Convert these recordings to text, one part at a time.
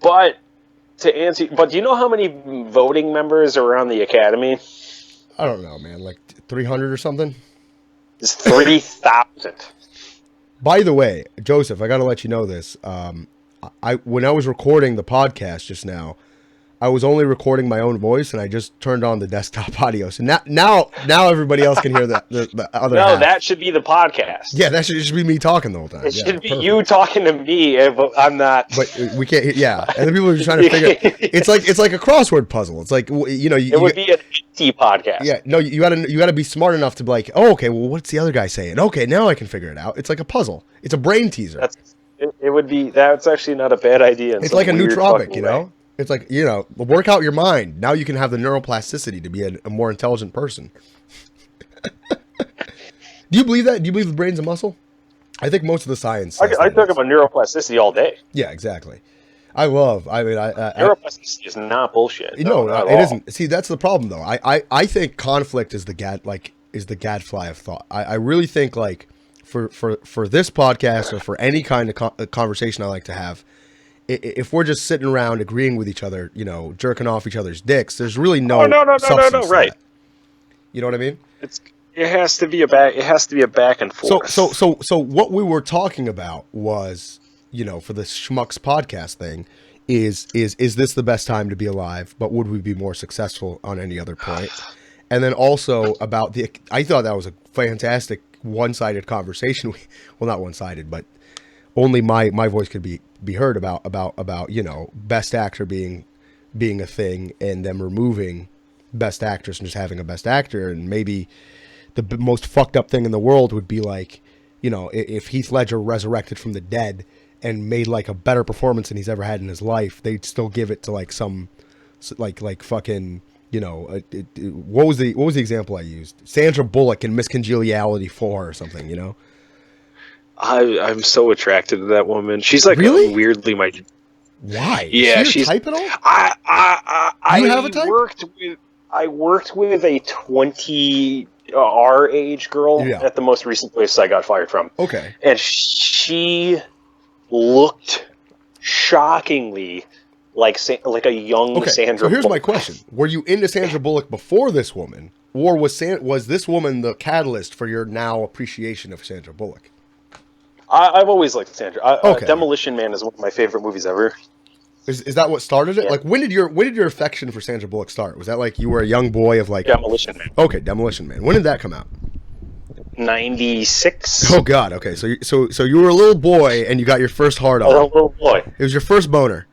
But do you know how many voting members are on the Academy? I don't know, man. Like 300 or something? It's 3,000. By the way, Joseph, I got to let you know this. When I was recording the podcast just now, I was only recording my own voice, and I just turned on the desktop audio. So now everybody else can hear the other half. That should be the podcast. Yeah, that should just be me talking the whole time. It should be you talking to me, but I'm not. But we can't. Yeah, and the people are just trying to figure. It's like a crossword puzzle. It's like it would be an empty podcast. Yeah, no, you gotta be smart enough to be like, oh, okay, well, what's the other guy saying? Okay, now I can figure it out. It's like a puzzle. It's a brain teaser. It would be. That's actually not a bad idea. It's like a nootropic, you know. It's like, work out your mind. Now you can have the neuroplasticity to be a more intelligent person. Do you believe that? Do you believe the brain's a muscle? I think most of the science. I talk about neuroplasticity all day. Yeah, exactly. Neuroplasticity is not bullshit. No, it isn't. See, that's the problem, though. I think conflict is the gadfly of thought. I really think, like, for this podcast or for any kind of conversation I like to have, if we're just sitting around agreeing with each other, jerking off each other's dicks, there's really no substance right. to that. You know what I mean? It has to be a back and forth. So what we were talking about was, for the Schmucks podcast thing, is this the best time to be alive? But would we be more successful on any other point? And then also about I thought that was a fantastic one-sided conversation. Well, not one-sided, but only my voice could be heard about best actor being a thing, and them removing best actress and just having a best actor. And maybe the most fucked up thing in the world would be like, if Heath Ledger resurrected from the dead and made like a better performance than he's ever had in his life, they'd still give it to like some like fucking what was the example I used? Sandra Bullock in Miss Congeniality 4 or something, I'm so attracted to that woman. She's like really? Weirdly my. Why? Yeah, she's type at all? I worked with a 20 our age girl at the most recent place I got fired from. Okay, and she looked shockingly like a young Sandra. So here's Bullock. my question: were you into Sandra Bullock before this woman, or was this woman the catalyst for your now appreciation of Sandra Bullock? I've always liked Sandra. Demolition Man is one of my favorite movies ever. Is that what started it? Yeah. Like, when did your affection for Sandra Bullock start? Was that like you were a young boy of like Demolition Man? Okay, Demolition Man. When did that come out? 96. Oh God. Okay, so you were a little boy and you got your first hard on. A little boy. It was your first boner.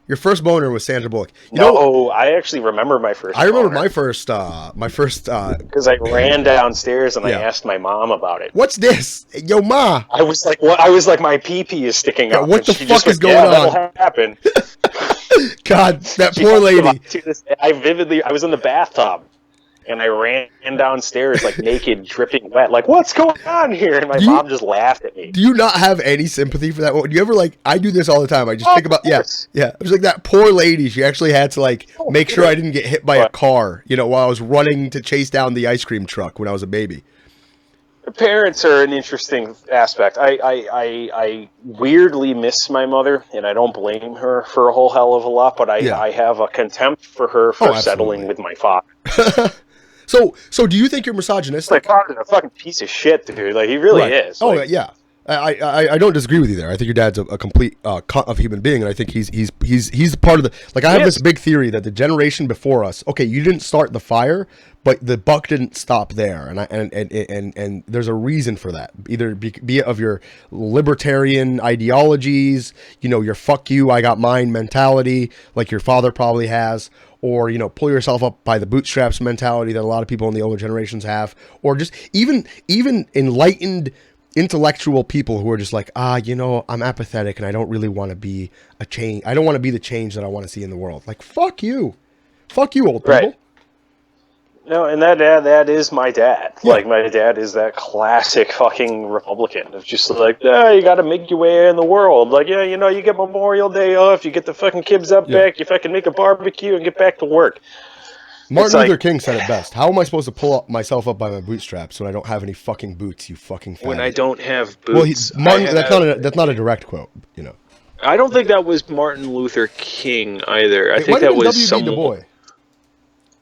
Your first boner was Sandra Bullock. I actually remember my first. I remember my first. Because I ran downstairs and I asked my mom about it. What's this, yo, ma? I was like, what? I was like, my pee-pee is sticking out. What the fuck is going on? That'll happen. God, that poor lady. I was in the bathtub. And I ran downstairs like naked, dripping wet. Like, what's going on here? And my mom just laughed at me. Do you not have any sympathy for that? Do you ever I do this all the time. I just think about, yeah. It was like that poor lady. She actually had to make sure I didn't get hit by a car, while I was running to chase down the ice cream truck when I was a baby. Parents are an interesting aspect. I weirdly miss my mother, and I don't blame her for a whole hell of a lot, but I have a contempt for her for settling with my father. So do you think you're misogynistic? My father's a fucking piece of shit, dude. Like, he really is. Oh, yeah. I don't disagree with you there. I think your dad's a complete cunt of a human being, and I think he's part of the. Like, I have this big theory that the generation before us. Okay, you didn't start the fire, but the buck didn't stop there, and there's a reason for that. Either be it of your libertarian ideologies, your "fuck you, I got mine" mentality, like your father probably has, or pull yourself up by the bootstraps mentality that a lot of people in the older generations have, or just even enlightened intellectual people who are just like, I'm apathetic and I don't really want to be a change. I don't want to be the change that I want to see in the world. Like, fuck you, old people. Right. No, and that is my dad. Yeah. Like, my dad is that classic fucking Republican of just like, you got to make your way in the world. Like, you get Memorial Day off, you get the fucking kids up back, you fucking make a barbecue and get back to work. Martin Luther King said it best. How am I supposed to pull myself up by my bootstraps when I don't have any fucking boots, you fucking faggot? When I don't have boots. Well, that's not a direct quote, I don't think that was Martin Luther King either. I It think might have that been was W.B. some. Du Bois.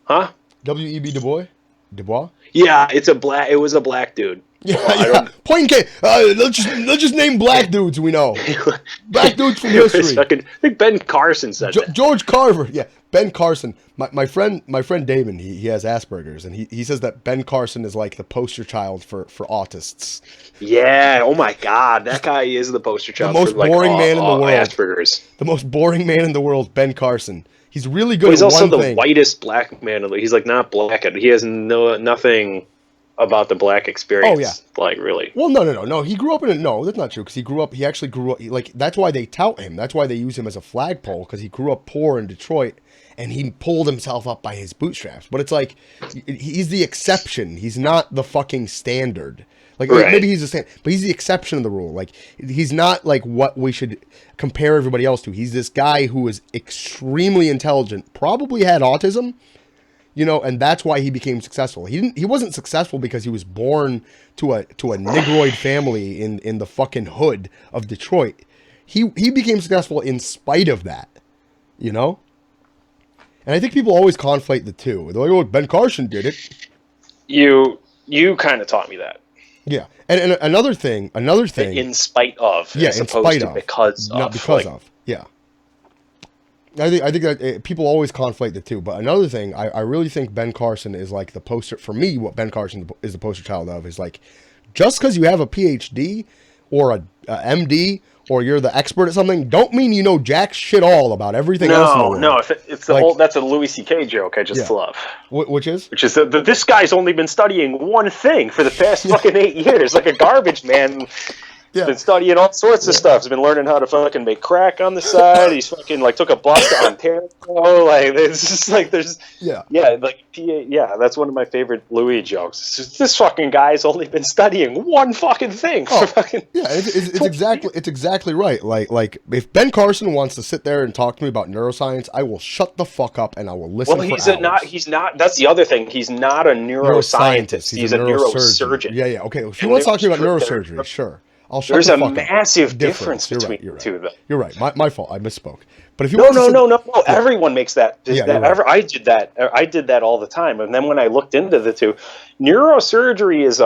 Huh? W.E.B. Du Bois? Du Bois? Yeah, it was a black dude. Yeah, I yeah. Point K. Let's just name black dudes we know. Black dudes from history. I think Ben Carson said that. George Carver. Yeah, Ben Carson. My friend Damon. He has Asperger's, and he says that Ben Carson is like the poster child for autists. Yeah. Oh my God, that guy is the poster child. The most for, like, boring man in the world. Asperger's. The most boring man in the world, Ben Carson. He's really good. Well, he's at also one the thing. whitest black man. He's like not black. He has nothing about the black experience. Oh, yeah. Like really. Well, no. He grew up in a no. That's not true because he actually grew up like that's why they tout him. That's why they use him as a flagpole because he grew up poor in Detroit and he pulled himself up by his bootstraps. But it's like he's the exception. He's not the fucking standard. Like right. Maybe he's the standard, but he's the exception of the rule. Like he's not like what we should compare everybody else to. He's this guy who is extremely intelligent, probably had autism. You know, and that's why he became successful. He wasn't successful because he was born to a Negroid family in the fucking hood of Detroit. He became successful in spite of that. You know? And I think people always conflate the two. They're like, "Oh, Ben Carson did it." You kind of taught me that. Yeah. And another thing. In spite of. Yeah, as in opposed spite to of. Because of. Not because of. Yeah. I think that people always conflate the two, but another thing, I really think Ben Carson is like the poster for me. What Ben Carson is the poster child of is like, just because you have a PhD or a MD or you're the expert at something, don't mean you know jack shit all about everything else in the world. No, it's the like, whole. That's a Louis C.K. joke. I just love. Which is that this guy's only been studying one thing for the past fucking 8 years, like a garbage man. Yeah. Been studying all sorts of stuff. He's been learning how to fucking make crack on the side. He's fucking like took a bus to Ontario. Like it's just like there's that's one of my favorite Louis jokes. It's just, this fucking guy's only been studying one fucking thing. For fucking it's exactly right. Like if Ben Carson wants to sit there and talk to me about neuroscience, I will shut the fuck up and I will listen. Well, he's not. That's the other thing. He's not a neuroscientist. He's a neurosurgeon. Yeah. Okay. If you want to talk to me about neurosurgery, sure. There's a massive difference between the two, though. You're right. My fault. I misspoke. But if you no. Everyone makes that. Right. I did that. I did that all the time. And then when I looked into the two, neurosurgery is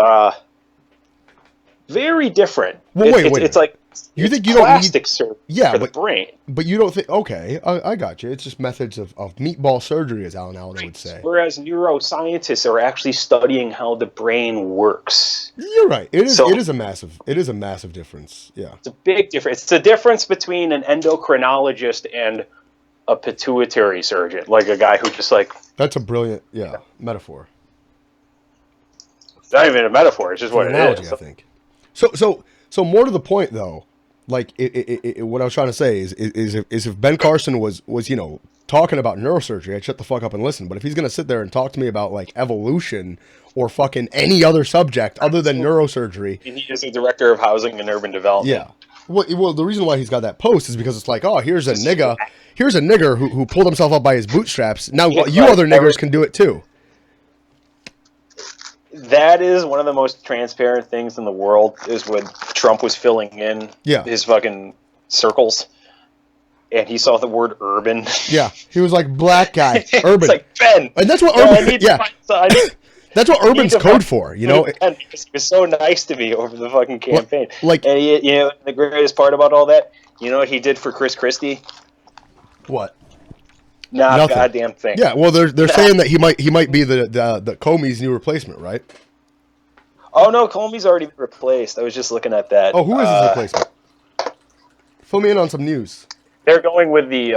very different. Well, wait. It's like you think you don't need plastic surgery for the brain. But you don't think? Okay, I got you. It's just methods of meatball surgery, as Alan Alda would say. Whereas neuroscientists are actually studying how the brain works. You're right. It is a massive difference. Yeah, it's a big difference. It's a difference between an endocrinologist and a pituitary surgeon, like a guy who just like. That's a brilliant metaphor. It's not even a metaphor. It's just what it is. I think. So more to the point, though, like what I was trying to say is if Ben Carson was talking about neurosurgery, I'd shut the fuck up and listen. But if he's gonna sit there and talk to me about like evolution or fucking any other subject other than neurosurgery, and he is the director of housing and urban development. Yeah. Well, the reason why he's got that post is because it's like, oh, here's a nigger who pulled himself up by his bootstraps. Now you other niggers can do it too. That is one of the most transparent things in the world is when Trump was filling in his fucking circles and he saw the word urban. Yeah. He was like, black guy, urban. It's like, Ben. And that's what urban, that's what urban's code for, you know? Because he was so nice to me over the fucking campaign. Like, and the greatest part about all that, you know what he did for Chris Christie? What? Not a goddamn thing. Yeah, well, they're saying that he might be the Comey's new replacement, right? Oh no, Comey's already replaced. I was just looking at that. Oh, who is his replacement? Fill me in on some news. They're going with the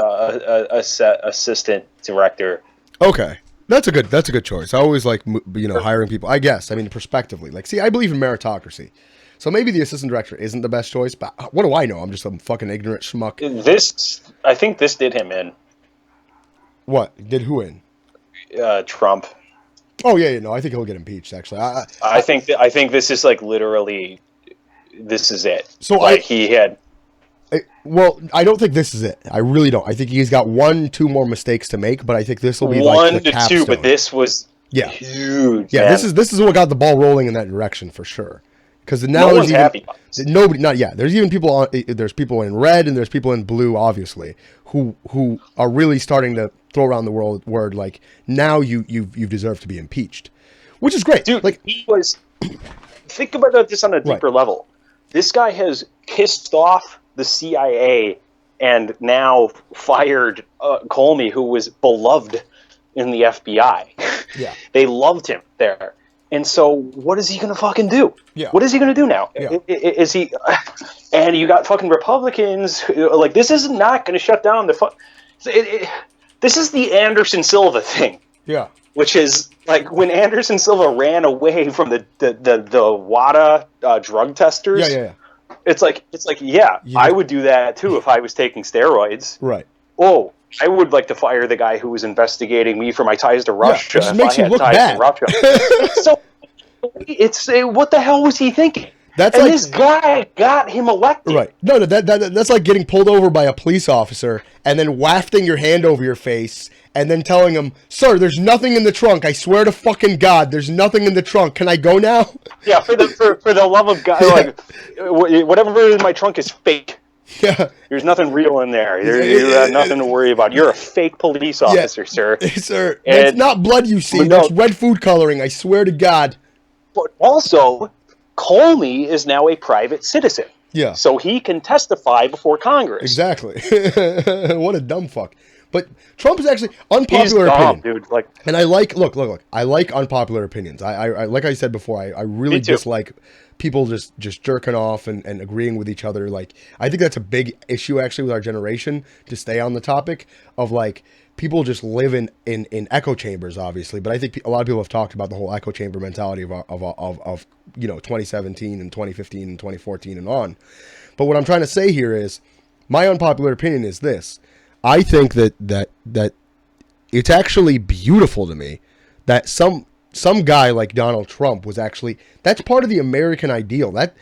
assistant director. Okay, that's a good choice. I always like hiring people. I guess prospectively. Like, see, I believe in meritocracy. So maybe the assistant director isn't the best choice, but what do I know? I'm just some fucking ignorant schmuck. I think this did him in. What? Did who in? Trump. Oh yeah, no, I think he'll get impeached. Actually, I think this is like literally, this is it. So he had. Well, I don't think this is it. I really don't. I think he's got 1-2 more mistakes to make, but I think this will be like the capstone. 1 to 2, but this was huge. Yeah, man. This is what got the ball rolling in that direction for sure. Because no one's happy about this. Nobody, not yet. There's even people there's people in red and there's people in blue, obviously, who are really starting to throw around the word like, now you deserve to be impeached, which is great. Dude, like he was. Think about this on a deeper level. This guy has pissed off the CIA and now fired Comey, who was beloved in the FBI. Yeah, they loved him there. And so, what is he going to fucking do? Yeah. What is he going to do now? Yeah. Is he? And you got fucking Republicans. Like, this is not going to shut down the. This is the Anderson Silva thing. Yeah. Which is like when Anderson Silva ran away from the WADA drug testers. Yeah. It's like I would do that too if I was taking steroids. Right. Oh. I would like to fire the guy who was investigating me for my ties to Russia. Yeah, it just makes you look bad. So it's what the hell was he thinking? That's and like, this guy got him elected. Right. No, that's like getting pulled over by a police officer and then wafting your hand over your face and then telling him, "Sir, there's nothing in the trunk. I swear to fucking God, there's nothing in the trunk. Can I go now?" Yeah, for the love of God, like whatever is in my trunk is fake. Yeah. There's nothing real in there. You have nothing to worry about. You're a fake police officer, sir. Sir, that's not blood you see. That's red food coloring. I swear to God. But also, Comey is now a private citizen. Yeah. So he can testify before Congress. Exactly. What a dumb fuck. But Trump is actually unpopular opinion, dude. Like, and I like look. I like unpopular opinions. I like I said before. I really dislike people just jerking off and agreeing with each other. Like, I think that's a big issue actually with our generation, to stay on the topic of like people just live in echo chambers, obviously. But I think a lot of people have talked about the whole echo chamber mentality of 2017 and 2015 and 2014 and on. But what I'm trying to say here is, my unpopular opinion is this. I think that it's actually beautiful to me that some guy like Donald Trump was actually, that's part of the American ideal. That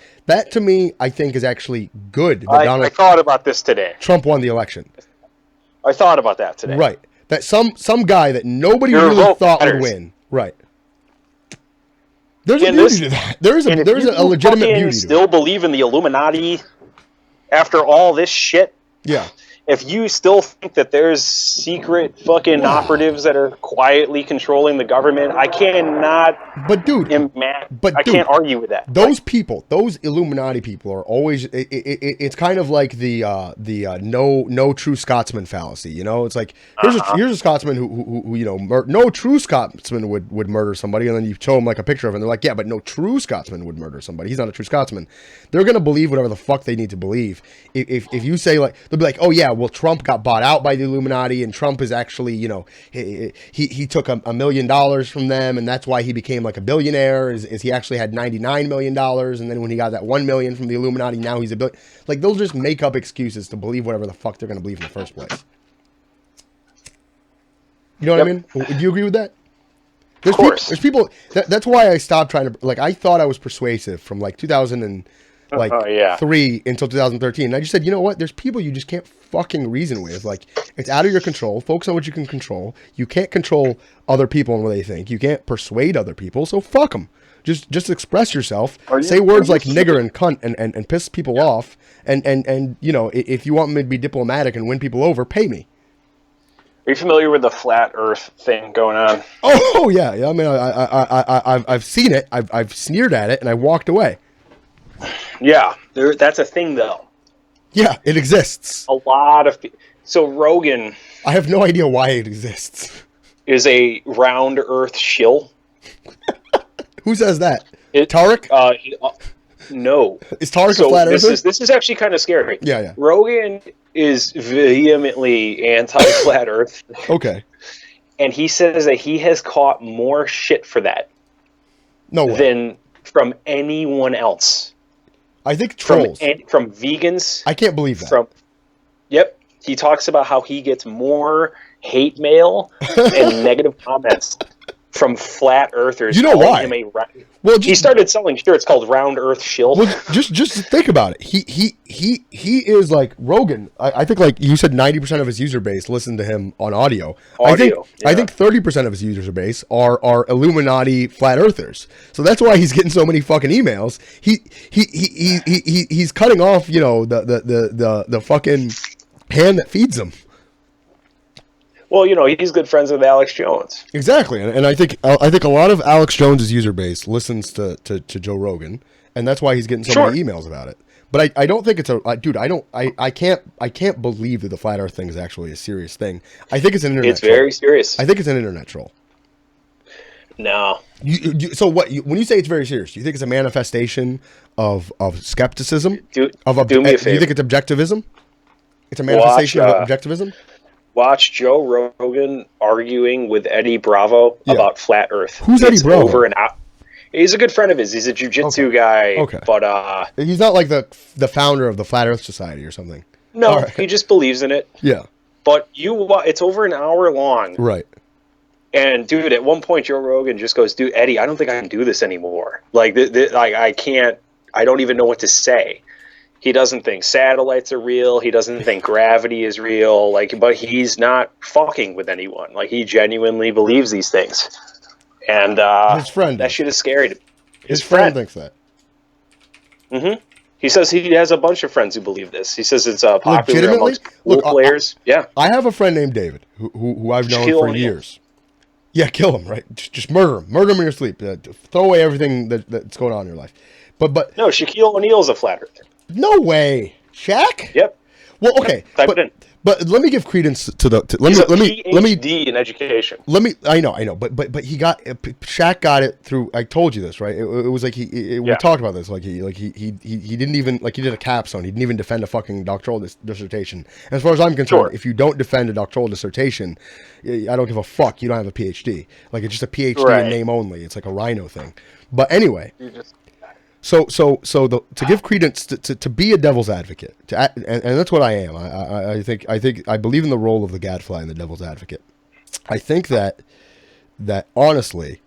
to me, I think, is actually good. That I thought about this today. Trump won the election. I thought about that today. Right. That some guy that nobody really thought would win. Right. There's a beauty to that. There's a legitimate beauty to it. Still believe in the Illuminati after all this shit? Yeah. If you still think that there's secret fucking operatives that are quietly controlling the government, I cannot. But dude, I can't argue with that. Those people, those Illuminati people, are always. It's kind of like the no true Scotsman fallacy. You know, it's like here's a Scotsman who no true Scotsman would murder somebody, and then you show them like a picture of him, and they're like, yeah, but no true Scotsman would murder somebody. He's not a true Scotsman. They're gonna believe whatever the fuck they need to believe. If you say, like, they'll be like, oh yeah, well, Trump got bought out by the Illuminati, and Trump is actually, he took $1 million from them, and that's why he became like a billionaire. Is he actually had $99 million, and then when he got that $1 million from the Illuminati, now he's a billion. Like, they'll just make up excuses to believe whatever the fuck they're going to believe in the first place. You know what I mean? Do you agree with that? Of course. There's people. That's why I stopped trying to. Like, I thought I was persuasive from like 2003 until 2013. And I just said, you know what? There's people you just can't fucking reason with. Like, it's out of your control. Focus on what you can control. You can't control other people and what they think. You can't persuade other people. So fuck them. Just express yourself. Say words like nigger and cunt and piss people off. And if you want me to be diplomatic and win people over, pay me. Are you familiar with the flat Earth thing going on? Oh yeah. I mean, I've seen it. I've sneered at it, and I walked away. Yeah, that's a thing, though. Yeah, it exists. A lot of so Rogan. I have no idea why it exists. Is a round Earth shill. Who says that? Tarek? No. Is Tarek a flat earther? This is actually kind of scary. Yeah. Rogan is vehemently anti-flat Earth. Okay. And he says that he has caught more shit for that. No way. Than from anyone else. I think trolls. From vegans. I can't believe that. Yep. He talks about how he gets more hate mail and negative comments from flat earthers. You know why? Well, he started selling shirts called Round Earth Shield. Well, just think about it. He is like Rogan. I think like you said, 90% of his user base listen to him on audio. I think 30% of his user base are Illuminati flat earthers. So that's why he's getting so many fucking emails. He's cutting off, you know, the fucking hand that feeds him. Well, you know, he's good friends with Alex Jones. Exactly, and I think a lot of Alex Jones's user base listens to Joe Rogan, and that's why he's getting so many emails about it. But I don't think it's dude. I can't believe that the flat Earth thing is actually a serious thing. I think it's an internet. It's very serious. I think it's an internet troll. No. So what? When you say it's very serious, do you think it's a manifestation of skepticism? Do me a favor. Do you think it's objectivism? It's a manifestation of objectivism. Watch Joe Rogan arguing with Eddie Bravo about flat Earth. Who's Eddie Bravo? Over an hour. He's a good friend of his. He's a jiu-jitsu guy. Okay. But he's not like the founder of the Flat Earth Society or something. No, he just believes in it. Yeah. But it's over an hour long. Right. And dude, at one point Joe Rogan just goes, "Dude, Eddie, I don't think I can do this anymore. Like, I can't. I don't even know what to say." He doesn't think satellites are real. He doesn't think gravity is real. Like, but he's not fucking with anyone. Like, he genuinely believes these things. And his friend, that shit is scary. His friend thinks that. Mm-hmm. He says he has a bunch of friends who believe this. He says it's popular amongst pool players. I have a friend named David who I've known for years. Yeah, kill him, right? Just murder him. Murder him in your sleep. Throw away everything that's going on in your life. But no, Shaquille O'Neal's a flat earther. No way, Shaq. Yep. Well, okay, but let me give credence to the. Let me PhD in education. I know, but Shaq got it through. I told you this, right? It was like we talked about this. He didn't even he did a capstone. He didn't even defend a fucking doctoral dissertation. And as far as I'm concerned, if you don't defend a doctoral dissertation, I don't give a fuck. You don't have a PhD. Like, it's just a PhD in name only. It's like a rhino thing. But anyway. So to give credence to be a devil's advocate, and that's what I am. I believe in the role of the gadfly and the devil's advocate. I think that honestly,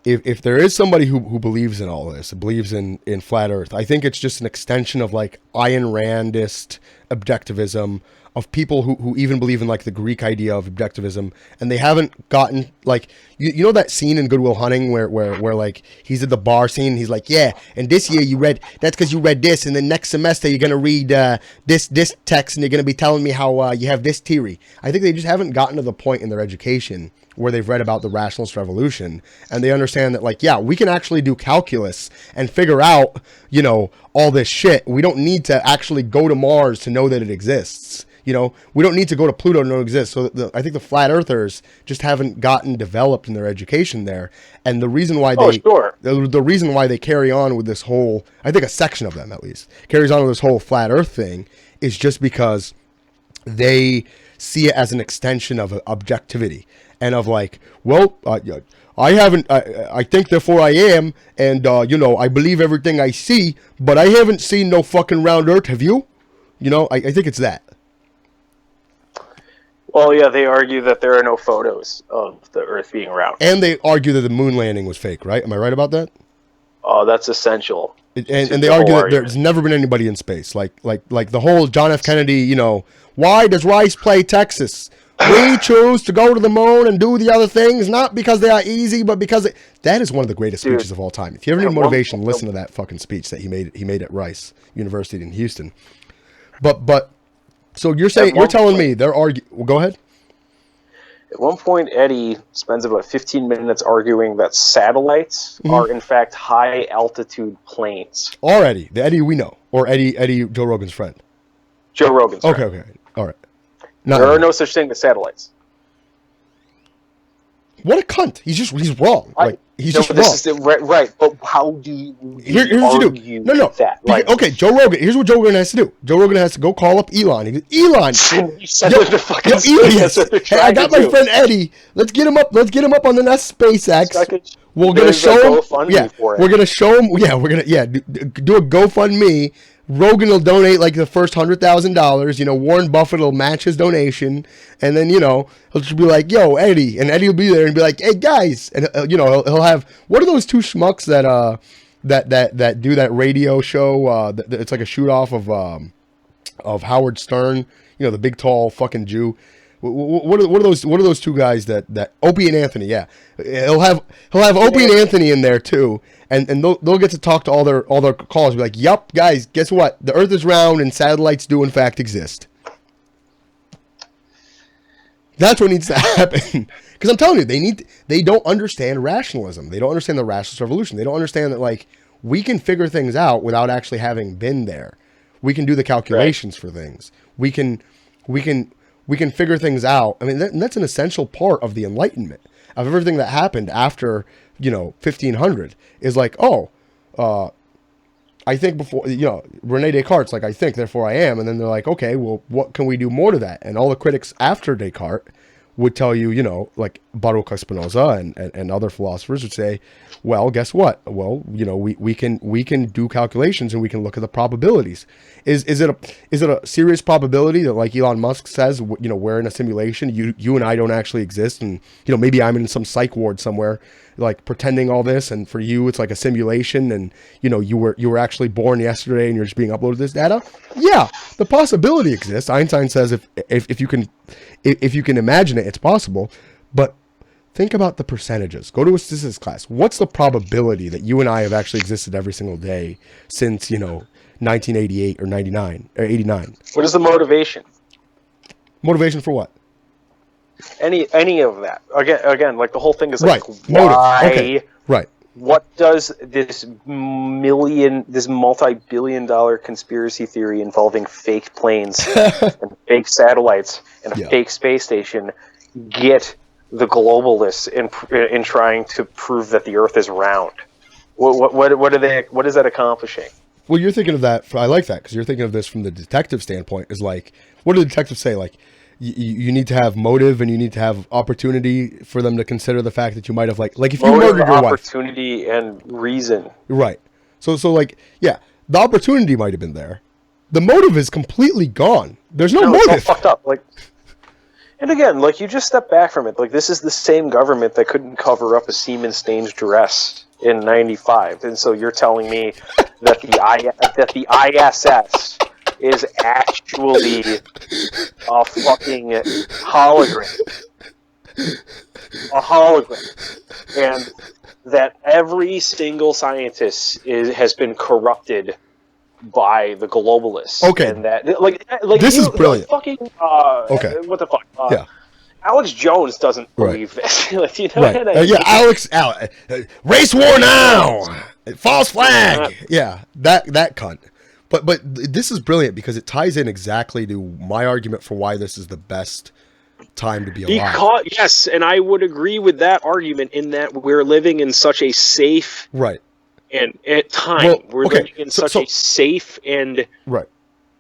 if there is somebody who believes in all this, believes in flat Earth, I think it's just an extension of like Ayn Randist objectivism, of people who even believe in like the Greek idea of objectivism, and they haven't gotten like you know that scene in Good Will Hunting where like he's at the bar scene and he's like, yeah, and this year that's because you read this, and then next semester you're gonna read this text and you're gonna be telling me how you have this theory. I think they just haven't gotten to the point in their education where they've read about the rationalist revolution and they understand that, like, yeah, we can actually do calculus and figure out, you know, all this shit. We don't need to actually go to Mars to know that it exists. You know, we don't need to go to Pluto to know it exists. So I think the flat earthers just haven't gotten developed in their education there. And the reason why the reason why they carry on with this whole, I think a section of them at least, carries on with this whole flat earth thing is just because they see it as an extension of objectivity and of like, well, I think therefore I am. And, you know, I believe everything I see, but I haven't seen no fucking round earth. Have you? You know, I think it's that. Well, yeah, they argue that there are no photos of the Earth being round. And they argue that the moon landing was fake, right? Am I right about that? Oh, that's essential. And they argue that there's never been anybody in space. Like the whole John F. Kennedy, you know, why does Rice play Texas? We choose to go to the moon and do the other things, not because they are easy, but because that is one of the greatest speeches of all time. If you ever need motivation, listen to that fucking speech that he made at Rice University in Houston. But so you're telling me they're arguing. Well, go ahead. At one point, Eddie spends about 15 minutes arguing that satellites are in fact high altitude planes. Already, the Eddie we know, or Eddie Joe Rogan's friend. Joe Rogan's friend. Okay, all right. There are no such thing as satellites. What a cunt! He's wrong. He's wrong. Right. But how do you here's what you do? No. That? Like, okay, Joe Rogan. Here's what Joe Rogan has to do. Joe Rogan has to go call up Elon. He goes, Elon, hey, I got my friend Eddie. Let's get him up. Let's get him up on the next SpaceX. We're gonna show him. Yeah, we're gonna show him. Yeah, we're gonna do a GoFundMe Rogan will donate like the first $100,000. You know, Warren Buffett will match his donation, and then, you know, he'll just be like, "Yo, Eddie," and Eddie will be there and be like, "Hey guys," and you know, he'll have, what are those two schmucks that do that radio show? It's like a shoot off of Howard Stern. You know, the big tall fucking Jew. What are those two guys that Opie and Anthony? Yeah, he'll have Opie and Anthony in there too, and they'll get to talk to all their callers. Be like, "Yup, guys, guess what? The Earth is round, and satellites do in fact exist." That's what needs to happen. Because I'm telling you, they don't understand rationalism. They don't understand the rationalist revolution. They don't understand that, like, we can figure things out without actually having been there. We can do the calculations for things. We can figure things out. I mean, that's an essential part of the Enlightenment, of everything that happened after, you know, 1500 is like, I think before, you know, Rene Descartes, like, I think, therefore I am. And then they're like, okay, well, what can we do more to that? And all the critics after Descartes would tell you, you know, like Baruch Spinoza and other philosophers would say, well, guess what? Well, you know, we can do calculations and we can look at the probabilities. Is it a serious probability that, like Elon Musk says, you know, we're in a simulation, you and I don't actually exist, and, you know, maybe I'm in some psych ward somewhere, like, pretending all this, and for you it's like a simulation, and, you know, you were actually born yesterday and you're just being uploaded this data? Yeah, the possibility exists. Einstein says if you can imagine it, it's possible. But think about the percentages. Go to a statistics class. What's the probability that you and I have actually existed every single day since, you know, 1988 or 99 or 89? What is the motivation? Motivation for what? Any of that. Again, like, the whole thing is like, right. why? Motive. Okay. Right. What does this multi-billion-dollar conspiracy theory involving fake planes and fake satellites and a fake space station get the globalists in trying to prove that the Earth is round? What is that accomplishing? Well, you're thinking of that. I like that, because you're thinking of this from the detective standpoint. Is like, what do the detectives say? Like, you need to have motive and you need to have opportunity for them to consider the fact that you might have, like if you murdered your wife. Opportunity and reason. Right. So like, yeah, the opportunity might have been there. The motive is completely gone. There's no motive. It's all fucked up. Like, and again, like, you just step back from it. Like, this is the same government that couldn't cover up a semen-stained dress in '95, and so you're telling me that the ISS is actually a fucking hologram. A hologram. And that every single scientist has been corrupted by the globalists. Okay. And that, like this is brilliant. Fucking, okay. What the fuck? Yeah. Alex Jones doesn't believe this. Like, you know, right. Yeah, Alex, race war now! False flag! Yeah, that cunt. But this is brilliant, because it ties in exactly to my argument for why this is the best time to be alive. Yes, and I would agree with that argument, in that we're living in such a safe and at time. Well, we're living in such a safe and right.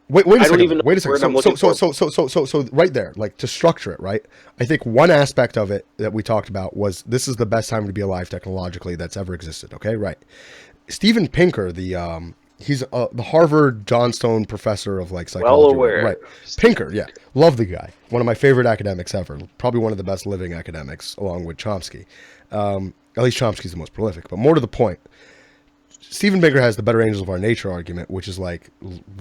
Wait a second. Wait a second. So right there, like, to structure it, right? I think one aspect of it that we talked about was, this is the best time to be alive technologically that's ever existed. Okay, right. Steven Pinker, he's the Harvard Johnstone professor of, like, psychology. Well aware. Right. Pinker, yeah. Love the guy. One of my favorite academics ever. Probably one of the best living academics, along with Chomsky. At least Chomsky's the most prolific. But more to the point, Steven Pinker has the better angels of our nature argument, which is like,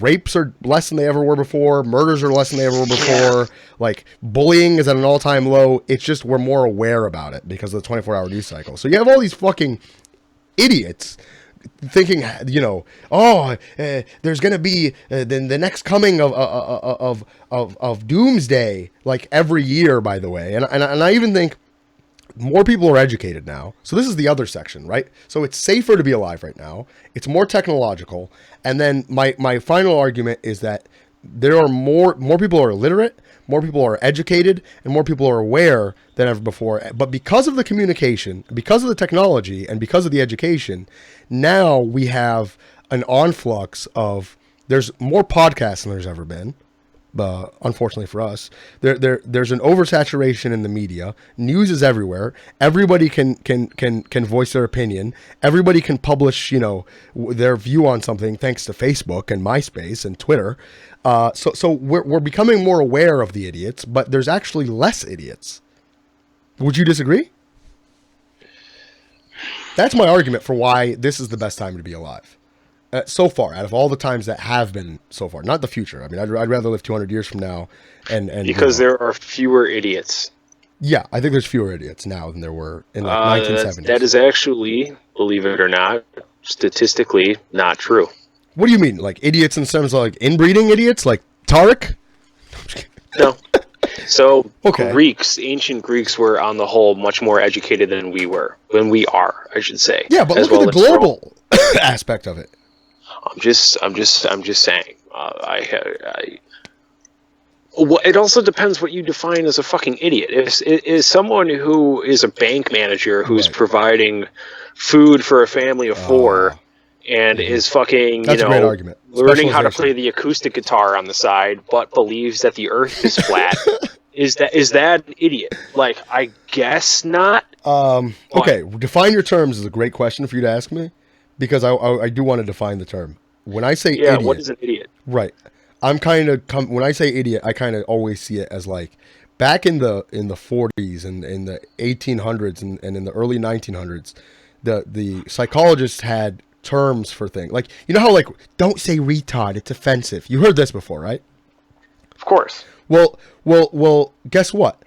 rapes are less than they ever were before. Murders are less than they ever were before. Like, bullying is at an all-time low. It's just we're more aware about it because of the 24-hour news cycle. So you have all these fucking idiots thinking, you know, there's going to be the next coming of doomsday, like, every year, by the way. And I even think more people are educated now. So this is the other section, right? So it's safer to be alive right now. It's more technological. And then my final argument is that there are more people are literate, more people are educated, and more people are aware than ever before. But because of the communication, because of the technology, and because of the education, now we have an influx of, there's more podcasts than there's ever been. unfortunately for us, there's an oversaturation in the media. News is everywhere. Everybody can voice their opinion. Everybody can publish, their view on something thanks to Facebook and MySpace and Twitter. So we're becoming more aware of the idiots, but there's actually less idiots. Would you disagree? That's my argument for why this is the best time to be alive. So far, out of all the times that have been so far, not the future. I mean, I'd rather live 200 years from now, and because there are fewer idiots. Yeah, I think there's fewer idiots now than there were in the 1970s. That is actually, believe it or not, statistically not true. What do you mean, like idiots in terms of like inbreeding idiots, like Tarek? No. So ancient Greeks were on the whole much more educated than we are, I should say. Yeah, but look at the global aspect of it. I'm just saying. It also depends what you define as a fucking idiot. Is someone who is a bank manager who's providing food for a family of four and is fucking, That's a great argument. Learning how to play the acoustic guitar on the side, but believes that the Earth is flat. Is that an idiot? Like, I guess not. Okay, define your terms is a great question for you to ask me. Because I do want to define the term. When I say idiot, what is an idiot? Right, when I say idiot, I kind of always see it as like back in the 40s and in the 1800s and in the early 1900s, the psychologists had terms for things like how like don't say retard, it's offensive. You heard this before, right? Of course. Well. Guess what?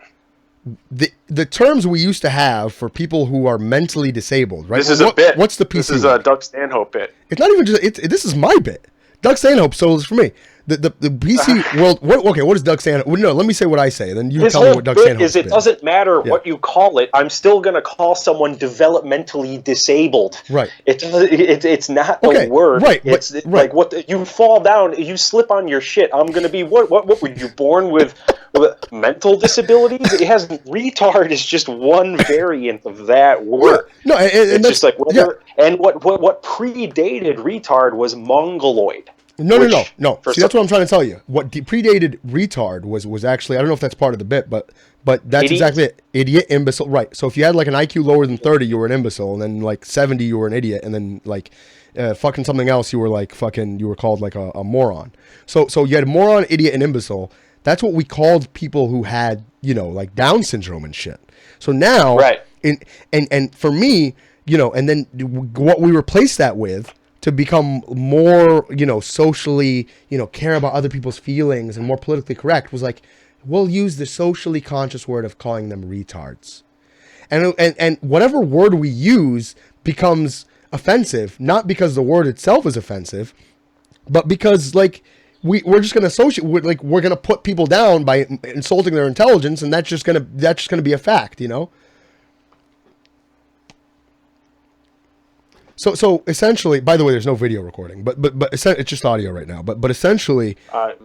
The terms we used to have for people who are mentally disabled, right? This is a bit. What's the PC? This is a Doug Stanhope bit. It's not even just. This is my bit. Doug Stanhope stole this for me. The PC world. What is Doug Stanhope? Well, no, let me say what I say, and then you tell me what Doug Stanhope is. It doesn't matter what you call it. I'm still going to call someone developmentally disabled. Right. It's not the word. Right. It's like what you fall down, you slip on your shit. I'm going to be what were you born with mental disabilities? It has retard is just one variant of that word. No, and it's just like whether and what predated retard was mongoloid. No. See, that's what I'm trying to tell you. What predated retard was actually, I don't know if that's part of the bit, but that's exactly it. Idiot, imbecile, right. So if you had like an IQ lower than 30, you were an imbecile, and then like 70, you were an idiot, and then like fucking something else, you were called like a moron. So you had moron, idiot, and imbecile. That's what we called people who had, like Down syndrome and shit. So now, right. And for me, and then what we replaced that with, to become more, socially, care about other people's feelings and more politically correct, was like, we'll use the socially conscious word of calling them retards. And whatever word we use becomes offensive, not because the word itself is offensive, but because, like, we're just going to associate, we're going to put people down by insulting their intelligence, and that's just going to be a fact, So essentially, by the way, there's no video recording, but it's just audio right now. But essentially,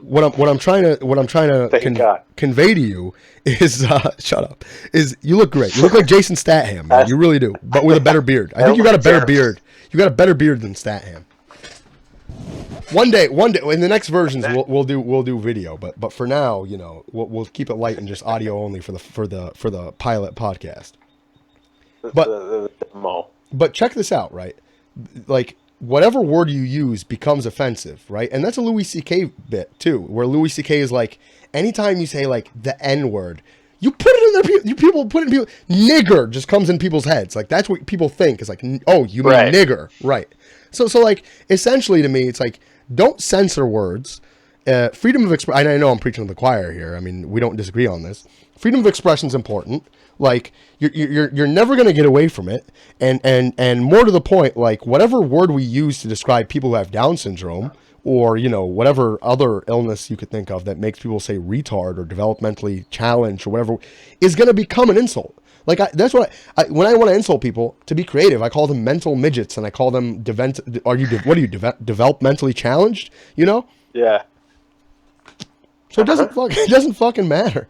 what I'm trying to convey to you is shut up. Is you look great. You look like Jason Statham, man. You really do, but with a better beard. I think you got a better beard. You got a better beard than Statham. One day, in the next versions, we'll do video. But for now, we'll keep it light and just audio only for the pilot podcast. But check this out, right? Like, whatever word you use becomes offensive, right? And that's a Louis C.K. bit, too, where Louis C.K. is like, anytime you say, like, the N-word, you put it in there, people put it in people, nigger just comes in people's heads. Like, that's what people think. It's like, oh, you mean nigger. Right. So, like, essentially to me, it's like, don't censor words. Freedom of expression, I know I'm preaching to the choir here. I mean, we don't disagree on this. Freedom of expression is important. Like, you're never going to get away from it. And more to the point, like, whatever word we use to describe people who have Down syndrome or, whatever other illness you could think of that makes people say retard or developmentally challenged or whatever is going to become an insult. Like, that's what when I want to insult people, to be creative, I call them mental midgets and I call them developmentally challenged, Yeah. So it doesn't fucking matter.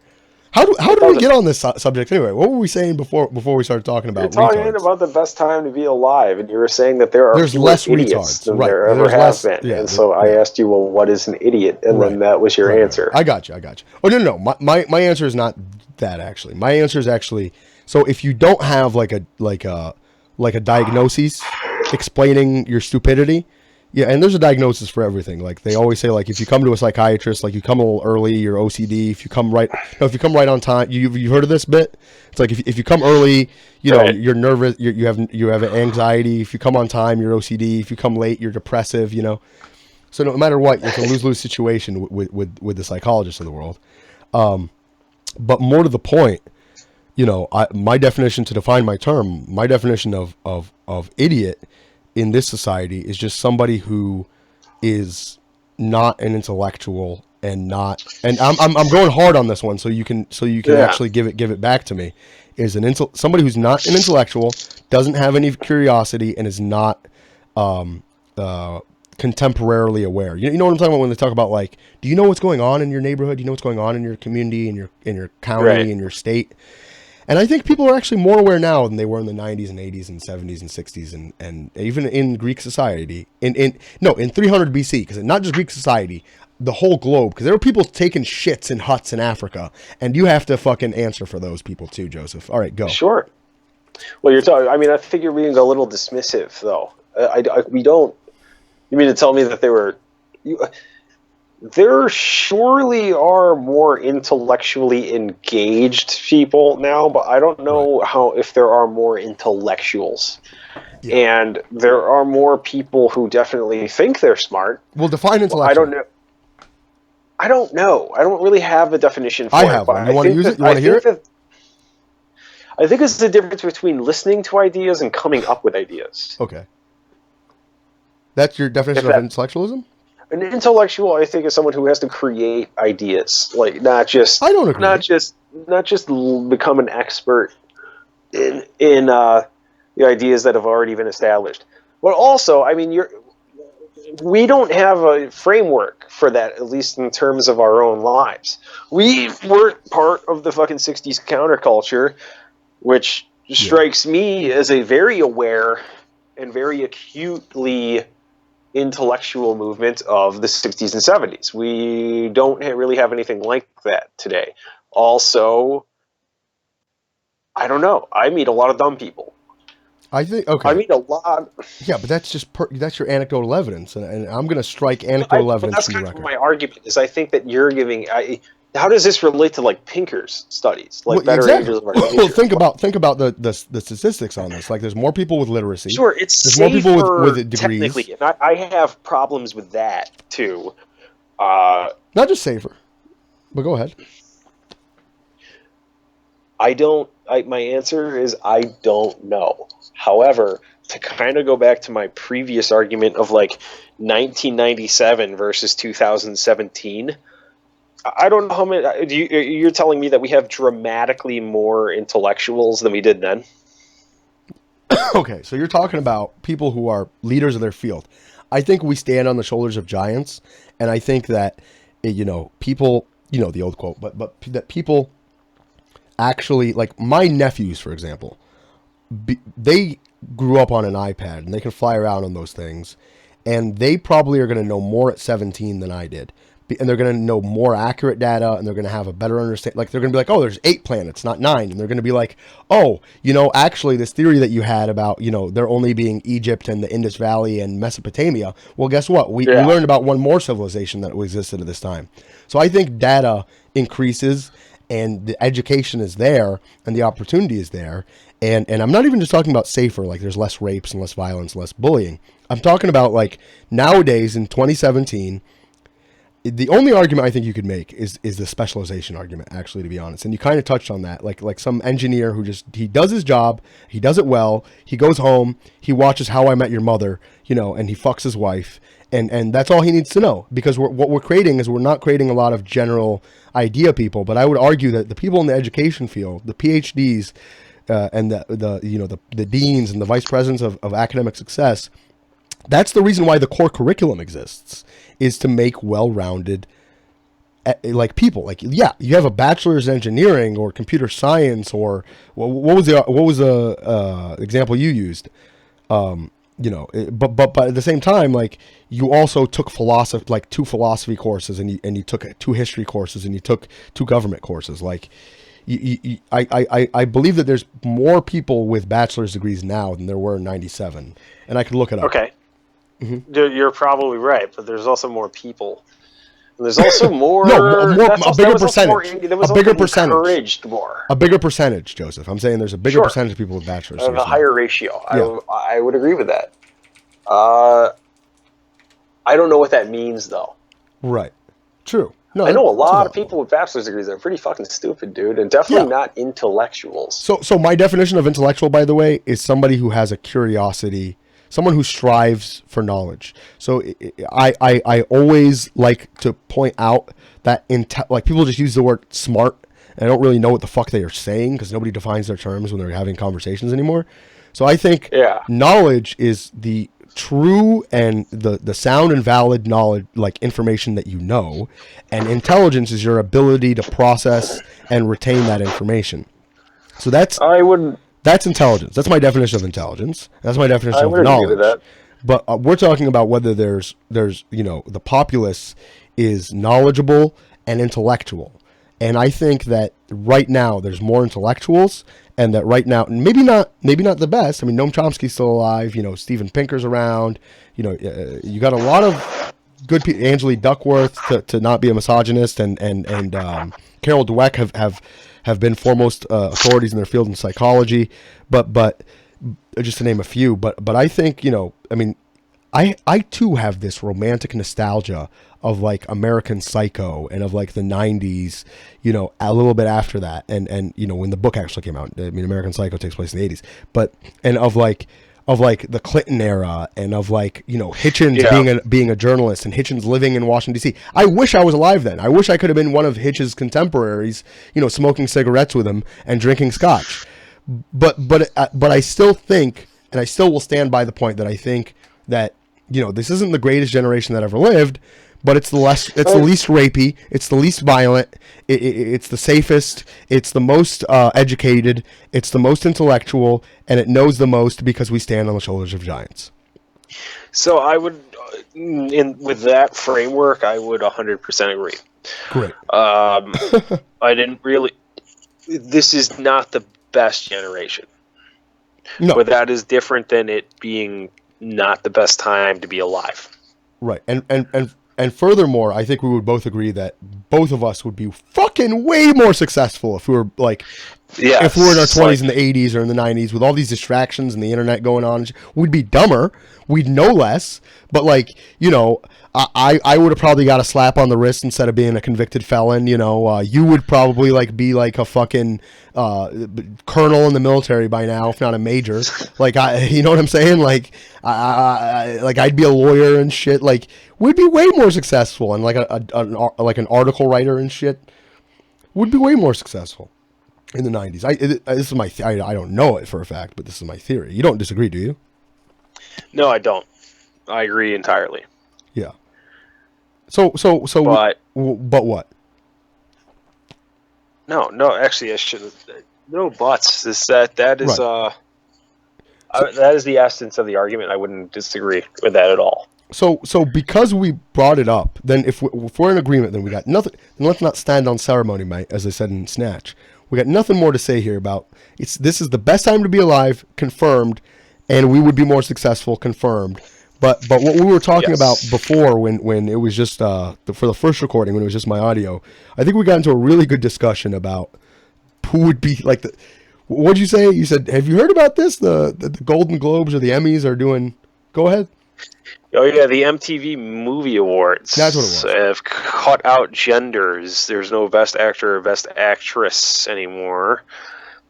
How did we get on this subject anyway? What were we saying before we started talking about talking retards? about the best time to be alive, and you were saying that there's less idiots retards than right. there ever There's have less, been. yeah, and so I asked you, well, what is an idiot? And then that was your answer. I got you. Oh, no. My answer is not that, actually. My answer is actually, so if you don't have like a diagnosis explaining your stupidity, yeah, and there's a diagnosis for everything. Like they always say, like if you come to a psychiatrist, like you come a little early, you're OCD. If you come right on time, you've heard of this bit? It's like if you come early, you know, you're nervous, you have anxiety. If you come on time, you're OCD. If you come late, you're depressive. You know, so no matter what, it's a lose-lose situation with the psychologists of the world. But more to the point, you know, my definition of idiot in this society is just somebody who is not an intellectual and I'm going hard on this one so you can actually give it back to me, is somebody who's not an intellectual, doesn't have any curiosity, and is not contemporarily aware. You know what I'm talking about when they talk about, like, do you know what's going on in your neighborhood? Do you know what's going on in your community, in your county, in your state? And I think people are actually more aware now than they were in the 90s and 80s and 70s and 60s and even in Greek society. In 300 BC, because not just Greek society, the whole globe. Because there were people taking shits in huts in Africa. And you have to fucking answer for those people too, Joseph. All right, go. Sure. Well, you're talking, I mean, I think you're being a little dismissive, though. We don't... You mean to tell me that there surely are more intellectually engaged people now, but I don't know if there are more intellectuals. Yeah. And there are more people who definitely think they're smart. Well, define intellectual. I don't know. I don't really have a definition for it. I have one. You want to use it? You want to hear it? I think it's the difference between listening to ideas and coming up with ideas. Okay. That's your definition of intellectualism? An intellectual, I think, is someone who has to create ideas, like not just. I don't agree. Not just become an expert in the ideas that have already been established. But also, I mean, we don't have a framework for that, at least in terms of our own lives. We weren't part of the fucking 60s counterculture, which strikes me as a very aware and very acutely intellectual movement of the 60s and 70s. We don't really have anything like that today. Also, I don't know. I meet a lot of dumb people. I think, okay. I mean, a lot. Yeah, but that's just that's your anecdotal evidence, and I'm going to strike anecdotal evidence from the record. That's kind of my argument. Is I think that you're giving. How does this relate to like Pinker's studies? Like better angels of our nature? Well, think about the statistics on this. Like, there's more people with literacy. Sure, there's more people with degrees. Technically, and I have problems with that too. Not just safer, but go ahead. My answer is I don't know. However, to kind of go back to my previous argument of like 1997 versus 2017, I don't know how many. You're telling me that we have dramatically more intellectuals than we did then? Okay, so you're talking about people who are leaders of their field. I think we stand on the shoulders of giants, and I think that people, the old quote, but that people actually, like my nephews, for example, they grew up on an iPad and they can fly around on those things, and they probably are going to know more at 17 than I did. And they're going to know more accurate data, and they're going to have a better understanding. Like, they're going to be like, oh, there's 8 planets, not 9. And they're going to be like, oh, actually this theory that you had about, there only being Egypt and the Indus Valley and Mesopotamia. Well, guess what? We learned about one more civilization that existed at this time. So I think data increases, and the education is there, and the opportunity is there. And I'm not even just talking about safer, like there's less rapes and less violence, less bullying. I'm talking about, like, nowadays in 2017, the only argument I think you could make is the specialization argument, actually, to be honest. And you kind of touched on that, like some engineer who he does his job, he does it well, he goes home, he watches How I Met Your Mother, and he fucks his wife, and that's all he needs to know. Because what we're creating is we're not creating a lot of general idea people, but I would argue that the people in the education field, the PhDs, and the deans and the vice presidents of academic success, that's the reason why the core curriculum exists, is to make well-rounded like people, like, yeah, you have a bachelor's in engineering or computer science, or what was the example you used? But at the same time, like, you also took philosophy, like 2 philosophy courses, and you took 2 history courses, and you took 2 government courses. Like, I believe that there's more people with bachelor's degrees now than there were in '97, and I could look it up. Okay, you're probably right, but there's also more people. And there's also more. A bigger percentage. A bigger percentage. Encouraged more. A bigger percentage, Joseph. I'm saying there's a bigger percentage of people with bachelor's. A higher ratio. Yeah. I would agree with that. I don't know what that means, though. Right. True. No, I know a lot of people with bachelor's degrees that are pretty fucking stupid, dude, and definitely not intellectuals. So my definition of intellectual, by the way, is somebody who has a curiosity, someone who strives for knowledge. So I always like to point out that like, people just use the word smart, and I don't really know what the fuck they are saying, because nobody defines their terms when they're having conversations anymore. So I think knowledge is the true and the sound and valid knowledge, like information that you know, and intelligence is your ability to process and retain that information. So that's intelligence. That's my definition of intelligence. That's my definition of knowledge. Agree with that. But we're talking about whether there's the populace is knowledgeable and intellectual. And I think that right now there's more intellectuals, and that right now, maybe not the best. I mean, Noam Chomsky's still alive. Steven Pinker's around. You got a lot of good people. Angela Duckworth, to not be a misogynist, and Carol Dweck have been foremost authorities in their field in psychology. But just to name a few. But I think, I too have this romantic nostalgia of, like, American Psycho and of, like, the 90s, a little bit after that. And when the book actually came out, I mean, American Psycho takes place in the 80s, and of the Clinton era, and of, like, Hitchens being a journalist, and Hitchens living in Washington, D.C. I wish I was alive then. I wish I could have been one of Hitch's contemporaries, smoking cigarettes with him and drinking scotch. But I still think, and I still will stand by the point that I think that, this isn't the greatest generation that ever lived, but it's the least rapey, it's the least violent, it's the safest, it's the most educated, it's the most intellectual, and it knows the most because we stand on the shoulders of giants. So I would, with that framework, I would 100% agree. Great. I didn't really. This is not the best generation. No, but that is different than it being not the best time to be alive. Right. And furthermore, I think we would both agree that both of us would be fucking way more successful if we were, like, if we were in our 20s, in the 80s or in the 90s with all these distractions and the internet going on. We'd be dumber. We'd know less. But, like, I would have probably got a slap on the wrist instead of being a convicted felon. You would probably, like, be like a fucking colonel in the military by now, if not a major. Like, you know what I'm saying? Like, I'd be a lawyer and shit. Like, we'd be way more successful, and like an article writer and shit. Would be way more successful in the 90s. This is my I don't know it for a fact, but this is my theory. You don't disagree, do you? No, I don't. I agree entirely. Yeah. So but what? No, actually I should. No buts. That is right. That is the essence of the argument. I wouldn't disagree with that at all. So because we brought it up, then if we're in agreement, then we got nothing. Then let's not stand on ceremony, mate, as I said in Snatch. We got nothing more to say here about this is the best time to be alive, confirmed, and we would be more successful, confirmed. But what we were talking about before, when it was just for the first recording, when it was just my audio, I think we got into a really good discussion about who would be like the. What did you say? You said, have you heard about this? The Golden Globes or the Emmys are doing. Go ahead. Oh yeah, the MTV Movie Awards. That's what it was. Have cut out genders. There's no Best Actor or Best Actress anymore.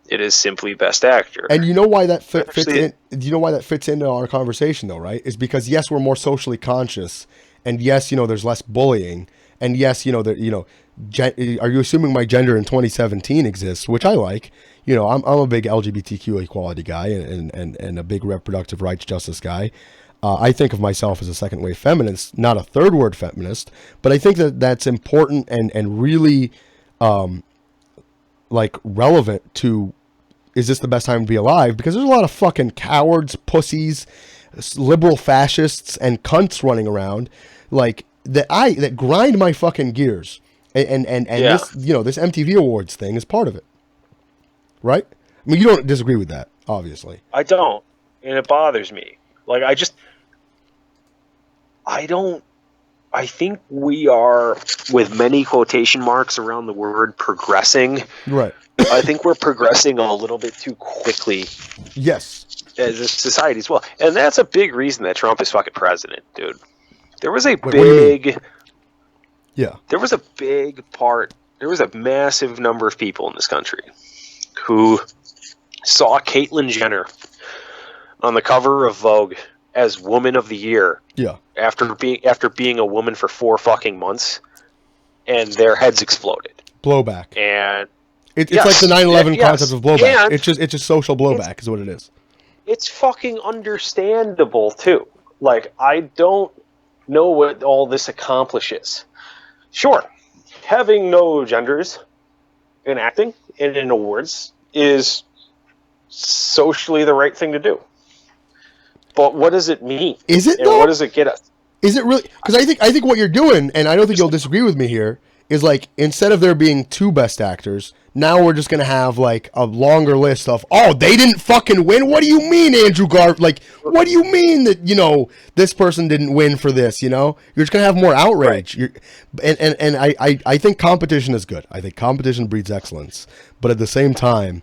It is simply Best Actor. And you know why that fits in? Do you know why that fits into our conversation, though? Right? Is because yes, we're more socially conscious, and yes, there's less bullying, and yes, are you assuming my gender in 2017 exists, which I like. I'm a big LGBTQ equality guy and a big reproductive rights justice guy. I think of myself as a second wave feminist, not a third word feminist, but I think that that's important and really like relevant to, is this the best time to be alive? Because there's a lot of fucking cowards, pussies, liberal fascists, and cunts running around like that grind my fucking gears. And this, you know, this MTV Awards thing is part of it. Right? I mean, you don't disagree with that, obviously. I don't. And it bothers me. Like, I think we are, with many quotation marks around the word progressing. Right. I think we're progressing a little bit too quickly. Yes. As a society as well. And that's a big reason that Trump is fucking president, dude. There was a There was a big part, there was a massive number of people in this country who saw Caitlyn Jenner on the cover of Vogue as Woman of the Year. Yeah. After being a woman for 4 fucking months, and their heads exploded. Blowback. And it's like the 9/11 concept of blowback. And it's just social blowback is what it is. It's fucking understandable too. Like, I don't know what all this accomplishes. Sure, having no genders in acting and in awards is socially the right thing to do. But what does it mean? Is it, and though? What does it get us? Is it really? Because I think what you're doing, and I don't think you'll disagree with me here, is like, instead of there being 2 best actors, now we're just going to have like a longer list of, oh, they didn't fucking win? What do you mean, Andrew Garfield? Like, what do you mean that, you know, this person didn't win for this, you know? You're just going to have more outrage. Right. And I think competition is good. I think competition breeds excellence. But at the same time,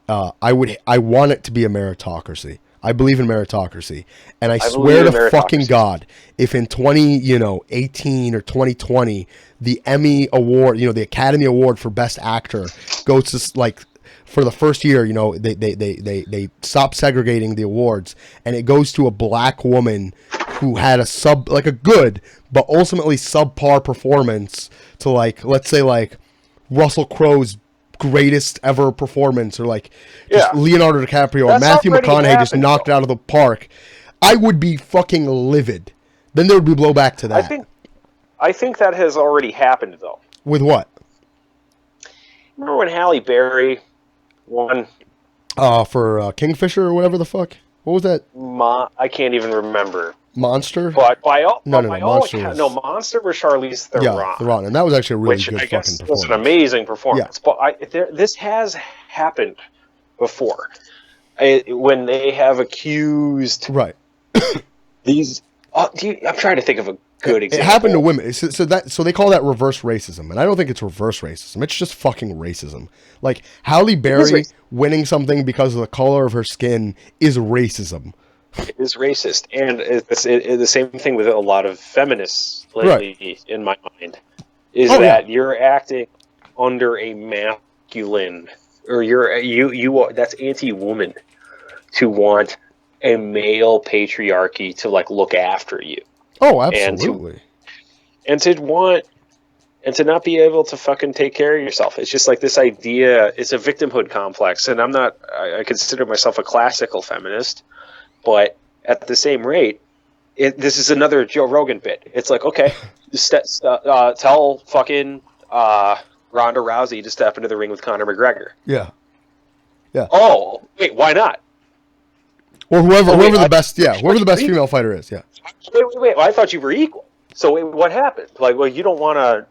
I want it to be a meritocracy. I believe in meritocracy. And I swear to fucking God, if in 2018 or 2020, the Emmy Award, you know, the Academy Award for Best Actor goes to, like, for the first year, you know, they stop segregating the awards, and it goes to a black woman who had a good, but ultimately subpar performance to, like, let's say, like, Russell Crowe's greatest ever performance, or like Leonardo DiCaprio or Matthew McConaughey just knocked it out of the park, I would be fucking livid. Then there would be blowback to that. I think that has already happened, though. With what? Remember when Halle Berry won? For Kingfisher or whatever the fuck? What was that? I can't even remember. Monster? But Monster Monster was Charlize Theron. Yeah, Theron, and that was actually a really good fucking performance. Was an amazing performance. Yeah. But this has happened before, when they have accused these. I'm trying to think of a good example. It happened to women, so they call that reverse racism, and I don't think it's reverse racism. It's just fucking racism. Like, Halle Berry winning something because of the color of her skin is racism. It is racist, and it's the same thing with a lot of feminists lately, in my mind, is that you're acting under a masculine, or you that's anti-woman to want a male patriarchy to, like, look after you. Oh, absolutely. And to not be able to fucking take care of yourself. It's just like this idea. It's a victimhood complex, and I consider myself a classical feminist. But at the same rate, this is another Joe Rogan bit. It's like, okay, tell fucking Ronda Rousey to step into the ring with Conor McGregor. Yeah. Yeah. Oh, wait, why not? Or whoever the best female fighter is. Yeah. Wait. Well, I thought you were equal. So wait, what happened? Like, well, you don't want to.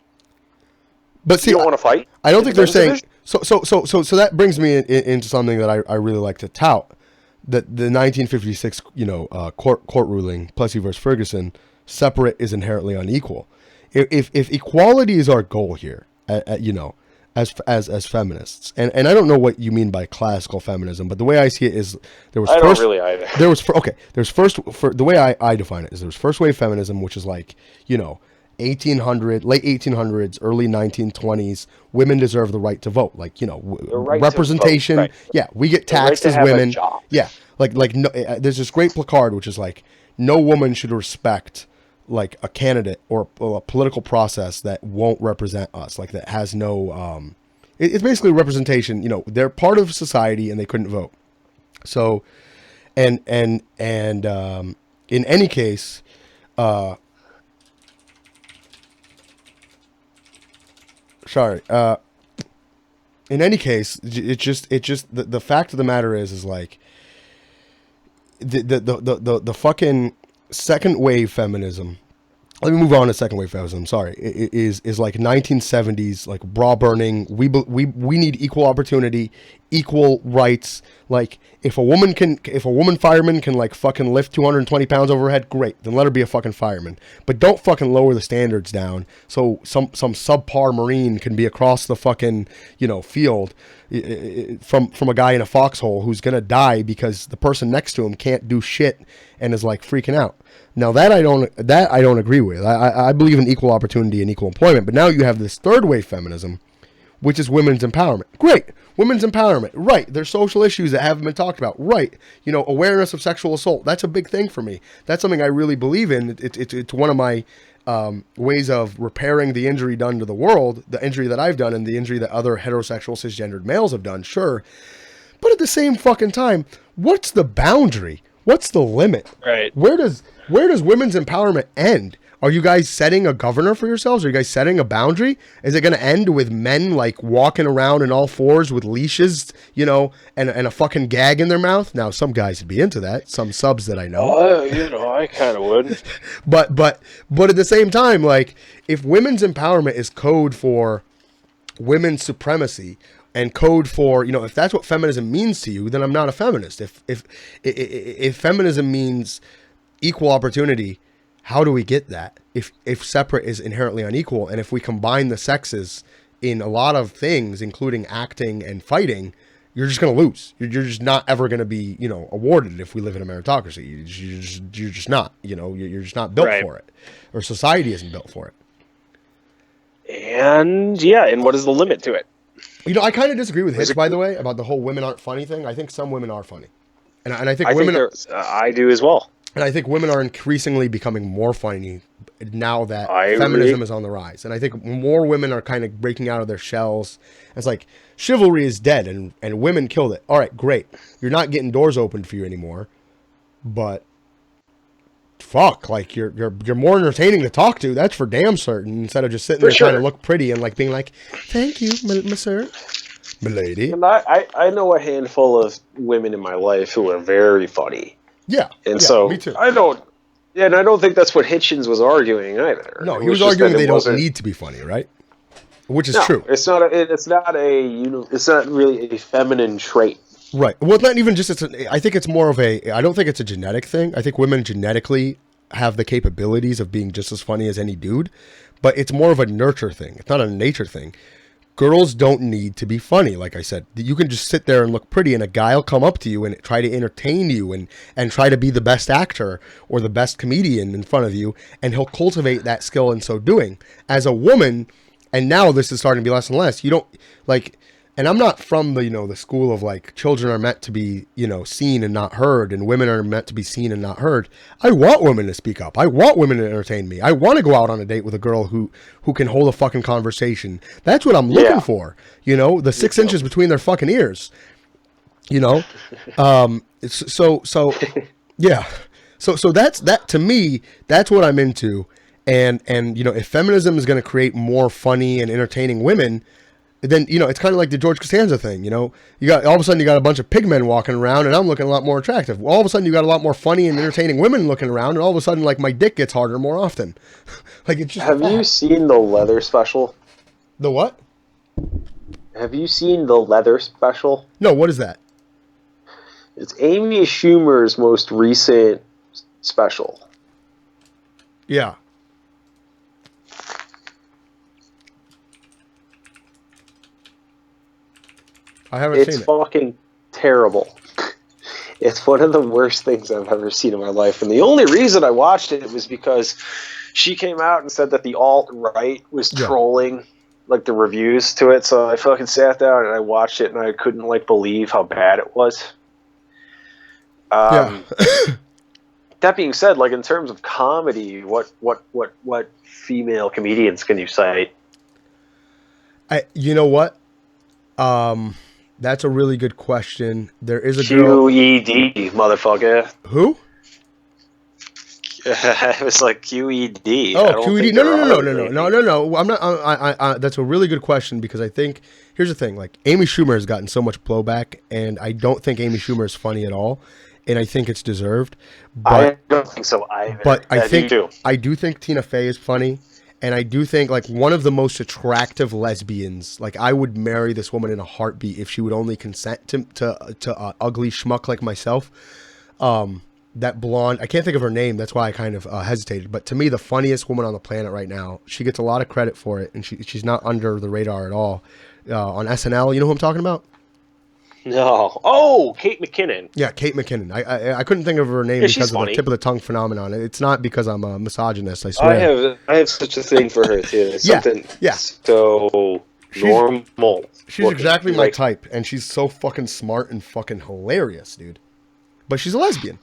But see, you don't want to fight. I don't think they're saying. So that brings me into something that I really like to tout. That the 1956, court ruling, Plessy versus Ferguson, separate is inherently unequal. If equality is our goal here, as feminists, and I don't know what you mean by classical feminism, but the way I see it is the way I define it is there was first wave feminism, which is like, 1800, late 1800s, early 1920s, women deserve the right to vote. Like, representation. Right. Yeah, we get taxed as women. Yeah, like no, there's this great placard which is like, no woman should respect like a candidate or a political process that won't represent us, like that has no. It's basically representation. They're part of society and they couldn't vote. So, and in in any case, in any case, it just the fact of the matter is like the fucking second wave feminism. Let me move on to second wave feminism. Sorry, is like 1970s, like bra burning. We need equal opportunity, equal rights. Like if a woman fireman can like fucking lift 220 pounds over her head, great. Then let her be a fucking fireman. But don't fucking lower the standards down so some subpar Marine can be across the fucking field from a guy in a foxhole who's gonna die because the person next to him can't do shit and is like freaking out. Now that I don't agree with. I believe in equal opportunity and equal employment. But now you have this third wave feminism, which is women's empowerment. Great. Women's empowerment. Right. There's social issues that haven't been talked about. Right. Awareness of sexual assault. That's a big thing for me. That's something I really believe in. It's one of my ways of repairing the injury done to the world, the injury that I've done and the injury that other heterosexual cisgendered males have done. Sure. But at the same fucking time, what's the boundary? What's the limit? Right. Where does women's empowerment end? Are you guys setting a governor for yourselves? Are you guys setting a boundary? Is it going to end with men like walking around in all fours with leashes, and a fucking gag in their mouth? Now, some guys would be into that. Some subs that I know. I kind of would. But at the same time, like if women's empowerment is code for women's supremacy, and code for, if that's what feminism means to you, then I'm not a feminist. If feminism means equal opportunity, how do we get that? If separate is inherently unequal, and if we combine the sexes in a lot of things, including acting and fighting, you're just going to lose. You're just not ever going to be, awarded if we live in a meritocracy. You're just not, you're just not built for it, or society isn't built for it. And what is the limit to it? I kind of disagree with Hitch, by the way, about the whole women aren't funny thing. I think some women are funny. And I think women I do as well. And I think women are increasingly becoming more funny now that feminism is on the rise. And I think more women are kind of breaking out of their shells. It's like chivalry is dead and women killed it. All right, great. You're not getting doors opened for you anymore. But fuck, like you're more entertaining to talk to. That's for damn certain. Instead of just sitting there trying to look pretty and like being like, "Thank you, my sir, my lady." And I know a handful of women in my life who are very funny. Yeah, and so me too. I don't think that's what Hitchens was arguing either. No, he was arguing they don't need to be funny, right? Which is true. It's not really a feminine trait. Right. Well, it's not even just. I think it's more of a. I don't think it's a genetic thing. I think women genetically have the capabilities of being just as funny as any dude, but it's more of a nurture thing. It's not a nature thing. Girls don't need to be funny. Like I said, you can just sit there and look pretty, and a guy will come up to you and try to entertain you and try to be the best actor or the best comedian in front of you, and he'll cultivate that skill in so doing. As a woman, and now this is starting to be less and less. You don't like. And I'm not from the school of like children are meant to be, seen and not heard, and women are meant to be seen and not heard. I want women to speak up. I want women to entertain me. I want to go out on a date with a girl who can hold a fucking conversation. That's what I'm looking for. The 6 inches between their fucking ears. So yeah. So that's that to me. That's what I'm into. And if feminism is going to create more funny and entertaining women, then, it's kind of like the George Costanza thing, you got, all of a sudden you got a bunch of pigmen walking around and I'm looking a lot more attractive. All of a sudden you got a lot more funny and entertaining women looking around, and all of a sudden, like, my dick gets harder more often. Like, it's just. Have you seen the Leather special? The what? Have you seen the Leather special? No, what is that? It's Amy Schumer's most recent special. Yeah. I haven't seen it. It's fucking terrible. It's one of the worst things I've ever seen in my life. And the only reason I watched it was because she came out and said that the alt-right was trolling like the reviews to it. So I fucking sat down and I watched it and I couldn't like believe how bad it was. That being said, like in terms of comedy, what female comedians can you cite? You know what? That's a really good question. There is a girl. QED, motherfucker. Who? It was like QED. Oh, I don't QED. think No, there no, no, are no, no, really. no, no, no. I'm not. That's a really good question because I think here's the thing. Like Amy Schumer has gotten so much blowback, and I don't think Amy Schumer is funny at all, and I think it's deserved. But I don't think so either. but I Yeah, think you do. I do think Tina Fey is funny, and I do think like one of the most attractive lesbians. Like I would marry this woman in a heartbeat if she would only consent to ugly schmuck like myself. That blonde, I can't think of her name. That's why I kind of hesitated. But to me, the funniest woman on the planet right now. She gets a lot of credit for it, and she's not under the radar at all. On SNL, you know who I'm talking about? No. Oh, Kate McKinnon. Yeah, Kate McKinnon. I couldn't think of her name Yeah, she's because of the funny. tip of the tongue phenomenon. It's not because I'm a misogynist. I swear. I have such a thing for her too. It's Yeah, something yeah. so normal. She's looking. exactly my Like, type, and she's so fucking smart and fucking hilarious, dude. But she's a lesbian.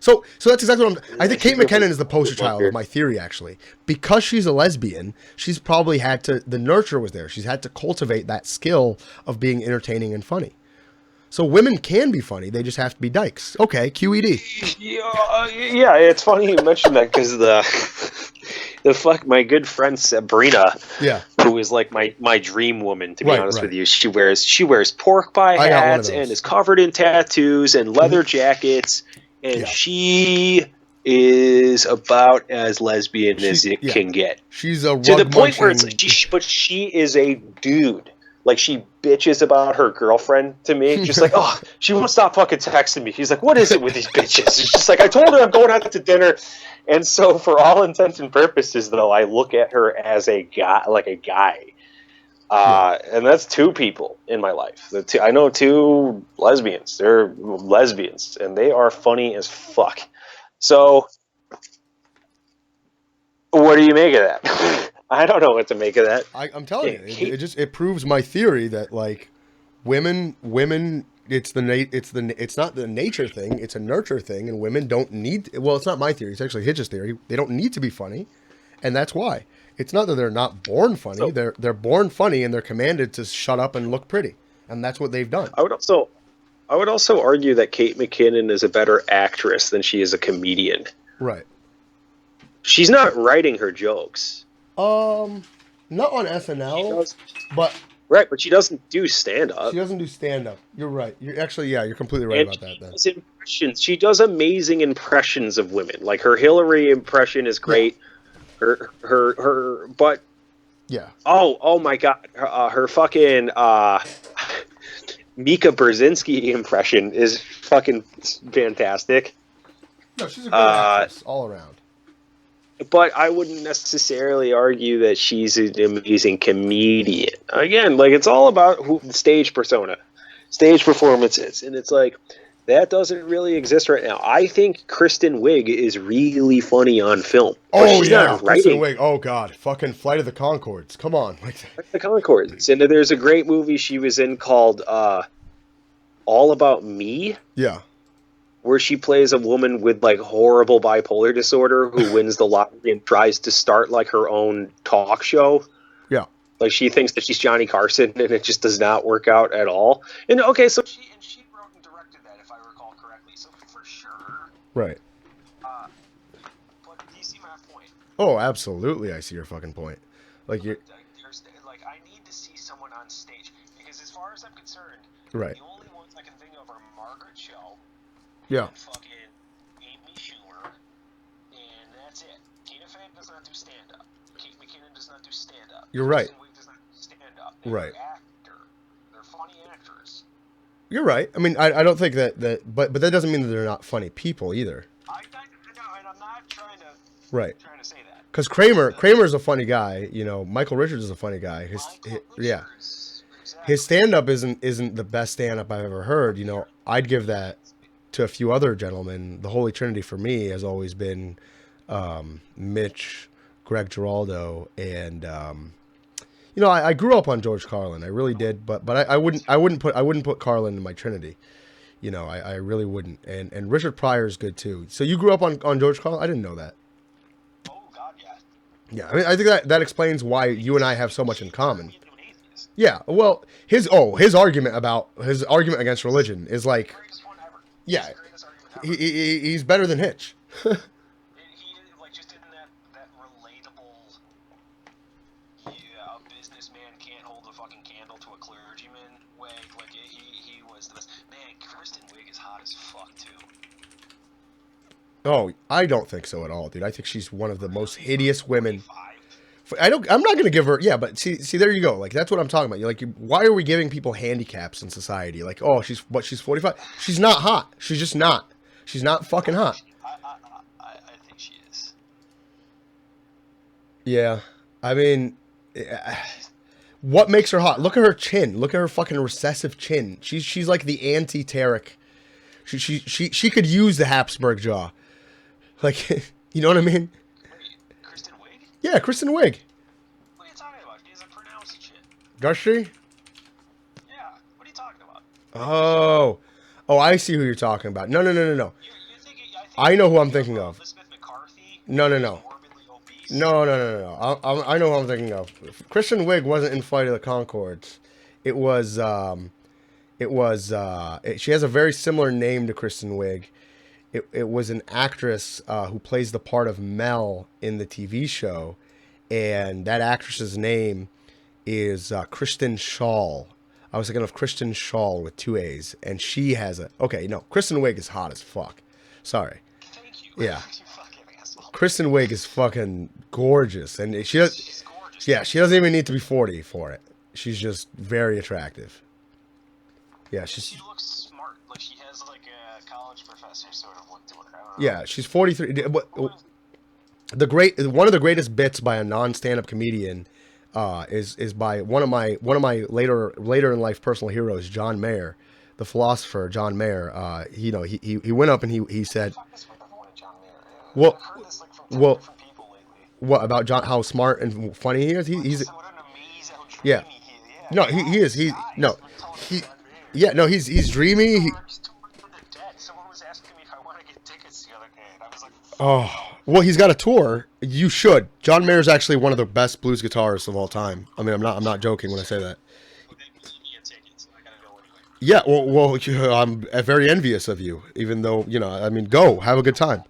So that's exactly what I think Kate McKinnon is the poster child of my theory, actually. Because she's a lesbian, she's probably had to, the nurture was there. She's had to cultivate that skill of being entertaining and funny. So women can be funny, they just have to be dykes. Okay, QED. Yeah, it's funny you mentioned that because my good friend Sabrina, Yeah. who is like my dream woman, to be honest right. with you. She wears pork pie I got one of hats those. and is covered in tattoos and leather jackets, and Yeah. she is about as lesbian as it can get. She's a rug To the point where it's munching- but she is a dude. Like, she bitches about her girlfriend to me. Just like, oh, she won't stop fucking texting me. He's like, what is it with these bitches? It's just like, I told her I'm going out to dinner. And so for all intents and purposes, though, I look at her as a guy, like a guy. And that's two people in my life. I know two lesbians. They're lesbians, and they are funny as fuck. So what do you make of that? I don't know what to make of that. I'm telling you, it proves my theory that like women, it's not the nature thing, it's a nurture thing, and women don't need. Well, it's not my theory; it's actually Hitch's theory. They don't need to be funny, and that's why. It's not that they're not born funny; they're born funny, and they're commanded to shut up and look pretty, and that's what they've done. I would also argue that Kate McKinnon is a better actress than she is a comedian. Right. She's not writing her jokes. Not on SNL, but right, but she doesn't do stand up. She doesn't do stand up. You're right. You're completely right about that. Then She does impressions. She does amazing impressions of women. Like her Hillary impression is great. Yeah. Her, but yeah. Oh my God, her fucking Mika Brzezinski impression is fucking fantastic. No, she's a great actress all around. But I wouldn't necessarily argue that she's an amazing comedian. Again, like, it's all about the stage persona, stage performances, and it's like that doesn't really exist right now. I think Kristen Wiig is really funny on film. Oh yeah, Kristen Wiig. Oh god, fucking Flight of the Conchords. Come on, the Conchords. And there's a great movie she was in called All About Me. Yeah. Where she plays a woman with like horrible bipolar disorder who wins the lottery and tries to start like her own talk show. Yeah. Like she thinks that she's Johnny Carson and it just does not work out at all. And okay, so she wrote and directed that, if I recall correctly. So for sure. Right. But do you see my point? Oh, absolutely. I see your fucking point. Like you. Like I need to see someone on stage because as far as I'm concerned, right. The only ones I can think of are Margaret Cho. Yeah. Fucking Amy Schumer, and that's it. Tina Fey does not do stand-up. Kate McKinnon does not do stand-up. You're right. Kristen Wiig does not do stand-up. Right. They're funny actors. You're right. I mean, I don't think that but that doesn't mean that they're not funny people either. No, and I'm not trying to. Right. Trying to say that. Because Kramer's a funny guy. You know, Michael Richards is a funny guy. Yeah. His stand-up isn't the best stand-up I've ever heard. You know, I'd give that to a few other gentlemen. The Holy Trinity for me has always been Mitch, Greg Giraldo, and you know, I grew up on George Carlin. I really did, but I wouldn't put Carlin in my Trinity. You know, I really wouldn't. And Richard Pryor is good too. So you grew up on George Carlin? I didn't know that. Oh God, yeah. Yeah, I mean, I think that explains why you and I have so much in common. Yeah, well, his argument against religion is like, yeah, he's better than Hitch. hot as fuck too. Oh, I don't think so at all, dude. I think she's one of the most hideous women. I'm not gonna give her. Yeah, but see, there you go. Like that's what I'm talking about. You're like, why are we giving people handicaps in society? Like, oh, she's 45. She's not hot. She's just not. She's not fucking hot. I think she is. Yeah, I mean, what makes her hot? Look at her chin. Look at her fucking recessive chin. She's like the anti-Tarek. She could use the Habsburg jaw. Like, you know what I mean? Wait, Kristen Wiig? Yeah, Kristen Wiig. What are you talking about? She doesn't pronounce shit. Does she? Yeah. What are you talking about? Oh, I see who you're talking about. No. You think I know who I'm thinking of. Elizabeth McCarthy? No. Morbidly obese? No. I know who I'm thinking of. Kristen Wiig wasn't in Flight of the Conchords. It was. She has a very similar name to Kristen Wiig. It was an actress who plays the part of Mel in the TV show, and that actress's name is Kristen Schaal. I was thinking of Kristen Schaal with 2 A's, and she has Kristen Wiig is hot as fuck. Sorry. Thank you. Yeah. You fucking asshole. Kristen Wiig is fucking gorgeous, and She's gorgeous. Yeah, she doesn't even need to be 40 for it. She's just very attractive. Yeah, she looks smart. Like she has like a college professor sort of look to her. I don't know. Yeah, she's 43. One of the greatest bits by a non-stand-up comedian is by one of my later in life personal heroes, John Mayer, the philosopher John Mayer. He went up and he said, well, I've heard this like from different people lately. What about John? How smart and funny he is? He's What an amazing, how dreamy yeah. he is. Yeah. No, he is. He's dreamy. Someone was asking me if I want to get tickets the other day, and I was like, Oh, well, he's got a tour. You should. John Mayer's actually one of the best blues guitarists of all time. I mean, I'm not joking when I say that. Yeah, well, I'm very envious of you, even though, go, have a good time.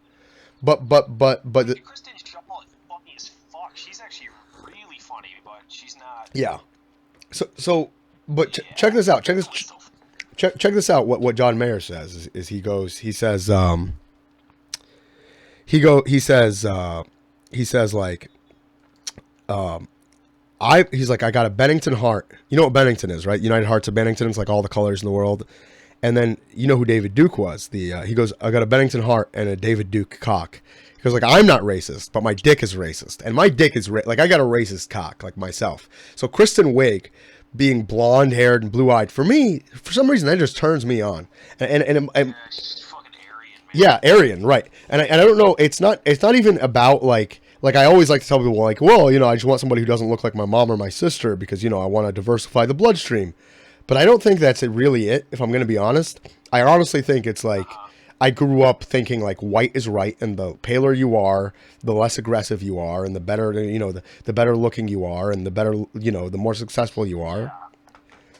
But Kristen Schaal is funny as fuck. She's actually really funny, but she's not. Yeah. Check this out. Check this out. What John Mayer says is he says I got a Bennington heart. You know what Bennington is, right? United Hearts of Bennington. It's like all the colors in the world. And then you know who David Duke was. He goes, I got a Bennington heart and a David Duke cock. He goes, like, I'm not racist, but my dick is racist. And my dick is like, I got a racist cock, like myself. So Kristen Wiig being blonde haired and blue eyed, for me, for some reason, that just turns me on. And She's fucking Aryan, man. yeah, Aryan, right. And I don't know, it's not even about like I always like to tell people, like, well, I just want somebody who doesn't look like my mom or my sister because, I want to diversify the bloodstream. But I don't think that's really it, if I'm going to be honest. I honestly think it's like, I grew up thinking like white is right, and the paler you are, the less aggressive you are, and the better, the better looking you are, and the better, the more successful you are.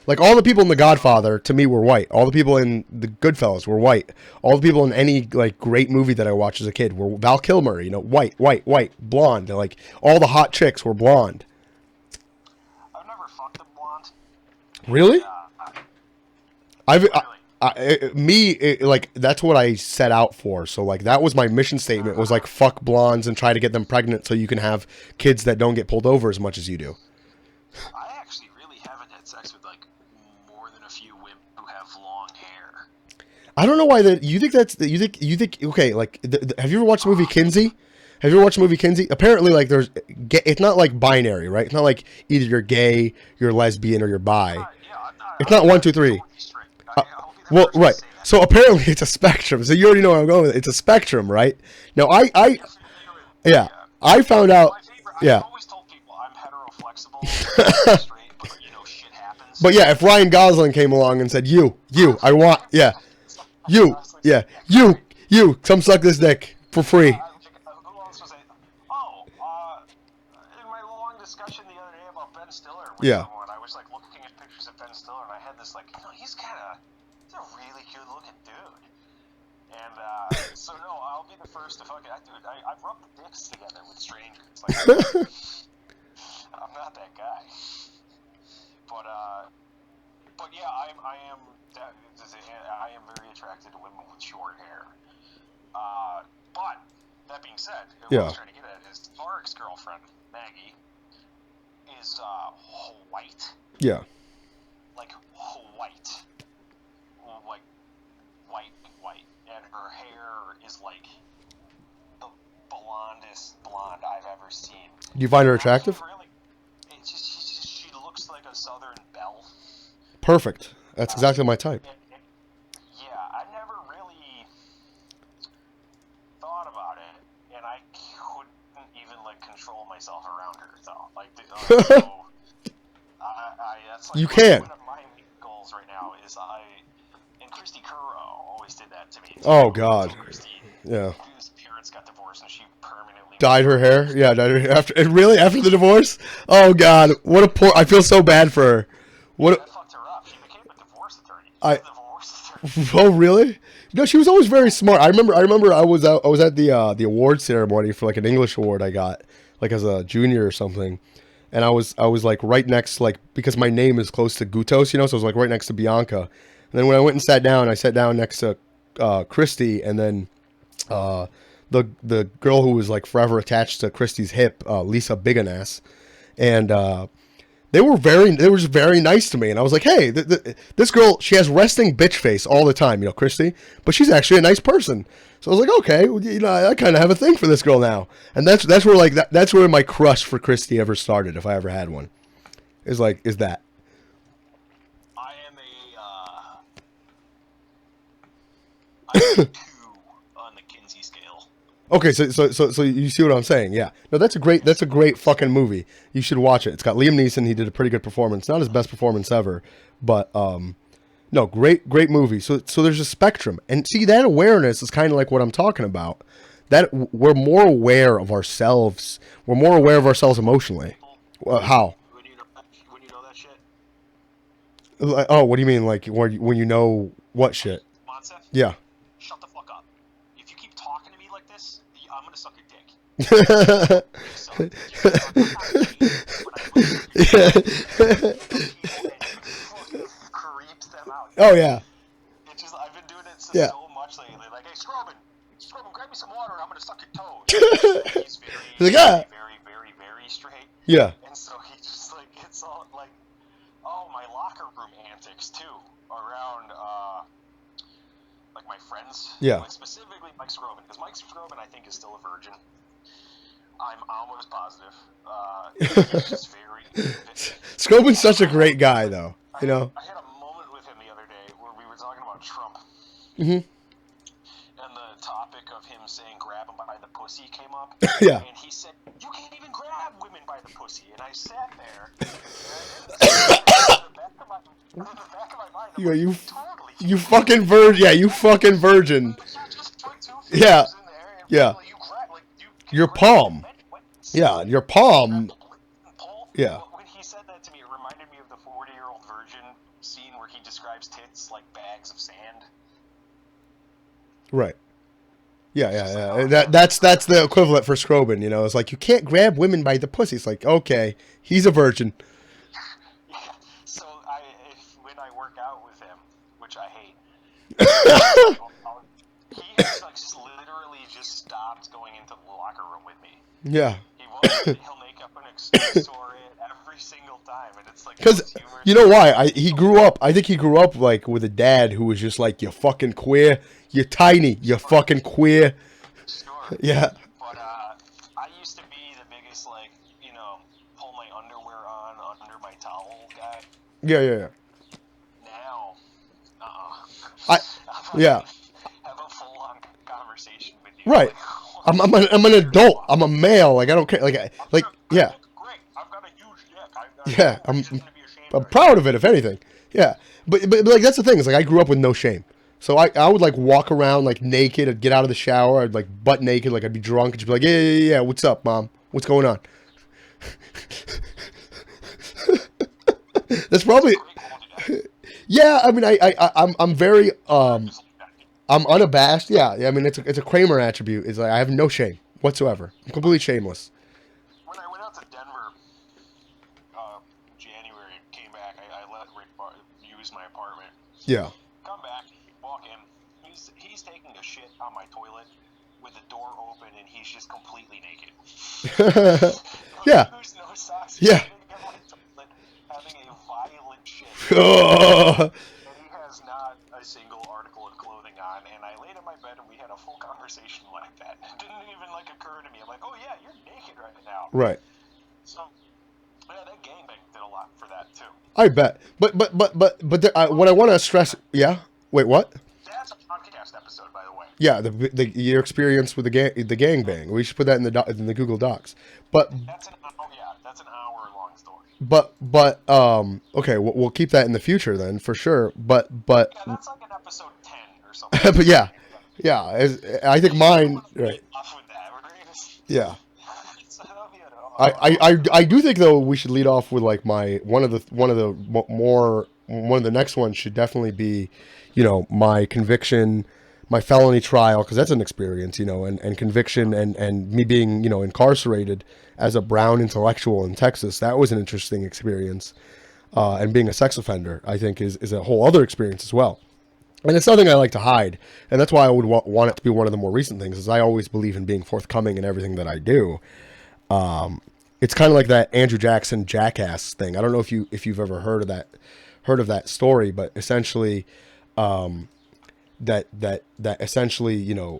Like all the people in The Godfather, to me, were white. All the people in The Goodfellas were white. All the people in any like great movie that I watched as a kid were Val Kilmer, white, blonde. Like all the hot chicks were blonde. I've never fucked a blonde. Really? Really? Like that's what I set out for. So like that was my mission statement, was like fuck blondes and try to get them pregnant so you can have kids that don't get pulled over as much as you do. I actually really haven't had sex with like more than a few women who have long hair. I don't know why that you think okay, like have you ever watched the movie Kinsey? Have you ever watched the movie Kinsey? Apparently, like it's not like binary, right? It's not like either you're gay, you're lesbian, or you're bi. Yeah, It's not 1, 2, 3. Well, right. So apparently it's a spectrum. So you already know where I'm going with it. It's a spectrum, right? Now I found out. Yeah. I've always told people I'm hetero-flexible, straight, but shit happens. But yeah, if Ryan Gosling came along and said, you, come suck this dick for free. Who else was I? In my long discussion the other day about Ben Stiller with someone, I was like looking at pictures of Ben Stiller, and I had this like, he's a really good-looking dude. And so no, I'll be the first to fucking, I've rubbed the dicks together with strangers. Like, I'm not that guy. But but yeah, I am very attracted to women with short hair. But that being said, what I was trying to get at is Tarek's girlfriend Maggie is white. Yeah. Like white, and her hair is like the blondest blonde I've ever seen. Do you find her attractive? Really, she looks like a Southern belle. Perfect. That's exactly my type. Yeah, I never really thought about it, and I couldn't even like control myself around her. So that's like you can. One of my goals right now is and Christy Curro always did that to me. Oh God. Christy, yeah. His parents got divorced, and she permanently dyed her hair. Yeah, dyed her hair after. And really, after the divorce? Oh God, what a poor. I feel so bad for her. What? That fucked her up. She became a divorce attorney. Oh really? No, she was always very smart. I remember. I was at the award ceremony for like an English award I got like as a junior or something, and I was like right next because my name is close to Gutos, so I was like right next to Bianca. And then when I went and sat down next to Christy, and then the girl who was like forever attached to Christy's hip, Lisa Biganas, and they were just very nice to me. And I was like, hey, this girl, she has resting bitch face all the time, Christy, but she's actually a nice person. So I was like, okay, I kind of have a thing for this girl now. And that's where that's where my crush for Christy ever started, if I ever had one. Is that. I'm a 2 on the Kinsey scale. Okay, so you see what I'm saying? Yeah. No, that's a great fucking movie. You should watch it. It's got Liam Neeson. He did a pretty good performance. Not his best performance ever, but no, great movie. So there's a spectrum, and see, that awareness is kind of like what I'm talking about. That we're more aware of ourselves. We're more aware of ourselves emotionally. How? When you know that shit. Oh, what do you mean? Like when you know what shit? Moncef? Yeah. Shut the fuck up. If you keep talking to me like this, I'm gonna suck your dick. Creeps them out. Oh yeah. It's just I've been doing it so much lately. Like, hey, Strobin, grab me some water. I'm gonna suck your toes. He's very, very straight. Yeah. And so he just like gets all like, my locker room antics too around like my friends. Yeah. Like specifically Mike Strobin, because Mike Strobin I think is still a virgin. I'm almost positive. He's just very. Strobin's such a great guy, though. I had a moment with him the other day where we were talking about Trump. Mm-hmm. And the topic of him saying grab him by the pussy came up. Yeah. And he said, you can't even grab women by the pussy. And I sat there. In the back of my mind, I'm You totally. You fucking virgin. Yeah, you fucking virgin. Yeah. Yeah. Your palm. Yeah, your palm. Yeah. When he said that to me, it reminded me of the 40-year-old virgin scene where he describes tits like bags of sand. Right. Yeah. That's the equivalent for Strobin, It's like, you can't grab women by the pussy. It's like, okay, he's a virgin. Yeah. So when I work out with him, which I hate, he has like literally just stopped going into the locker room with me. Yeah. He'll make up an excuse for it every single time, and it's like, because you know why? I think he grew up like with a dad who was just like, you fucking queer, you tiny, you fucking queer. Sure. Yeah. But I used to be the biggest like pull my underwear on under my towel guy. Yeah. Now, yeah. Have a full on conversation with you. Right. Like, I'm an adult. I'm a male. Like, I don't care. Like yeah. Great. I've got a huge dick. Yeah. I'm proud of it, if anything. Yeah. But like, that's the thing. Is like, I grew up with no shame. So I would like walk around like naked. I'd get out of the shower. I'd like butt naked. Like, I'd be drunk. And she'd be like, yeah. What's up, mom? What's going on? That's probably. Yeah. I mean, I'm very I'm unabashed. Yeah. I mean, it's a Kramer attribute. It's like, I have no shame whatsoever. I'm completely shameless. When I went out to Denver, January, came back, I let Rick use my Yeah. Come back, walk in. He's taking a shit on my toilet with the door open, and he's just completely naked. Yeah. There's no socks. Yeah. Sitting on my toilet, having a violent shit. Oh. And he has not a single article of clothing on. And I laid in my bed, and we had a full conversation like that. It didn't even occur to me. I'm like, oh yeah, you're naked right now. Right. So yeah, that gangbang did a lot for that too. I bet. But what I want to stress. Yeah. Wait. What? That's a podcast episode, by the way. Yeah. Your experience with the gangbang. We should put that in the Google Docs. But That's an hour-long story. But okay, we'll keep that in the future then for sure. But Yeah, that's like an episode 10 or something. but yeah, I think mine right. Off with that, right? Yeah. So that'll be an I do think though we should lead off with like one of the next ones should definitely be, my conviction, my felony trial, because that's an experience, and conviction and me being, incarcerated as a brown intellectual in Texas. That was an interesting experience. And being a sex offender, I think, is a whole other experience as well. And it's something I like to hide. And that's why I would want it to be one of the more recent things, is I always believe in being forthcoming in everything that I do. It's kind of like that Andrew Jackson Jackass thing. I don't know if you've ever heard of that story, but essentially, that essentially, Andrew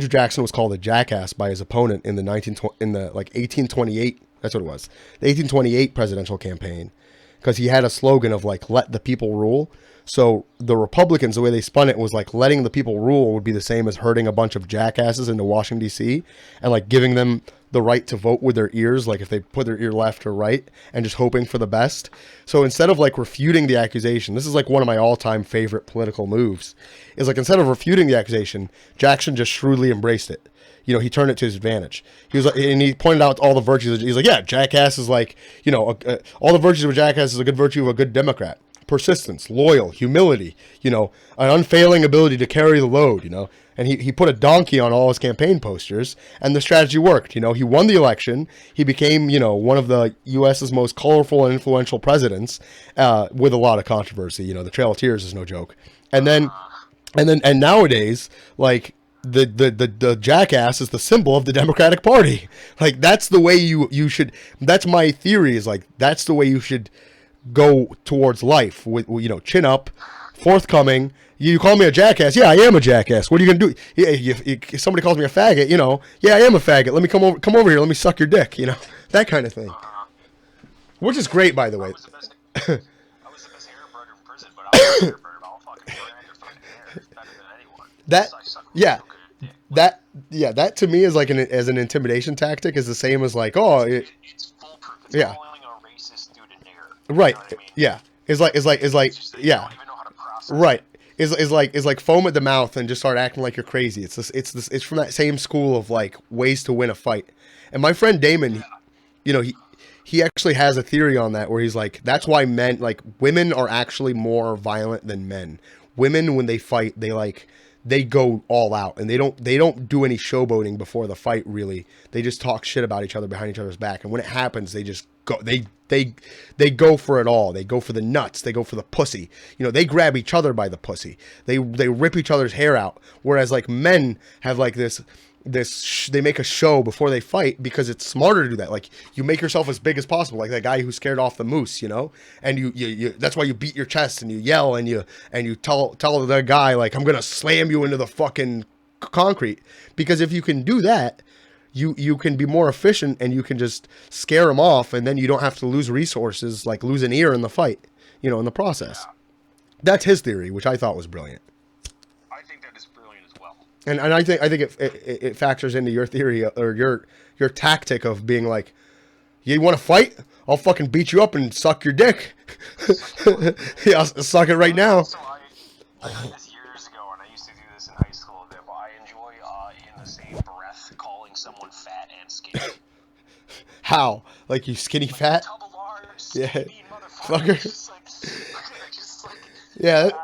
Jackson was called a jackass by his opponent in the 1828. That's what it was. The 1828 presidential campaign, because he had a slogan of like, let the people rule. So the Republicans, the way they spun it was like letting the people rule would be the same as herding a bunch of jackasses into Washington, D.C. and like giving them the right to vote with their ears, like if they put their ear left or right, and just hoping for the best. So instead of like refuting the accusation, this is like one of my all-time favorite political moves, is like instead of refuting the accusation, Jackson just shrewdly embraced it. He turned it to his advantage. He was like, and he pointed out all the virtues. He's like, yeah, jackass is like, all the virtues of a jackass is a good virtue of a good Democrat. Persistence, loyal, humility, an unfailing ability to carry the load, and he put a donkey on all his campaign posters, and the strategy worked. He won the election. He became, one of the U.S.'s most colorful and influential presidents, with a lot of controversy. The Trail of Tears is no joke. And nowadays, like, the jackass is the symbol of the Democratic Party. Like, that's the way you should, that's my theory, is like, that's the way you should go towards life, with chin up, forthcoming. You call me a jackass? Yeah, I am a jackass. What are you gonna do? If somebody calls me a faggot, yeah, I am a faggot. Let me come over here. Let me suck your dick. That kind of thing. Which is great, by the way. I was the best hair brother in prison, but I was a hair brother. I'll fucking brand your fucking hair. It's better than anyone. That to me is like as an intimidation tactic is the same as like, oh, it's foolproof. It's calling a racist dude a nigger. Right. You know what I mean? Yeah. It's like You don't even know how to process. Right. Is like foam at the mouth and just start acting like you're crazy. It's from that same school of like ways to win a fight. And my friend Damon, he actually has a theory on that where he's like, that's why women are actually more violent than men. Women, when they fight, they go all out, and they don't do any showboating before the fight. Really, they just talk shit about each other behind each other's back. And when it happens, they just go. They go for it all. They go for the nuts. They go for the pussy. They grab each other by the pussy. They rip each other's hair out. Whereas like men have like this they make a show before they fight because it's smarter to do that. Like, you make yourself as big as possible, like that guy who scared off the moose, and you that's why you beat your chest and you yell and you tell the guy like, I'm gonna slam you into the fucking concrete, because if you can do that, you can be more efficient and you can just scare him off, and then you don't have to lose resources, like lose an ear in the fight, in the process. Yeah. That's his theory, which I thought was brilliant. I think that is brilliant as well. And I think it factors into your theory or your tactic of being like, you want to fight? I'll fucking beat you up and suck your dick. Yeah, I'll suck it right now. So I did this years ago, and I used to do this in high school. But I enjoy in the same breath calling someone fat and skinny. How? Like, you skinny fat? Double R, yeah. Fucker. Just like yeah. It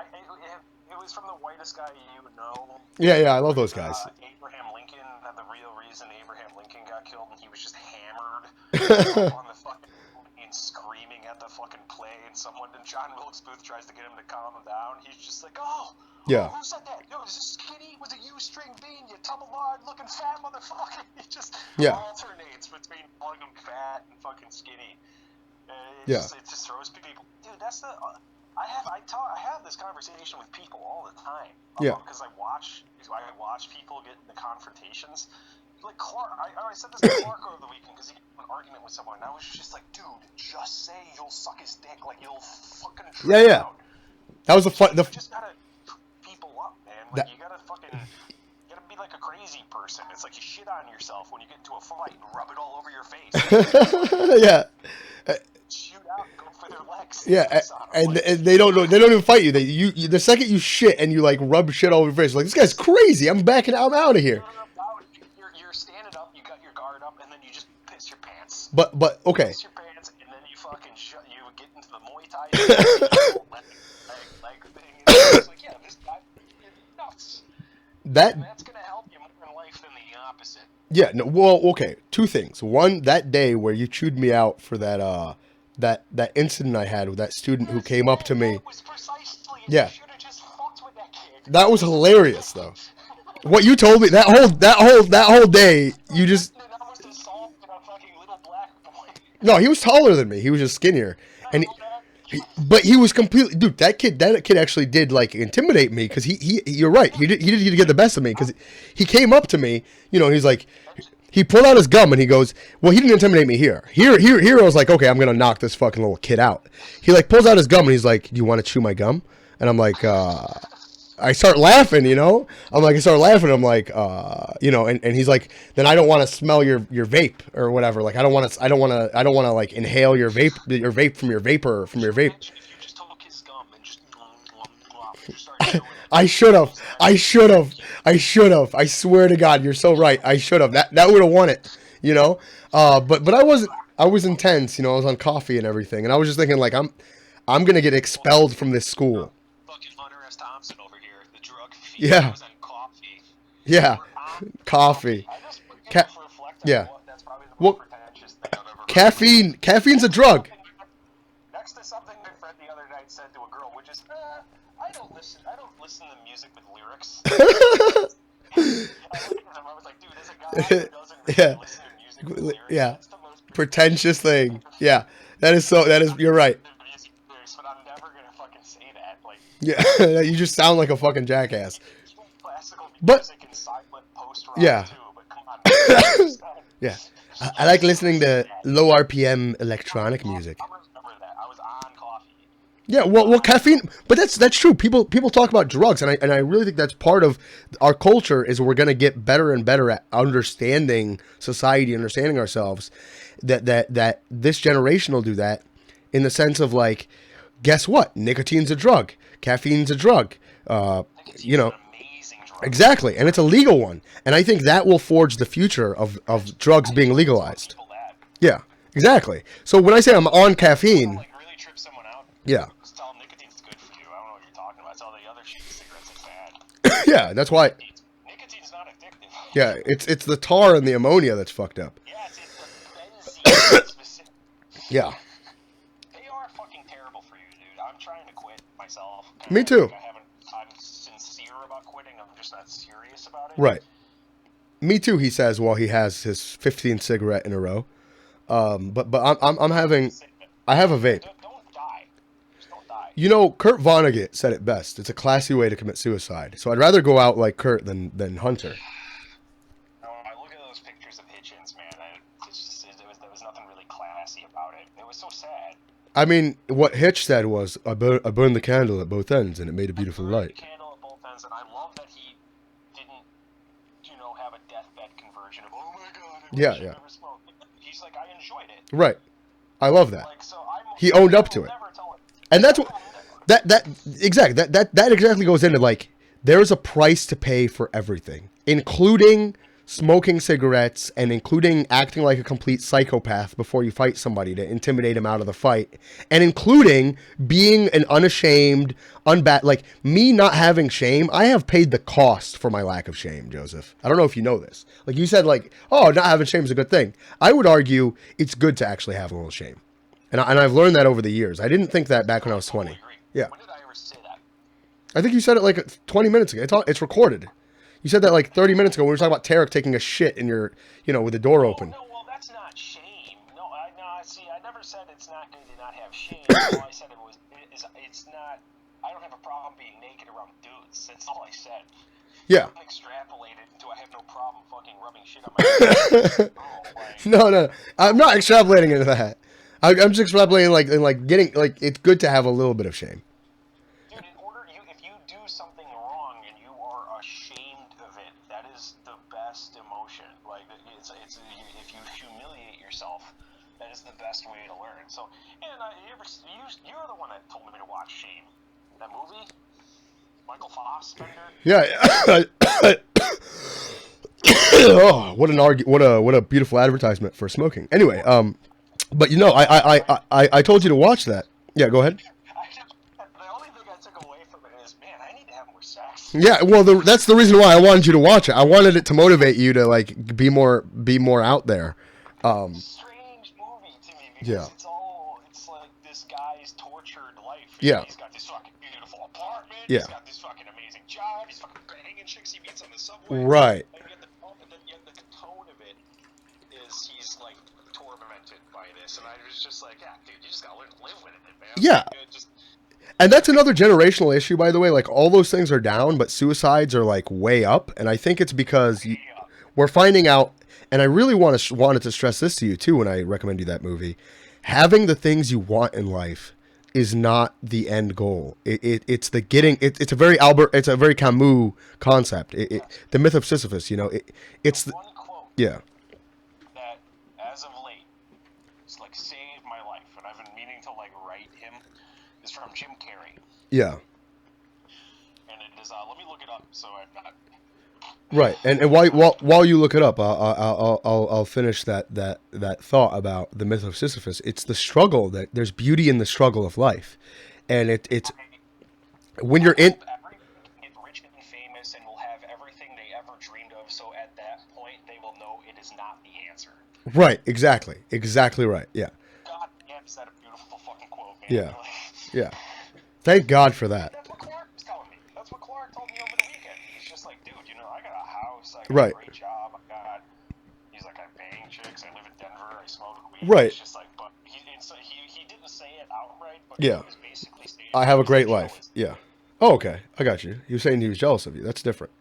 was from the whitest guy you know. Yeah, I love those guys. Abraham Lincoln, the real reason Abraham Lincoln got killed, and he was just hammered on the fucking and screaming at the fucking plane. John Wilkes Booth tries to get him to calm him down, he's just like, oh, Yeah. who said that? Yo, is this skinny? Was it you, String Bean, you tubble-lard looking fat motherfucker? He just alternates between calling him fat and fucking skinny. It just throws people. Dude, that's the. I have this conversation with people all the time. Because I watch people get into confrontations. Like Clark, I said this to Clark over the weekend because he got in an argument with someone, and I was just like, dude, just say you'll suck his dick, like you'll fucking. Out. That was the fun. You just gotta people up, man. Like you gotta be like a crazy person. It's like you shit on yourself when you get into a fight and rub it all over your face. Yeah. Shoot out, go for their legs. Yeah, and they don't know. They don't even fight you. You the second you shit and you like rub shit all over your face, like this guy's crazy. I'm out of here. You're standing up. You got your guard up, and then you just piss your pants. But okay. Piss your pants, and then you fucking you get into the Muay Thai leg thing. And it's like, yeah, this guy is nuts. And that's gonna help you more in life than the opposite. Yeah. No. Well. Okay. Two things. One, that day where you chewed me out for that incident I had with that student who came up to me. That was precisely. Yeah. You should have just fucked with that kid. That was hilarious, though. What you told me that whole day, you just. No, he was taller than me. He was just skinnier, but he was completely. Dude, that kid actually did like intimidate me because he. You're right. He did get the best of me because he came up to me. You know, he's like. He pulled out his gum and he goes, well, he didn't intimidate me here. Here, I was like, okay, I'm going to knock this fucking little kid out. He like pulls out his gum and he's like, do you want to chew my gum? And I'm like, I start laughing, you know? I'm like, and he's like, then I don't want to smell your vape or whatever. Like, I don't want to like inhale your vape from your vapor, from your vape. If you just took his gum and just started I should have. I swear to God, you're so right. I should have. That would have won it, you know? But I wasn't. I was intense, you know. I was on coffee and everything, and I was just thinking, like, I'm gonna get expelled from this school. Fucking Hunter S. Thompson over here, the drug Yeah. was on coffee. Yeah, coffee. I just reflect on yeah. That's probably the most pretentious thing I've ever heard. Caffeine's a drug. Next to something my friend the other night said to a girl, which is, I don't listen to music with lyrics. I was like, dude, there's a guy who doesn't really listen to music with lyrics. Yeah. That's the most Pretentious thing. Yeah. That is you're right. But I'm never gonna fucking say that. Like, Yeah. You just sound like a fucking jackass. Classical But- music and silent post-rock Yeah. too, but come on. Yeah. I like listening to low RPM electronic music. I remember that. I was on coffee. Yeah, well, caffeine, but that's true. People talk about drugs, and I really think that's part of our culture. Is we're gonna get better and better at understanding society, understanding ourselves. That this generation will do that, in the sense of like, guess what? Nicotine's a drug. Caffeine's a drug. You know. Amazing drug. Exactly, and it's a legal one, and I think that will forge the future of drugs being legalized. People that. Yeah, exactly. So when I say I'm on caffeine, Like really trip someone out. yeah. Just tell them nicotine's good for you. I don't know what you're talking about. Tell the other shit cigarettes are bad. Yeah, that's why. Nicotine's not addictive. Yeah, it's the tar and the ammonia that's fucked up. Yeah, it's the benzene specific. Yeah, They are fucking terrible for you, dude. I'm trying to quit myself. Me too. I'm sincere about quitting. I'm just not serious about it. right. Me too. He says while he has his 15th cigarette in a row. But I have a vape. Don't die. Just don't die. You know, Kurt Vonnegut said it best. It's a classy way to commit suicide. So I'd rather go out like Kurt than Hunter. I look at those pictures of Hitchens, man. There was nothing really classy about it. It was so sad. I mean, what Hitch said was, I burned the candle at both ends, and it made a beautiful light. The candle at both ends, and I love that he didn't, have a deathbed conversion of, oh my god, I Yeah, wish I yeah. never smoked. He's like, I enjoyed it. Right. I love that. Like, so He owned up to it. Never tell him. And that's what that exactly goes into, like, there's a price to pay for everything, including smoking cigarettes and including acting like a complete psychopath before you fight somebody to intimidate him out of the fight, and including being an unashamed, like me not having shame. I have paid the cost for my lack of shame, Joseph. I don't know if you know this. Like you said, like, oh, not having shame is a good thing. I would argue it's good to actually have a little shame. And I've learned that over the years. I didn't think that back when I was 20. Agree. Yeah. When did I ever say that? I think you said it like 20 minutes ago. It's recorded. You said that like 30 minutes ago when we were talking about Tarek taking a shit in your, with the door open. No, well, that's not shame. No, see, I never said it's not good to not have shame. All I said it's not, I don't have a problem being naked around dudes. That's all I said. Yeah. I extrapolate it into I have no problem fucking rubbing shit on my No. I'm not extrapolating into that. I'm just extrapolating like getting, like, it's good to have a little bit of shame. Dude, if you do something wrong and you are ashamed of it, that is the best emotion. Like, it's if you humiliate yourself, that is the best way to learn. So, and you're the one that told me to watch Shame. That movie? Michael Fassbender? Yeah. Oh, what a beautiful advertisement for smoking. Anyway, but I told you to watch that. Yeah, go ahead. The only thing I took away from it is, man, I need to have more sex. Yeah, well, that's the reason why I wanted you to watch it. I wanted it to motivate you to like be more out there. Strange movie to me because it's like this guy's tortured life. Yeah. He's got this fucking beautiful apartment. Yeah. He's got this fucking amazing job. He's fucking banging chicks he meets on the subway. Right. And yet the tone of it is he's like tormented by this, and I was just like, yeah, dude, you just gotta learn to live with it, man. Yeah. And that's another generational issue, by the way. Like, all those things are down, but suicides are like way up. And I think it's because we're finding out. And I really wanted to stress this to you too when I recommend you that movie. Having the things you want in life is not the end goal. It's the getting. It's a very Camus concept. The myth of Sisyphus. It's the one quote. Yeah. That as of late, it's like saved my life, and I've been meaning to like write him. Is from Jim Carrey, Yeah. and it is. Let me look it up so I'm not. Right, and while you look it up, I'll finish that thought about the myth of Sisyphus. It's the struggle that there's beauty in the struggle of life, and it's when you're in. Get rich and famous, and will have everything they ever dreamed of. So at that point, they will know it is not the answer. Right, exactly right. Yeah. God damn, is that a beautiful fucking quote, man? Yeah. Yeah. Thank God for that. That's what Clark was telling me. That's what Clark told me over the weekend. He's just like, dude, I got a house, I got Right. a great job, he's like, I bang chicks, I live in Denver, I smoke weed. Right. It's just like, but he didn't say it outright, but Yeah. he was basically saying, I have a great life. jealous. Yeah. Oh, okay. I got you. He was saying he was jealous of you. That's different.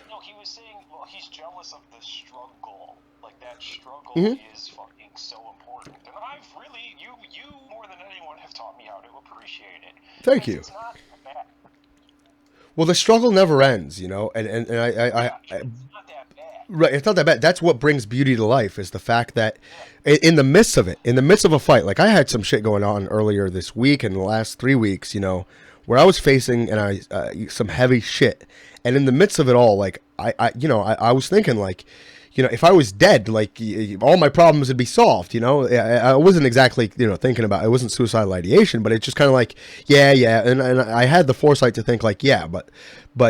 No, he was saying, well, he's jealous of the struggle. Like, that struggle is fucking so important. And I've really, you more than anyone have taught me how to appreciate it. Thank you. It's not bad. Well, the struggle never ends, and I It's not that bad. right, it's not that bad. That's what brings beauty to life, is the fact that in the midst of it, in the midst of a fight, like I had some shit going on earlier this week and the last 3 weeks, where I was facing some heavy shit, and in the midst of it all, like I was thinking, like, if I was dead, like all my problems would be solved. I wasn't exactly thinking about it. Wasn't suicidal ideation, but it's just kind of like yeah, and I had the foresight to think like but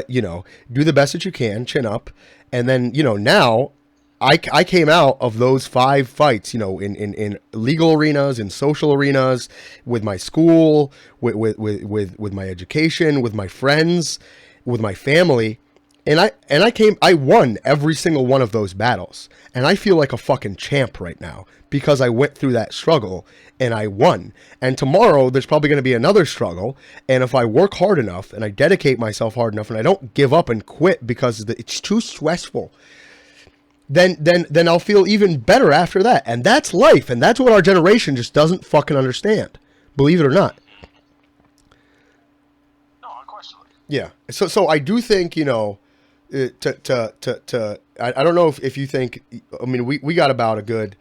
do the best that you can, chin up, and then now. I came out of those 5 fights, in legal arenas, in social arenas, with my school, with my education, with my friends, with my family, and I won every single one of those battles, and I feel like a fucking champ right now because I went through that struggle and I won. And tomorrow there's probably going to be another struggle, and if I work hard enough and I dedicate myself hard enough and I don't give up and quit because it's too stressful. Then I'll feel even better after that. And that's life. And that's what our generation just doesn't fucking understand. Believe it or not. No, unquestionably. Yeah. So I do think, I don't know if you think, I mean, we got about a good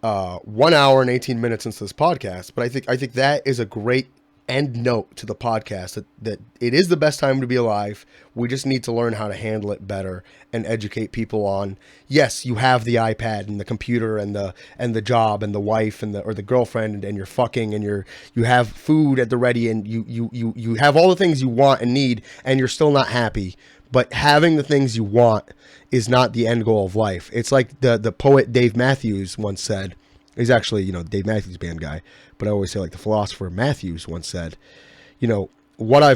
1 hour and 18 minutes into this podcast, but I think that is a great end note to the podcast, that it is the best time to be alive. We just need to learn how to handle it better and educate people on, yes, you have the iPad and the computer and the job and the wife or the girlfriend and you're fucking and you have food at the ready and you have all the things you want and need and you're still not happy. But having the things you want is not the end goal of life. It's like the poet Dave Matthews once said, He's actually, you know, Dave Matthews Band guy, but I always say, like, the philosopher Matthews once said, you know, what I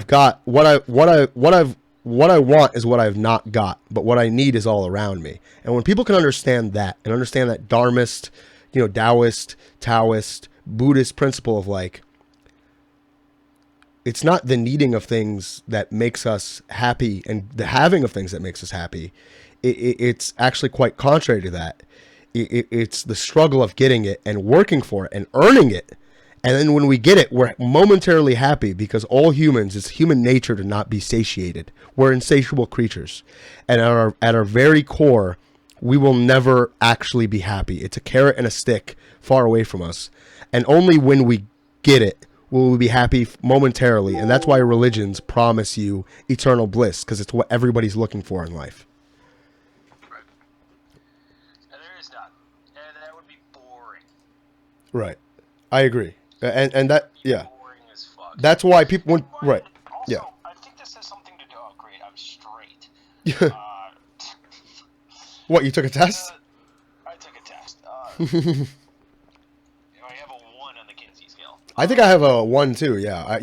want is what I've not got, but what I need is all around me. And when people can understand that, and understand that Dharmist, you know, Taoist, Buddhist principle of, like, it's not the needing of things that makes us happy and the having of things that makes us happy. It's actually quite contrary to that. It's the struggle of getting it and working for it and earning it. And then when we get it, we're momentarily happy, because all humans, it's human nature to not be satiated. We're insatiable creatures. And at our very core, we will never actually be happy. It's a carrot and a stick far away from us. And only when we get it will we be happy momentarily. And that's why religions promise you eternal bliss, because it's what everybody's looking for in life. Right. And there is not. And that would be boring. Right. I agree. And that, yeah. Boring as fuck. That's why people, right. Also, Yeah. I think this has something to do. Oh, great. I'm straight. What, you took a test? I took a test. I have a 1 on the Kinsey scale. I think I have a 1 too, yeah.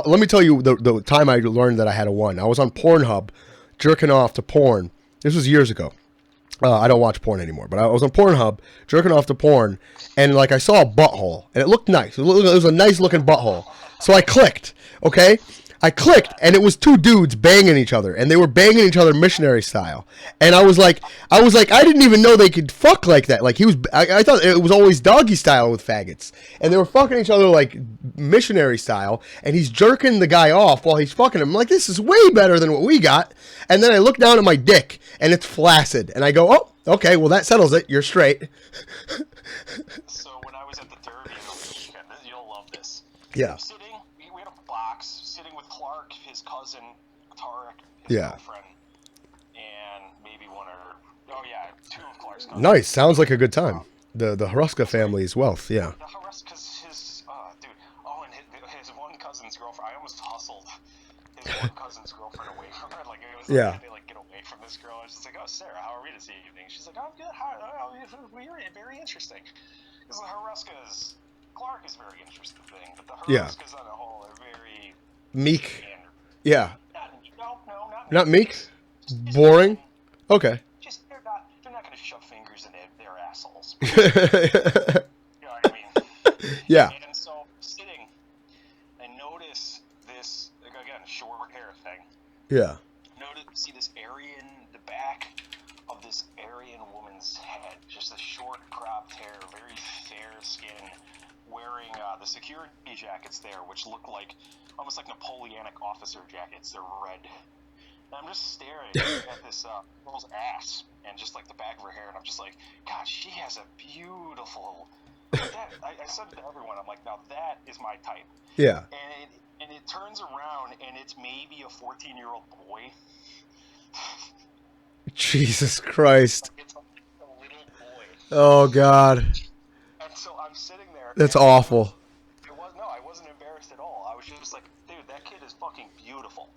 Let me tell you the time I learned that I had a 1. I was on Pornhub, jerking off to porn. This was years ago. I don't watch porn anymore, but I was on Pornhub, jerking off to porn, and, like, I saw a butthole, and it looked nice. It was a nice looking butthole. So I clicked, okay? And it was 2 dudes banging each other, and they were banging each other missionary style. And I was like, I didn't even know they could fuck like that. Like, I thought it was always doggy style with faggots. And they were fucking each other like missionary style, and he's jerking the guy off while he's fucking him. I'm like, this is way better than what we got. And then I look down at my dick, and it's flaccid. And I go, oh, okay, well, that settles it. You're straight. So when I was at the Derby on the weekend, you'll love this. Yeah. We had a box sitting with Clark, his cousin, Tarek, his girlfriend, and maybe 2 of Clark's cousins. Nice. Sounds like a good time. The Haruska family's wealth, yeah. The Haruska's and his one cousin's girlfriend. I almost hustled his one cousin's girlfriend away from her. Like, it was like, they, like, get away from this girl. I was just like, oh, Sarah, how are we this evening? She's like, oh, I'm good. We're very interesting. Because the Haruska's, Clark is very interesting thing, but the Haruska's on the whole are very meek. standard. Yeah. Not meek. Boring. Okay. Just they're not going to shove fingers in their assholes. You know what I mean? Yeah. And so sitting, I notice this, again, short hair thing. Yeah. See this area in the back of this Aryan woman's head, just a short cropped hair, very fair skin, wearing the security jackets there, which look like almost like Napoleonic officer jackets. They're red. And I'm just staring at this girl's ass and just like the back of her hair, and I'm just like, God, she has a beautiful. I said to everyone, I'm like, now that is my type. Yeah. And it turns around, and it's maybe a 14-year-old boy. Jesus Christ. It's a little boy. Oh, God. And so I'm sitting there. That's awful. I wasn't embarrassed at all. I was just like, dude, that kid is fucking beautiful.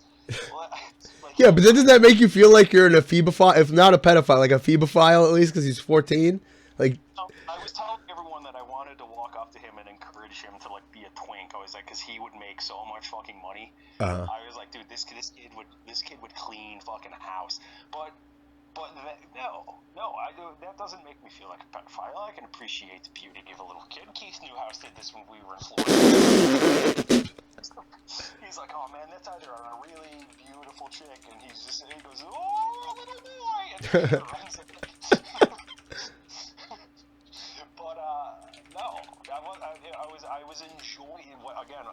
Yeah, but doesn't that make you feel like you're an ephebophile? If not a pedophile, like a ephebophile at least, because he's 14? Like, I was telling everyone that I wanted to walk up to him and encourage him to, like, be a twink. I was like, because he would make so much fucking money. Uh-huh. I was like, dude, this kid would clean fucking house. But that doesn't make me feel like a pedophile. I can appreciate the beauty of a little kid. Keith Newhouse did this when we were in Florida. He's like, oh man, that's either a really beautiful chick, and he goes, oh, little boy, and then he runs it. But no,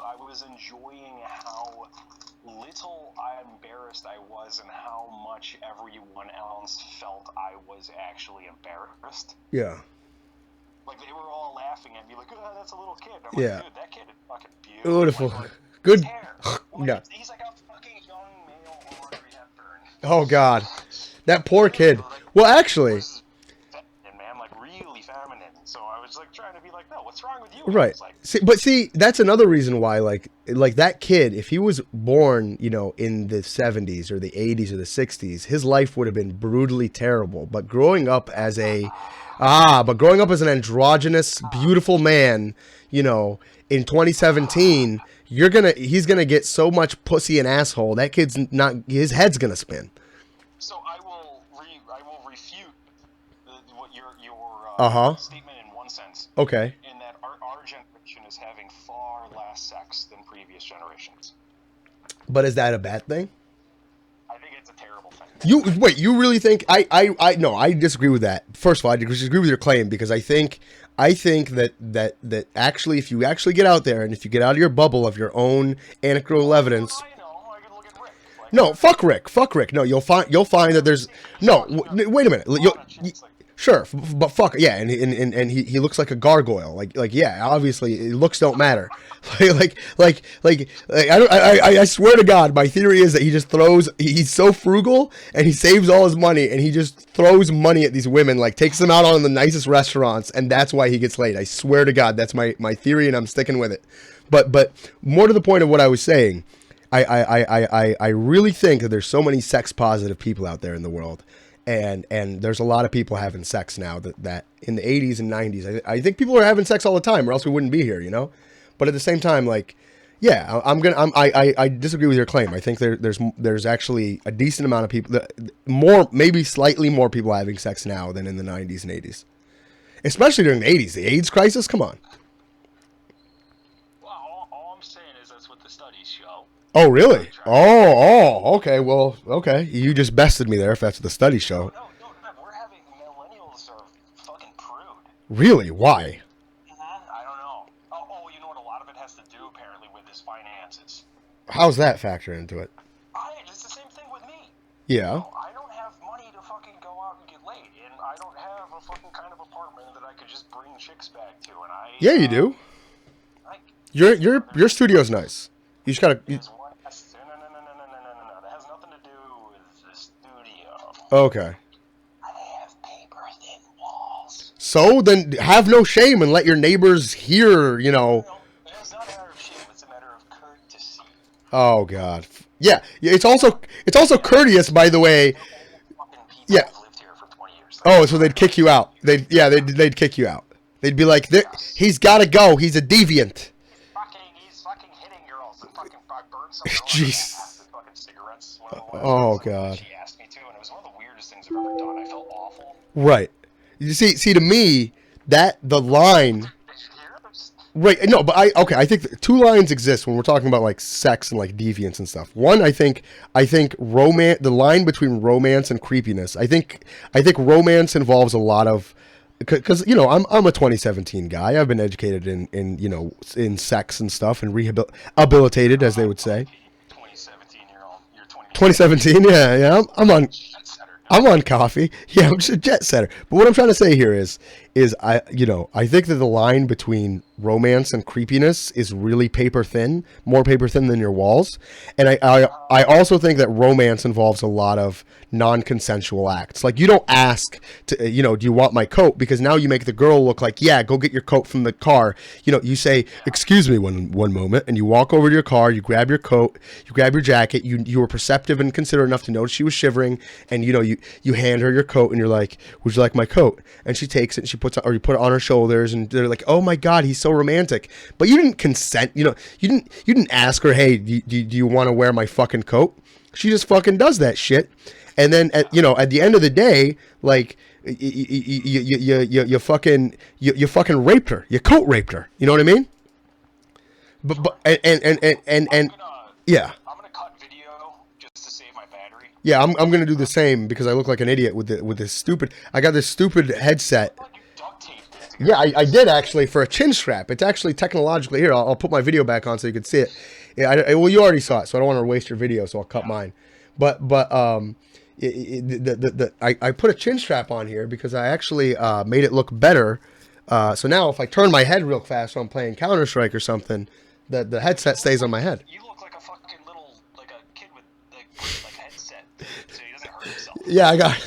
I was enjoying how little embarrassed I was, and how much everyone else felt I was actually embarrassed. Yeah. Like, they were all laughing at me, like, oh, that's a little kid. I'm yeah. like, dude, that kid is fucking beautiful. Beautiful. Good. Yeah. He's like a fucking young male Audrey Hepburn. Oh, God. That poor kid. Well, actually. Man, like, really feminine. So I was, like, trying to be like, no, what's wrong with you? Right. Like, See, that's another reason why, like that kid, if he was born, you know, in the 70s or the 80s or the 60s, his life would have been brutally terrible. But growing up as an androgynous, beautiful man, you know, in 2017, he's gonna get so much pussy and asshole. That kid's not, his head's gonna spin. So I will refute what your statement in one sense. Okay. In that our generation is having far less sex than previous generations. But is that a bad thing? I think it's a terrible thing. You really think no, I disagree with that. First of all, I disagree with your claim because I think that actually, if you actually get out there and if you get out of your bubble of your own anecdotal evidence. I can look at Rick. No, fuck Rick. No, you'll find that there's no. Wait a minute. Sure, but fuck yeah, and he looks like a gargoyle. Like yeah, obviously looks don't matter. I swear to God, my theory is that he's so frugal and he saves all his money and he just throws money at these women, like takes them out on the nicest restaurants, and that's why he gets laid. I swear to God, that's my theory and I'm sticking with it. But more to the point of what I was saying, I really think that there's so many sex positive people out there in the world. And there's a lot of people having sex now that in the 80s and 90s, I think people are having sex all the time, or else we wouldn't be here, you know. But at the same time, like, yeah, I disagree with your claim. I think there's actually a decent amount of people, maybe slightly more people having sex now than in the 90s and 80s, especially during the 80s, the AIDS crisis. Come on. Well, all I'm saying is that's what the studies show. Oh, really? Oh, okay. Well, okay. You just bested me there if that's what the studies show. No, we're having millennials are fucking prude. Really? Why? I don't know. Oh, you know what? A lot of it has to do, apparently, with his finances. How's that factor into it? It's the same thing with me. Yeah. I don't have money to fucking go out and get laid, and I don't have a fucking kind of apartment that I could just bring chicks back to, and Yeah, you do. Your studio's nice. You just gotta... No. That has nothing to do with the studio. Okay. I have paper-thin walls. So then have no shame and let your neighbors hear, you know. No, it's not a matter of shame. It's a matter of courtesy. Oh, God. Yeah. It's also courteous, by the way. Yeah. Have lived here for 20 years. Oh, so they'd kick you out. They'd kick you out. They'd be like, he's got to go. He's a deviant. He's fucking hitting girls and fucking burned some girls. Jeez. Fucking cigarettes. Oh, God. She asked me to, and it was one of the weirdest things I've ever done. I felt awful. Right. You see, to me, that the line. Right. No, but I think two lines exist when we're talking about like sex and like deviance and stuff. One, I think romance, the line between romance and creepiness. I think romance involves a lot of, because you know I'm a 2017 guy. I've been educated in you know in sex and stuff and rehabilitated, as they would say. 2017-year-old. You're 2017. Yeah. I'm on coffee. Yeah, I'm just a jet setter. But what I'm trying to say here is I think that the line between romance and creepiness is really paper thin, more paper thin than your walls. And I also think that romance involves a lot of non-consensual acts. Like you don't ask to, do you want my coat? Because now you make the girl look like, yeah, go get your coat from the car. You say, excuse me one moment, and you walk over to your car, you grab your coat, you grab your jacket, you were perceptive and considerate enough to notice she was shivering, and you hand her your coat and you're like, would you like my coat? And she takes it and you put it on her shoulders and they're like, oh my God, he's so romantic. But you didn't consent, you didn't ask her, hey, do you want to wear my fucking coat? She just fucking does that shit. And then at the end of the day, like you fucking raped her. You coat raped her. You know what I mean? But yeah. I'm gonna cut video just to save my battery. Yeah, I'm gonna do the same because I look like an idiot with this stupid. I got this stupid headset. You duct taped it. Yeah, I did actually for a chin strap. It's actually technologically here. I'll put my video back on so you can see it. Yeah, well, you already saw it, so I don't want to waste your video, so I'll cut mine. But I put a chin strap on here because I actually made it look better. So now if I turn my head real fast when I'm playing Counter-Strike or something, the headset stays on my head. You look like a fucking like a kid with like a headset, so he doesn't hurt himself. Yeah, I got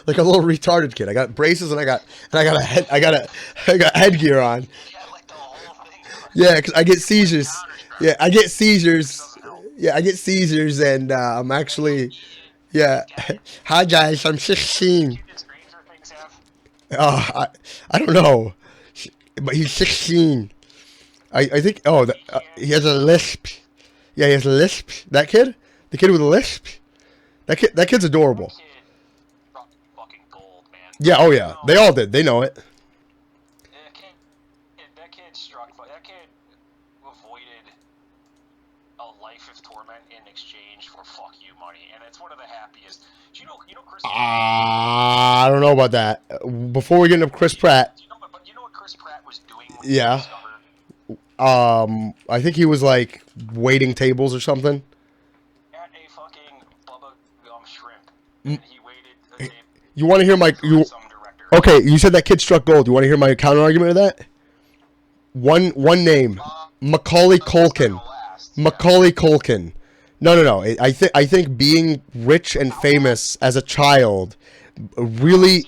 like a little retarded kid. I got braces and I got headgear on. Yeah, like the whole thing. Yeah, because I get seizures. Yeah, I get seizures. Yeah, I get seizures, and I'm actually, yeah. Hi guys, I'm 16. I don't know, but he's 16. I think. Oh, he has a lisp. Yeah, he has a lisp. That kid, the kid with a lisp. That kid's adorable. Fucking gold, man. Yeah. Oh yeah. They all did. They know it. That kid struck. That kid avoided a life of torment in exchange for fuck you money, and it's one of the happiest. Do you know Chris? I don't know about that. Before we get into Chris Pratt. Do you know what Chris Pratt was doing? When Yeah. I think he was like waiting tables or something. At a fucking Bubba Gum Shrimp, and he waited. You want to hear my Okay, you said that kid struck gold. You want to hear my counter argument to that? One name, Macaulay Culkin. Macaulay Culkin. No. I think being rich and famous as a child really.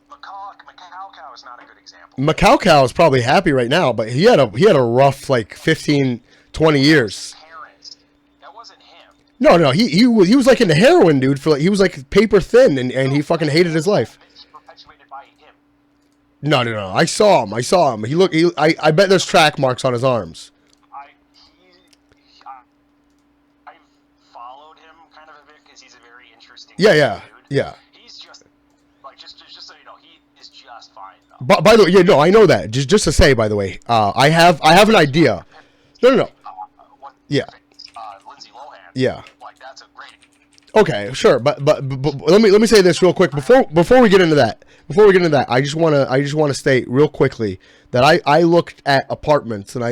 Macau is not a good example. Macau is probably happy right now, but he had a rough like 15, 20 years. That wasn't him. No, he was like into heroin, dude. He was like paper thin, and he fucking hated his life. Perpetuated by him. No. I saw him. I bet there's track marks on his arms. I followed him kind of a bit because he's a very interesting. Yeah. He's just like just so you know, he is just fine though. But by the way, yeah, no, I know that. Just to say, by the way, I have an idea. No. Yeah. Lindsay Lohan. Yeah. Like that's a great. Okay, sure, but let me say this real quick before we get into that. I just want to state real quickly that I looked at apartments and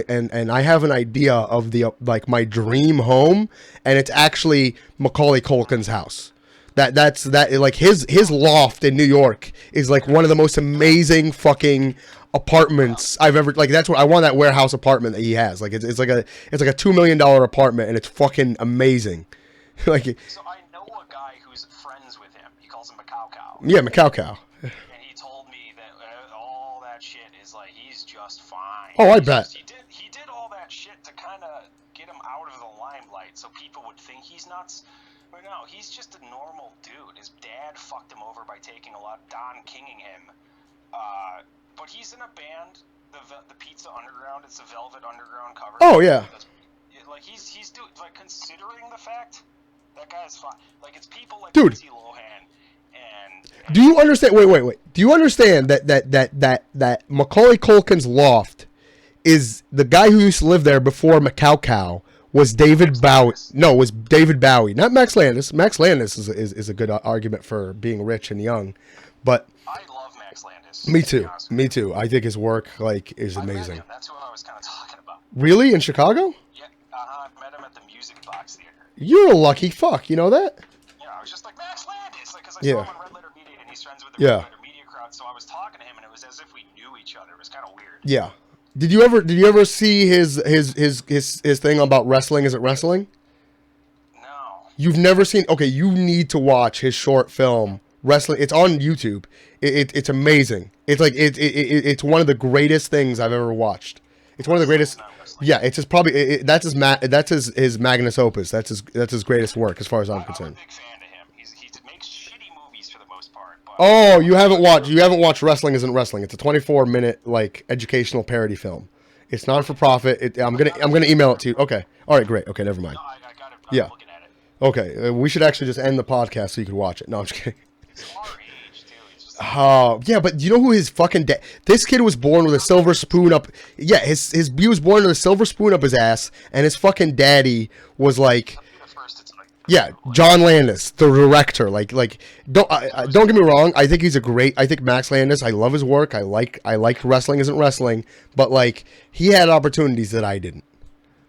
I have an idea of the like my dream home, and it's actually Macaulay Culkin's house. That's like his loft in New York is like one of the most amazing fucking apartments I've ever, like, that's what I want, that warehouse apartment that he has. Like it's like a $2 million apartment, and it's fucking amazing. Like, so I know a guy who's friends with him. He calls him Macau Cow. Yeah, Macau Cow. And he told me that all that shit is like he's just fine. Oh, I bet. He did all that shit to kind of get him out of the limelight, so people would think he's nuts. But no, he's just a normal dude. His dad fucked him over by taking a lot, Don Kinging him. But he's in a band, the Pizza Underground. It's the Velvet Underground cover. Oh yeah. Like he's doing, like, considering the fact that guy's fine. Like, it's people like Dude. Lindsay Lohan and Do you understand? Wait. Do you understand that Macaulay Culkin's loft is the guy who used to live there before Macau Cow was David Bowie? No, was David Bowie, not Max Landis. Max Landis is a good argument for being rich and young, but I love Max Landis. Me too. I think his work is amazing. That's who I was kind of talking about. Really, in Chicago? Yeah, I met him at the Music Box Theater. You're a lucky fuck. You know that? Yeah, I was just like, Max Landis, like, because I Yeah. saw him on Red Letter Media, and he's friends with the Yeah. Red Letter Media crowd. So I was talking to him, and it was as if we knew each other. It was kind of weird. Yeah. Did you ever see his thing about wrestling? Is it wrestling? No. You've never seen? Okay, you need to watch his short film Wrestling. It's on YouTube. It's amazing. It's like it's one of the greatest things I've ever watched. It's one of the greatest. Yeah, it's his probably that's his magnus opus. That's his greatest work as far as I'm concerned. I'm a big fan of him. He makes shitty movies for the most part. But Oh, you haven't watched Wrestling Isn't Wrestling. It's a 24-minute like educational parody film. It's not for profit. I'm gonna email it to you. Okay. All right. Great. Okay. Never mind. no, I got it. Yeah. I'm looking at it. Okay. We should actually just end the podcast so you can watch it. No, I'm just kidding. It's our age too. It's just Oh, yeah, but you know who his fucking this kid was born with a silver spoon up. Yeah, he was born with a silver spoon up his ass, and his fucking daddy was like, at first it's like yeah, John Landis, the director. Like don't get me wrong. I think I think Max Landis. I love his work. I like Wrestling Isn't Wrestling, but like he had opportunities that I didn't.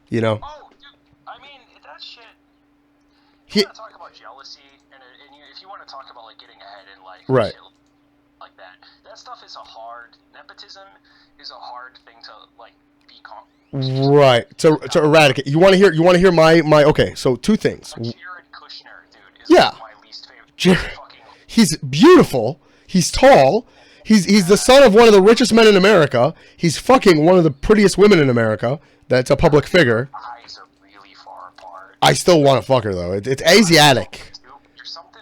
You know. Oh, dude, I mean, that shit. He- You want to talk about jealousy, and if you want to talk about like getting ahead in life, Right. shit like that stuff is nepotism is a hard thing to like be Right. To eradicate. You want to hear my okay. So two things. Jared Kushner, dude, is Yeah. my least favorite. Jared- Fucking He's beautiful. He's tall. He's the son of one of the richest men in America. He's fucking one of the prettiest women in America. That's a public figure. Eyes are really far apart. I still want to fuck her though. It's Asiatic. There's something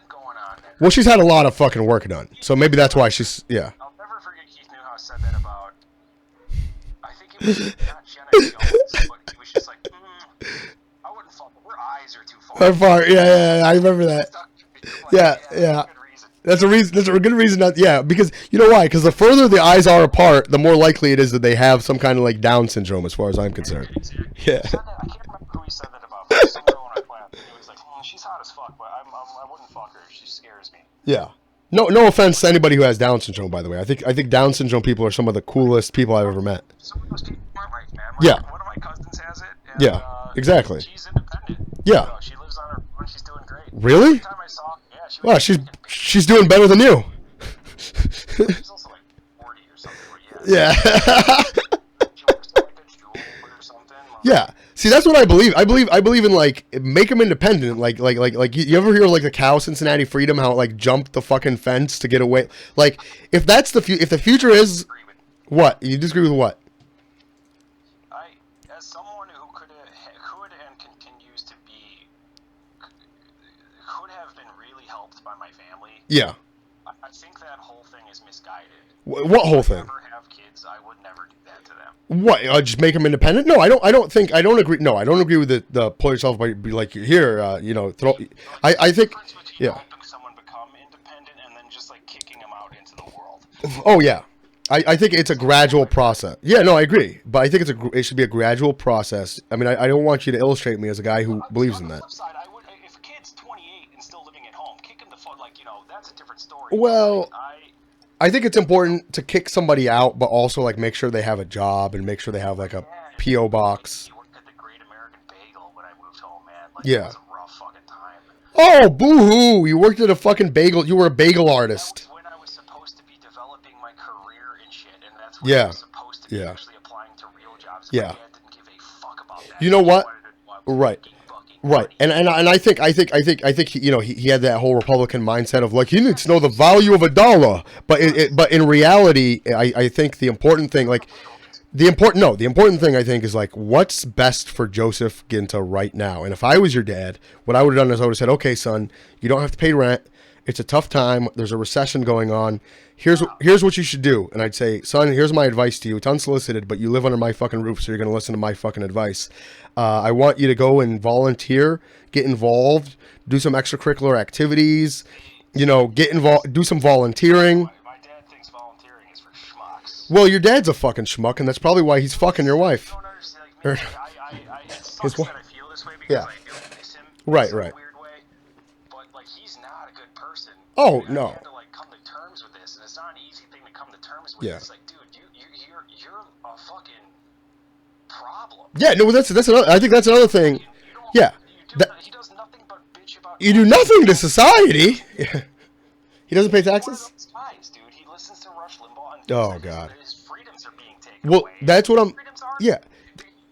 going on there. Well, she's had a lot of fucking work done, so maybe that's why she's I'll never forget Keith Newhouse said that about. I think it was not Jenna Jones, but he was just like, I wouldn't fuck her. Her eyes are too far. Yeah, I remember that. Yeah. That's a reason. That's a good reason. Because you know why? Because the further the eyes are apart, the more likely it is that they have some kind of like Down syndrome, as far as I'm concerned. Yeah. I can't remember who he said that about. But some girl in our class, he was like, she's hot as fuck, but I wouldn't fuck her. She scares me. Yeah. No offense to anybody who has Down syndrome, by the way. I think Down syndrome people are some of the coolest people I've ever met. Some of those people aren't right, man. One of my cousins has it. And, yeah. Exactly. She's independent. Yeah. She lives on her own. She's doing great. Really? Every time I saw her, wow, she's doing better than you. She's also like 40 or something. Yeah. She works at like a jewel or something. Yeah. See, that's what I believe. I believe in like make them independent. Like you ever hear like the cow Cincinnati Freedom how it like jumped the fucking fence to get away? Like if that's if the future is what you disagree with what? As someone who could and continues to be could have been really helped by my family. Yeah. I think that whole thing is misguided. What whole thing? If I never have kids, I would never do that to them. What? Just make them independent? No, I don't agree. No, I don't agree with the pull yourself by be like here. Throw. I think. Yeah. Helping someone become independent and then just like kicking them out into the world. Oh yeah. I think it's a gradual process. Yeah, no, I agree. But I think it should be a gradual process. I mean, I don't want you to illustrate me as a guy who believes in that. On the flip side, if a kid's 28 and still living at home, kick him the fuck, that's a different story. Well, I think it's important to kick somebody out, but also like make sure they have a job and make sure they have like a P.O. box. You worked at the Great American Bagel when I moved home, man. Yeah. It was a rough fucking time. Oh, boo-hoo! You worked at a fucking bagel. You were a bagel artist. That was when I was supposed to be developing my career and shit, and that's when I was supposed to be actually applying to real jobs. My dad didn't give a fuck about that. You know what? Right. And I think he had that whole Republican mindset of like he needs to know the value of a dollar, but in reality, I think the important thing the important thing I think is like what's best for Joseph Guinta right now. And if I was your dad, what I would have done is I would have said, okay, son, you don't have to pay rent. It's a tough time. There's a recession going on. Here's what you should do. And I'd say, son, here's my advice to you. It's unsolicited, but you live under my fucking roof, so you're going to listen to my fucking advice. I want you to go and volunteer, get involved, do some extracurricular activities, get involved, do some volunteering. My dad thinks volunteering is for schmucks. Well, your dad's a fucking schmuck, and that's probably why he's fucking your wife. You don't understand. It sucks that I feel this way because I do miss him in a weird way. But he's not a good person. Oh, I no. had to come to terms with this, and it's not an easy thing to come to terms with. Yeah. It's like, dude, you're a fucking problem. Yeah, no, that's another. I think that's another thing. Yeah. He does nothing but bitch about. You do nothing to society. He doesn't pay taxes? Dude. He listens to Rush Limbaugh and oh God. His freedoms are being taken well, away. that's what I'm. Yeah.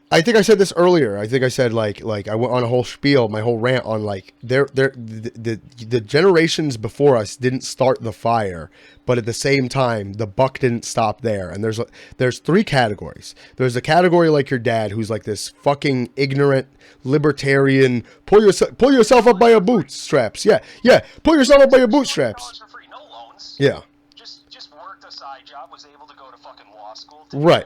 I think I said this earlier. I think I said like I went on a whole spiel, my whole rant on like the generations before us didn't start the fire, but at the same time the buck didn't stop there. And there's three categories. There's a category like your dad, who's like this fucking ignorant libertarian. Pull yourself up by your bootstraps. Yeah. Pull yourself up by your bootstraps. For free, no loans. Yeah. Just worked a side job. Was able to go to fucking law school. Right.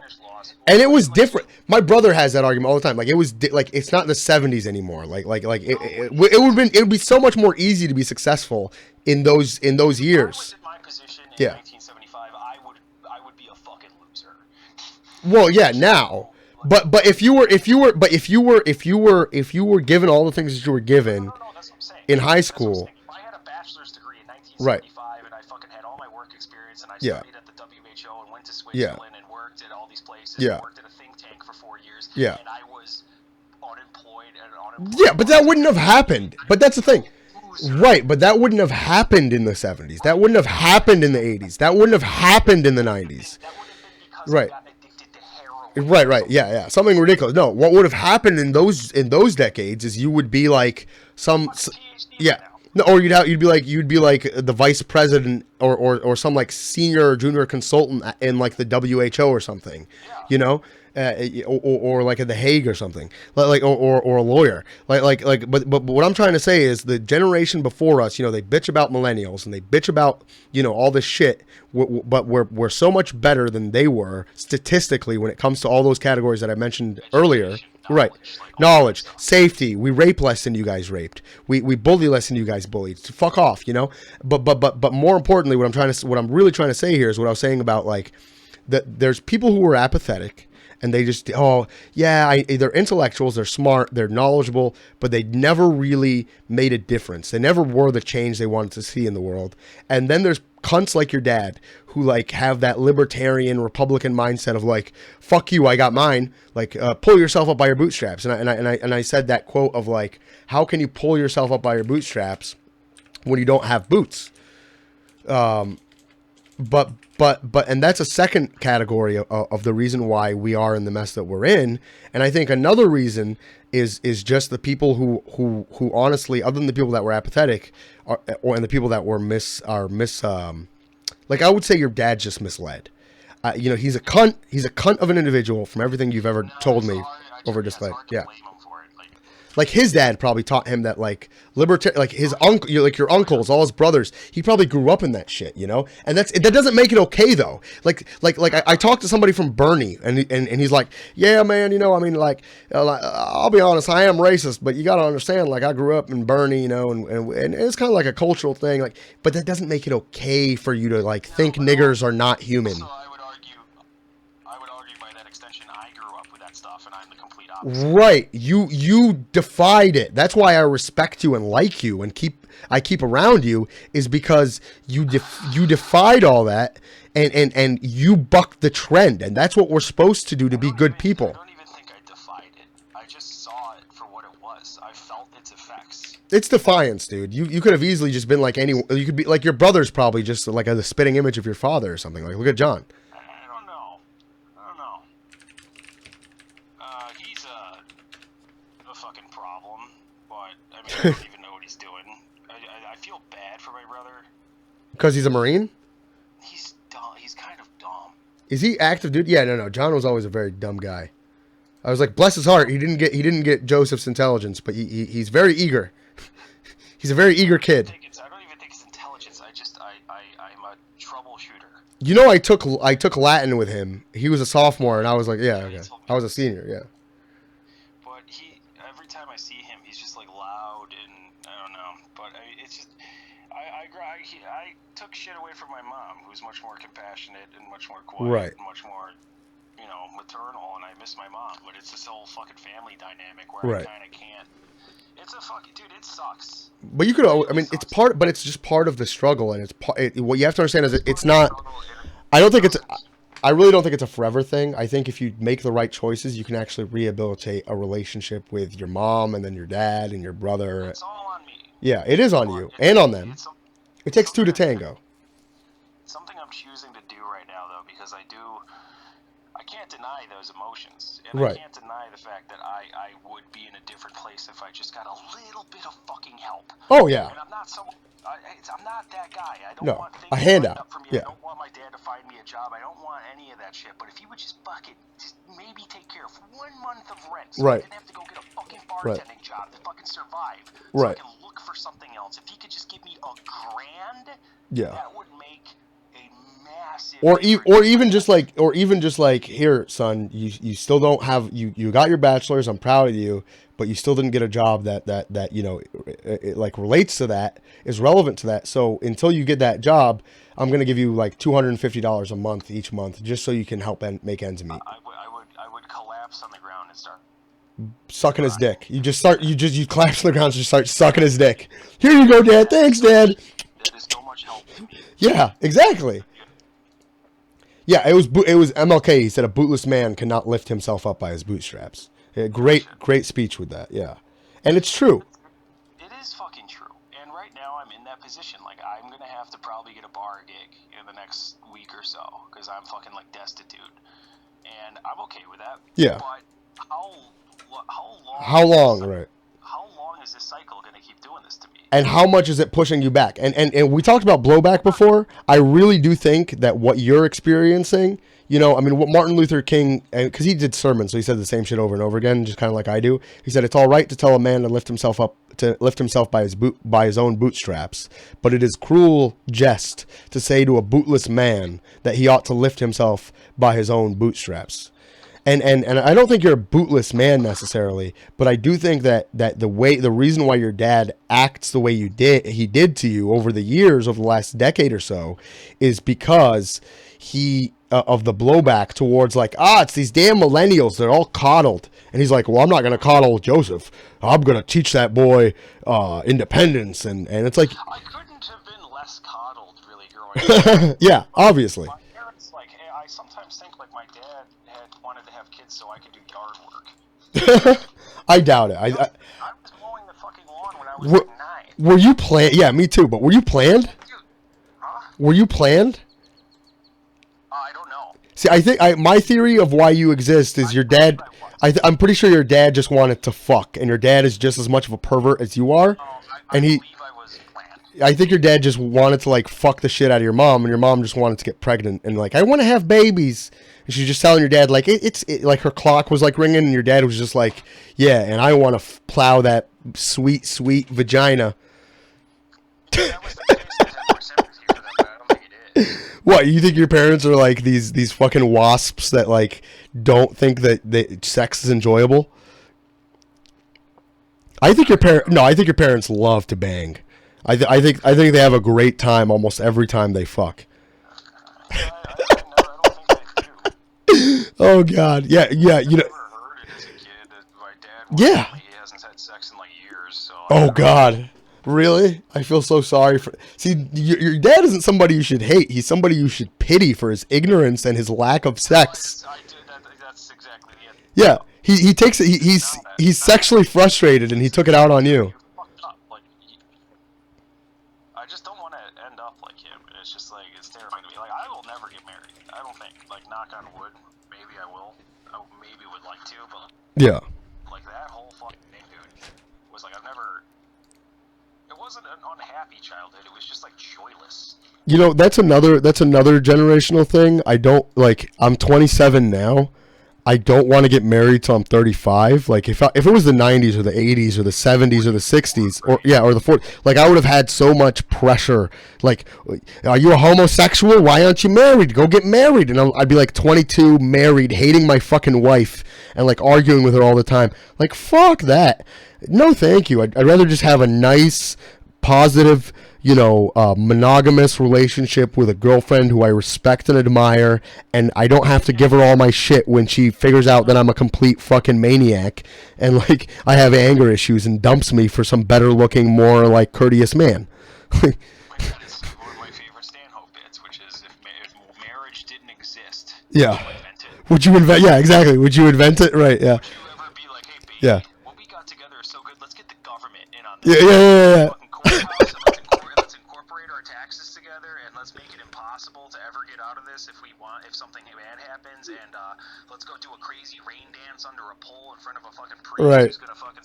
And it was different. My brother has that argument all the time. Like it was like it's not the 70s anymore. It would be so much more easy to be successful in those years. If I was in my position in 1975, I would be a fucking loser. Well, yeah, now. But if you were given all the things that you were given that's what I'm saying. in high school. If I had a bachelor's degree in 1975 and I fucking had all my work experience and I studied at the WHO and went to Switzerland and worked at all these places and worked at a think tank for 4 years and I was unemployed. Yeah, but that wouldn't have happened. But that's the thing. Right, but that wouldn't have happened in the 70s. That wouldn't have happened in the 80s. That wouldn't have happened in the 90s. That would have been because I got addicted to heroin. Right. Yeah. Something ridiculous. No, what would have happened in those decades is you would be like No, or you'd be like the vice president or some like senior or junior consultant in like the WHO or something, Yeah. you know, or like at the Hague or something, like or a lawyer, but what I'm trying to say is the generation before us, you know, they bitch about millennials and they bitch about, you know, all this shit, but we're so much better than they were statistically when it comes to all those categories that I mentioned earlier. Right. Knowledge, safety. We rape less than you guys raped. We bully less than you guys bullied. Fuck off, you know? But more importantly, what I'm really trying to say here is what I was saying about like that there's people who are apathetic and they just they're intellectuals, they're smart, they're knowledgeable, but they never really made a difference. They never were the change they wanted to see in the world. And then there's cunts like your dad who like have that libertarian Republican mindset of like, fuck you, I got mine. Like, pull yourself up by your bootstraps. And I said that quote of like, how can you pull yourself up by your bootstraps when you don't have boots? But and that's a second category of the reason why we are in the mess that we're in. And I think another reason is just the people who honestly, other than the people that were apathetic, and the people that were like I would say your dad's just misled. You know, he's a cunt. He's a cunt of an individual from everything you've ever told me over display. Yeah. Like his dad probably taught him that like like his uncle, like your uncles, all his brothers, he probably grew up in that shit, you know? And that doesn't make it okay though. Like I talked to somebody from Bernie and he's like, yeah, man, you know, I mean, like, I'll be honest, I am racist, but you got to understand, like I grew up in Bernie, you know, and it's kind of like a cultural thing. Like, but that doesn't make it okay for you to like think niggers are not human. So I would argue by that extension, I grew up with that stuff and I'm the complete opposite. Right, you defied it. That's why I respect you and like you and keep around you, is because you defied all that and you bucked the trend, and that's what we're supposed to do to be good people. I don't even think I defied it. I just saw it for what it was. I felt its effects. It's defiance, dude. You could have easily just been like anyone. You could be like your brother's probably just like the spitting image of your father or something. Like, look at John. I don't know. He's a fucking problem, but I mean, I don't even know what he's doing. I feel bad for my brother. Because he's a Marine? He's dumb. He's kind of dumb. Is he active, dude? Yeah, no. John was always a very dumb guy. I was like, bless his heart. He didn't get Joseph's intelligence, but he's very eager. He's a very eager kid. I don't even think it's intelligence. I'm a troubleshooter. You know, I took Latin with him. He was a sophomore, and I was like, yeah, okay. I was a senior, yeah. But every time I see him, he's just like loud, and I don't know. But it's just, I took shit away from my mom, who's much more compassionate and much more quiet, right, and much more, you know, maternal, and I miss my mom. But it's this whole fucking family dynamic where right. I kind of can't. It's a fucking dude. It sucks. But you could, I mean, it's part, but it's just part of the struggle, and what you have to understand is it's not. I really don't think it's a forever thing. I think if you make the right choices, you can actually rehabilitate a relationship with your mom and then your dad and your brother. It's all on me. Yeah, it is on you and on them. It takes two to tango. It's something I'm choosing to do right now, though, because I can't deny those emotions. And right. I can't deny the fact that I would be in a different place if I just got a little bit of fucking help. Oh, yeah. And I'm not that guy. I don't want things a handout. For me. Yeah. I don't want my dad to find me a job. I don't want any of that shit. But if he would just maybe take care of 1 month of rent, so right. I didn't have to go get a fucking bartending job to fucking survive, so right. I can look for something else. If he could just give me $1,000, yeah, that would make a massive. Or even just like, here, son, you still don't have you got your bachelor's. I'm proud of you, but you still didn't get a job that you know it like relates to that, is relevant to that. So until you get that job, I'm gonna give you like $250 a month each month, just so you can help make ends meet. I would collapse on the ground and start sucking his dick. You collapse on the ground and just start sucking his dick. Here you go, Dad. Thanks, Dad. That is so much help to me. Yeah, exactly. Yeah, it was MLK. He said a bootless man cannot lift himself up by his bootstraps. Great speech with that. Yeah, and it's true. It is fucking true. And right now I'm in that position. Like, I'm gonna have to probably get a bar gig in the next week or so because I'm fucking like destitute, and I'm okay with that. Yeah. But how long? How long? Right. how long is this cycle going to keep doing this to me? And how much is it pushing you back? And we talked about blowback before. I really do think that what you're experiencing, you know, I mean, what Martin Luther King, because he did sermons, so he said the same shit over and over again, just kind of like I do. He said it's all right to tell a man to lift himself by his own bootstraps, but it is cruel jest to say to a bootless man that he ought to lift himself by his own bootstraps. And I don't think you're a bootless man necessarily, but I do think that the reason why your dad acts the way he did to you over the years, over the last decade or so, is because he of the blowback towards like, it's these damn millennials, they're all coddled. And he's like, well, I'm not going to coddle Joseph. I'm going to teach that boy independence. And it's like, I couldn't have been less coddled really growing up. yeah, obviously. My parents, like, I sometimes think like my dad had wanted to have kids so I could do yard work. I doubt it. I was mowing the fucking lawn when I was like 9. Were you planned? Yeah, me too. But were you planned? Dude, huh? Were you planned? I don't know. See, I think my theory of why you exist is your dad. I'm pretty sure your dad just wanted to fuck, and your dad is just as much of a pervert as you are. I believe I was planned. I think your dad just wanted to like fuck the shit out of your mom, and your mom just wanted to get pregnant, and like, I want to have babies. And she's just telling your dad like it's like her clock was like ringing, and your dad was just like, yeah, and I want to plow that sweet vagina. That was the case. I had more sympathy for them, but I don't think it is. What, you think your parents are like these fucking wasps that like don't think that sex is enjoyable? I think your parents love to bang. I think they have a great time almost every time they fuck. I don't think they do. Oh God, yeah, you know. I never heard it as a kid that my dad he hasn't had sex in like years. So Oh God. Really? I feel so sorry for. See, your dad isn't somebody you should hate. He's somebody you should pity for his ignorance and his lack of sex. That's exactly it. Yeah, he takes it. He's sexually frustrated, and he took it out on you. Fucked up. Like, I just don't want to end up like him. It's just like it's terrifying to me. Like, I will never get married. I don't think. Like, knock on wood. Maybe I will. I maybe would like to, but Yeah. like that whole fucking thing, dude, was like I've never. It wasn't an unhappy childhood. It was just like joyless. You know, that's another generational thing. I don't like. I'm 27 now. I don't want to get married till I'm 35. Like if it was the 90s or the 80s or the 70s or the 60s or the 40s, like I would have had so much pressure. Like, are you a homosexual? Why aren't you married? Go get married. And I'd be like 22, married, hating my fucking wife, and like arguing with her all the time. Like, fuck that. No, thank you. I'd rather just have a nice, positive, monogamous relationship with a girlfriend who I respect and admire, and I don't have to give her all my shit when she figures out that I'm a complete fucking maniac and like I have anger issues and dumps me for some better looking, more like courteous man. My God, it's one of my favorite Stanhope bits, which is if marriage didn't exist, Yeah. would you invent it? Would you invent? Yeah, exactly. Would you invent it? Right. Yeah. Would you ever be like, hey, baby, Yeah. what we got together is so good, let's get the government in on Yeah. this. Yeah. Fucking courthouse, and let's incorporate our taxes together, and let's make it impossible to ever get out of this if something bad happens, and let's go do a crazy rain dance under a pole in front of a fucking priest Right. who's gonna fucking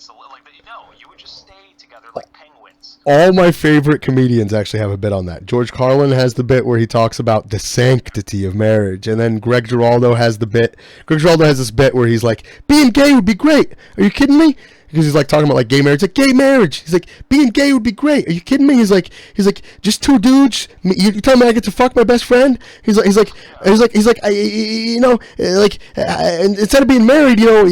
you would just stay together like penguins. All my favorite comedians actually have a bit on that. George Carlin has the bit where he talks about the sanctity of marriage, and then Greg Giraldo has the bit. Greg Giraldo has this bit where he's like, "Being gay would be great. Are you kidding me?" Because he's like talking about like gay marriage. It's like, gay marriage. He's like, being gay would be great. Are you kidding me? He's like, just two dudes. You telling me I get to fuck my best friend? He's like, instead of being married, you're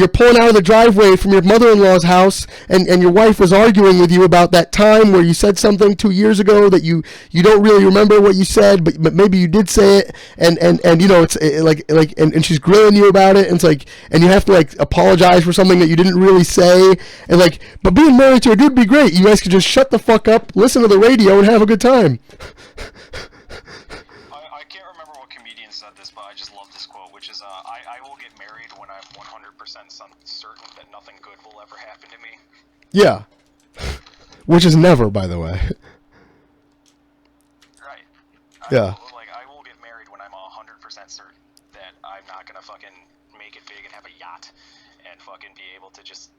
pulling out of the driveway from your mother-in-law's house, and your wife was arguing with you about that time where you said something 2 years ago that you don't really remember what you said, but maybe you did say it, and it's she's grilling you about it, and it's like, and you have to like apologize for something that you didn't really say, and like, but being married to a dude would be great. You guys could just shut the fuck up, listen to the radio, and have a good time. I can't remember what comedian said this, but I just love this quote, which is, I will get married when I'm 100% certain that nothing good will ever happen to me. Yeah. Which is never, by the way. Right. Yeah. I will get married when I'm 100% certain that I'm not gonna fucking make it big and have a yacht and fucking be able to just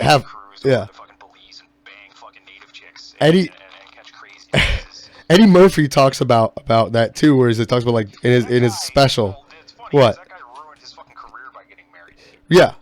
have cruise yeah. to fucking Belize and bang fucking native chicks Eddie and catch crazy cases. Eddie Murphy talks about that too, where he talks about like in his special. Well, it's funny, What? that guy ruined his fucking career by getting married. Yeah.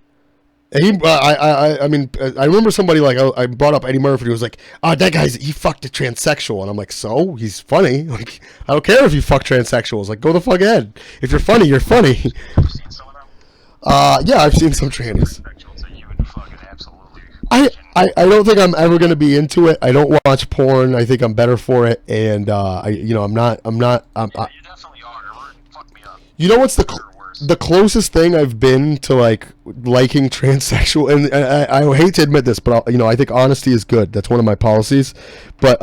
And he, I mean, I remember somebody like I brought up Eddie Murphy. Who was like, "Oh, that he fucked a transsexual," and I'm like, "So he's funny. Like, I don't care if you fuck transsexuals. Like, go the fuck ahead. If you're funny, you're funny." Have you seen some of them? Yeah, I've seen some trannies. Transsexuals that you would fucking absolutely I don't think I'm ever gonna be into it. I don't watch porn. I think I'm better for it, and I'm not. you definitely are. Fuck me up. You know what's Or worse. the closest thing I've been to like liking transsexual, and I hate to admit this, but I think honesty is good. That's one of my policies. But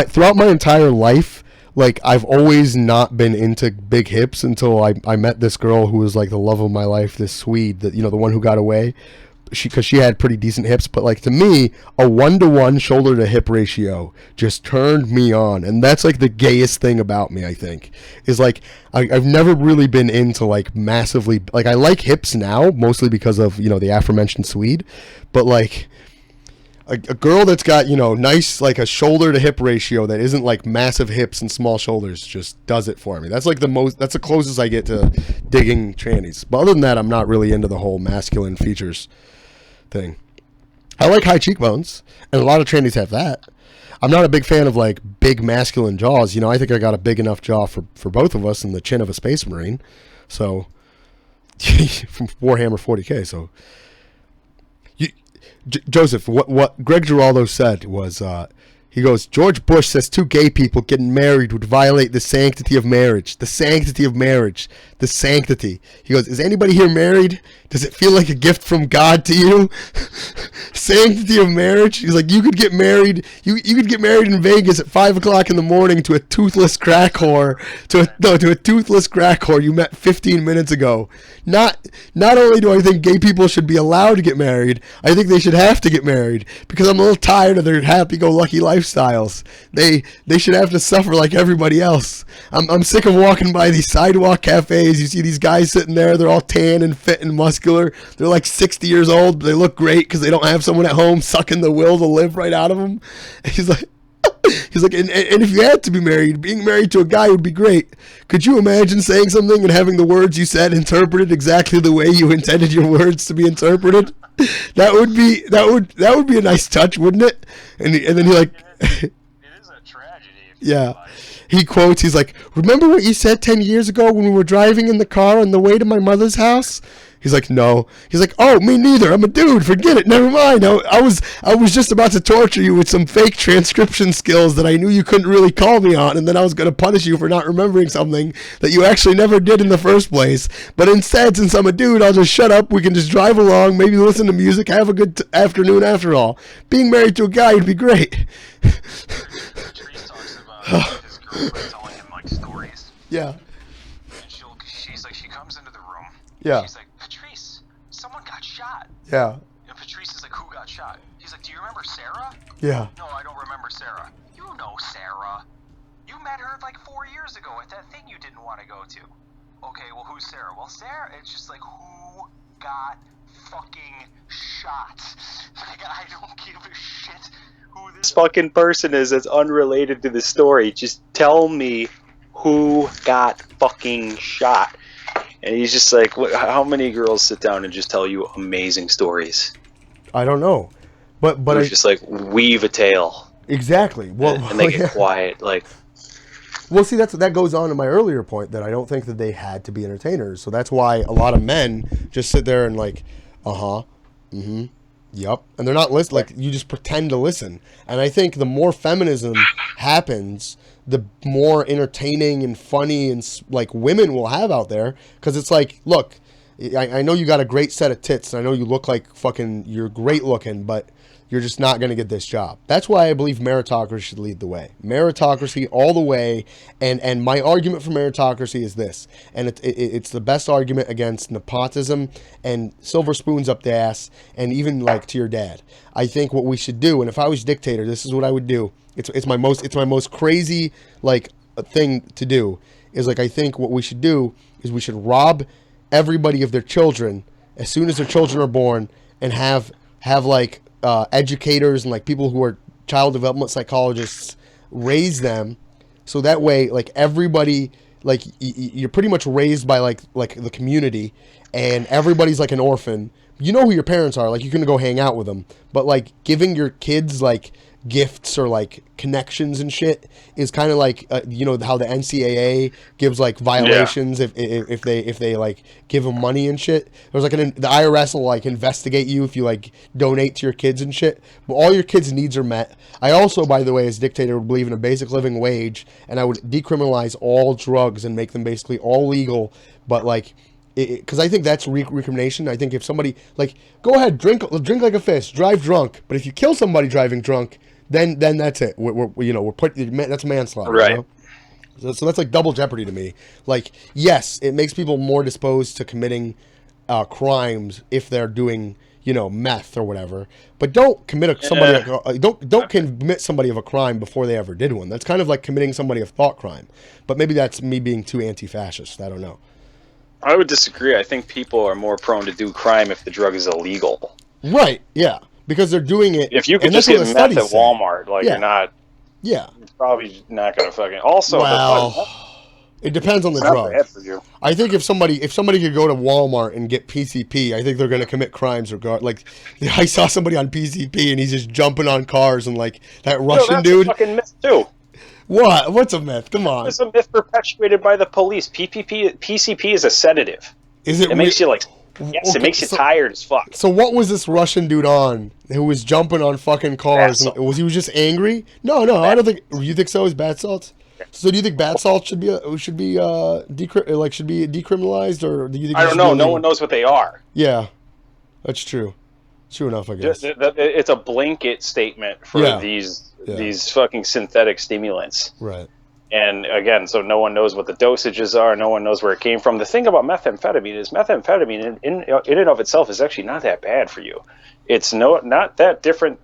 throughout my entire life, like I've always not been into big hips until I met this girl who was like the love of my life, this Swede, that the one who got away. Because she had pretty decent hips, but like to me, a 1-to-1 shoulder to hip ratio just turned me on, and that's like the gayest thing about me. I think is like I've never really been into like massively like I like hips now, mostly because of the aforementioned Swede, but like a girl that's got nice like a shoulder to hip ratio that isn't like massive hips and small shoulders just does it for me. That's like that's the closest I get to digging trannies. But other than that, I'm not really into the whole masculine features thing. I like high cheekbones, and a lot of trannies have that. I'm not a big fan of like big masculine jaws. I think I got a big enough jaw for both of us and the chin of a space marine. So from Warhammer 40K. So Joseph, what Greg Giraldo said was he goes, George Bush says 2 gay people getting married would violate the sanctity of marriage. The sanctity of marriage. The sanctity. He goes, is anybody here married? Does it feel like a gift from God to you? Sanctity of marriage. He's like, you could get married. You could get married in Vegas at 5 o'clock in the morning to a toothless crack whore. To a toothless crack whore you met 15 minutes ago. Not only do I think gay people should be allowed to get married, I think they should have to get married because I'm a little tired of their happy-go-lucky lifestyles. They should have to suffer like everybody else. I'm sick of walking by these sidewalk cafes. You see these guys sitting there. They're all tan and fit and muscular. They're like 60 years old, but they look great because they don't have someone at home sucking the will to live right out of them. He's like, and if you had to be married, being married to a guy would be great. Could you imagine saying something and having the words you said interpreted exactly the way you intended your words to be interpreted? That would be a nice touch, wouldn't it? And then he like, it is a tragedy. Yeah. He quotes, he's like, remember what you said 10 years ago when we were driving in the car on the way to my mother's house? He's like, no. He's like, oh, me neither. I'm a dude. Forget it. Never mind. I was just about to torture you with some fake transcription skills that I knew you couldn't really call me on, and then I was going to punish you for not remembering something that you actually never did in the first place. But instead, since I'm a dude, I'll just shut up. We can just drive along, maybe listen to music, have a good afternoon after all. Being married to a guy would be great. Patrice talks about his girlfriend telling him like stories. Yeah. And she comes into the room. Yeah. She's like, Patrice, someone got shot. Yeah. And Patrice is like, who got shot? He's like, do you remember Sarah? Yeah. No, I don't remember Sarah. You know Sarah. You met her like 4 years ago at that thing you didn't want to go to. Okay, well, who's Sarah? Well, Sarah, it's just like, who got fucking shot? Like, I don't give a shit who this fucking person is that's unrelated to the story. Just tell me who got fucking shot. And he's just like, how many girls sit down and just tell you amazing stories? I don't know. But it's just like, weave a tale. Exactly. Well, and they get quiet. Like, well, see, that goes on to my earlier point that I don't think that they had to be entertainers. So that's why a lot of men just sit there and like, yep. And they're not listening. Like, you just pretend to listen. And I think the more feminism happens, the more entertaining and funny and like women will have out there. Because it's like, look, I know you got a great set of tits. And I know you look like fucking, you're great looking, but you're just not going to get this job. That's why I believe meritocracy should lead the way. Meritocracy all the way. And my argument for meritocracy is this. And it's the best argument against nepotism and silver spoons up the ass and even like to your dad. I think what we should do, and if I was dictator, this is what I would do. It's my most crazy like thing to do is like I think what we should do is we should rob everybody of their children as soon as their children are born, and have like educators and like people who are child development psychologists raise them, so that way like everybody, like you're pretty much raised by like the community, and everybody's like an orphan. You know who your parents are, like you can go hang out with them, but like giving your kids like gifts or like connections and shit is kind of like you know how the NCAA gives like violations if they like give them money and shit. There's like the IRS will like investigate you if you like donate to your kids and shit. But all your kids' needs are met. I also, by the way, as dictator, would believe in a basic living wage, and I would decriminalize all drugs and make them basically all legal. But like, because I think that's recrimination. I think if somebody like, go ahead, drink like a fish, drive drunk, but if you kill somebody driving drunk, then that's it. That's manslaughter. Right. You know? So that's like double jeopardy to me. Like, yes, it makes people more disposed to committing crimes if they're doing, you know, meth or whatever. But don't commit don't commit somebody of a crime before they ever did one. That's kind of like committing somebody of thought crime. But maybe that's me being too anti-fascist. I don't know. I would disagree. I think people are more prone to do crime if the drug is illegal. Right. Yeah. Because they're doing it. If you could just get meth at Walmart, like yeah. you're not. Yeah. You're probably not gonna fucking. Also, it depends on the drug. I think if somebody could go to Walmart and get PCP, I think they're gonna commit crimes Like, I saw somebody on PCP and he's just jumping on cars and like that Russian dude. That's a fucking myth too. What? What's a myth? Come on. It's a myth perpetuated by the police. PCP is a sedative. Is it? It makes you like. Yes, it makes you tired as fuck. So what was this Russian dude on who was jumping on fucking cars? Was he just angry? No, I don't think. You think so? Is bath salts? So do you think bath salts should be decriminalized, or do you think? I don't know. No one knows what they are. Yeah, that's true. True enough, I guess. It's a blanket statement for these fucking synthetic stimulants. Right. And again, so no one knows what the dosages are. No one knows where it came from. The thing about methamphetamine is methamphetamine in and of itself is actually not that bad for you. It's not that different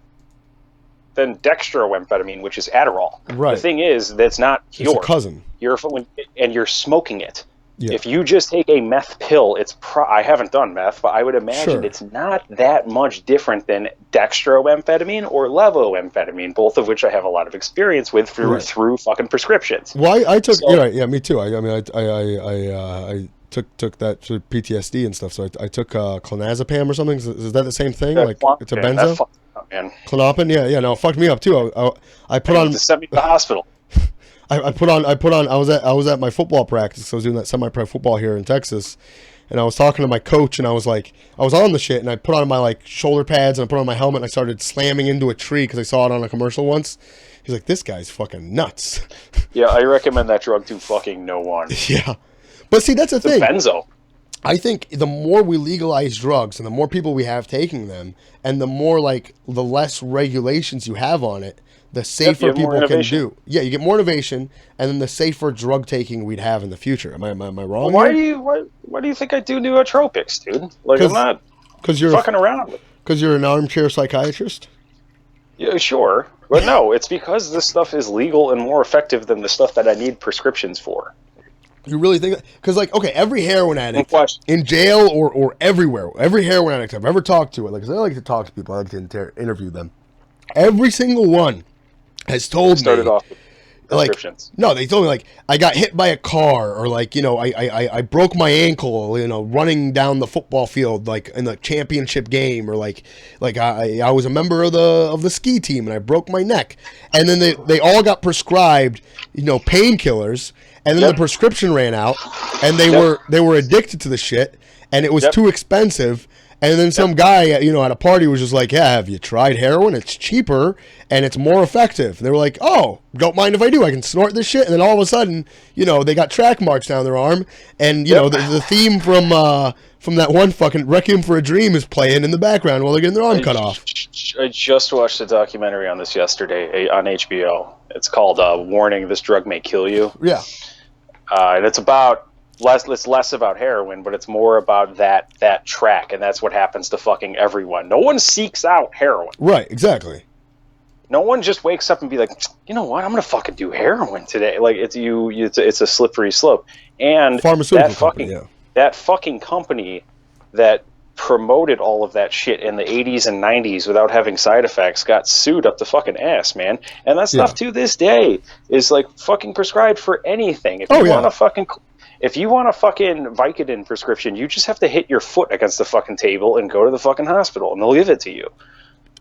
than dextroamphetamine, which is Adderall. Right. The thing is, that's not it's a cousin. And you're smoking it. Yeah. If you just take a meth pill, I haven't done meth, but I would imagine it's not that much different than dextroamphetamine or levoamphetamine, both of which I have a lot of experience with through fucking prescriptions. Well, I took me too. I took that for PTSD and stuff. So I took clonazepam or something. Is that the same thing? Like it's a benzo? Klonopin? Yeah. No, it fucked me up too. I put on. Sent me to the hospital. I put on. I was at my football practice. I was doing that semi-pro football here in Texas, and I was talking to my coach, and I was on the shit, and I put on my like shoulder pads, and I put on my helmet, and I started slamming into a tree because I saw it on a commercial once. He's like, "This guy's fucking nuts." Yeah, I recommend that drug to fucking no one. Yeah, but see, that's the thing. Benzo. I think the more we legalize drugs, and the more people we have taking them, and the more the less regulations you have on it, the safer people can do. Yeah, you get more innovation, and then the safer drug taking we'd have in the future. Am I wrong? Why do you think I do nootropics, dude? Like I'm not fucking around. Because you're an armchair psychiatrist? Yeah, sure. But no, it's because this stuff is legal and more effective than the stuff that I need prescriptions for. You really think? Because every heroin addict in jail or everywhere, every heroin addict I've ever talked to, I like to talk to people, I like to interview them. Every single one has told me, off with prescriptions. No, they told me I got hit by a car, or I broke my ankle, running down the football field in the championship game, or I was a member of the ski team and I broke my neck, and then they all got prescribed painkillers, and then the prescription ran out, and they were addicted to the shit, and it was too expensive. And then some guy, at a party was just like, "Yeah, have you tried heroin? It's cheaper and it's more effective." And they were like, "Oh, don't mind if I do. I can snort this shit." And then all of a sudden, they got track marks down their arm, and the theme from that one fucking Requiem for a Dream is playing in the background while they're getting their arm cut off. I just watched a documentary on this yesterday on HBO. It's called "Warning: This Drug May Kill You." Yeah, and it's about. It's less about heroin, but it's more about that track, and that's what happens to fucking everyone. No one seeks out heroin. Right, exactly. No one just wakes up and be like, you know what, I'm gonna fucking do heroin today. Like it's a slippery slope. And pharmaceutical that fucking company that promoted all of that shit in the 80s and 90s without having side effects got sued up the fucking ass, man. And that stuff to this day is like fucking prescribed for anything. If you want a fucking Vicodin prescription, you just have to hit your foot against the fucking table and go to the fucking hospital, and they'll give it to you.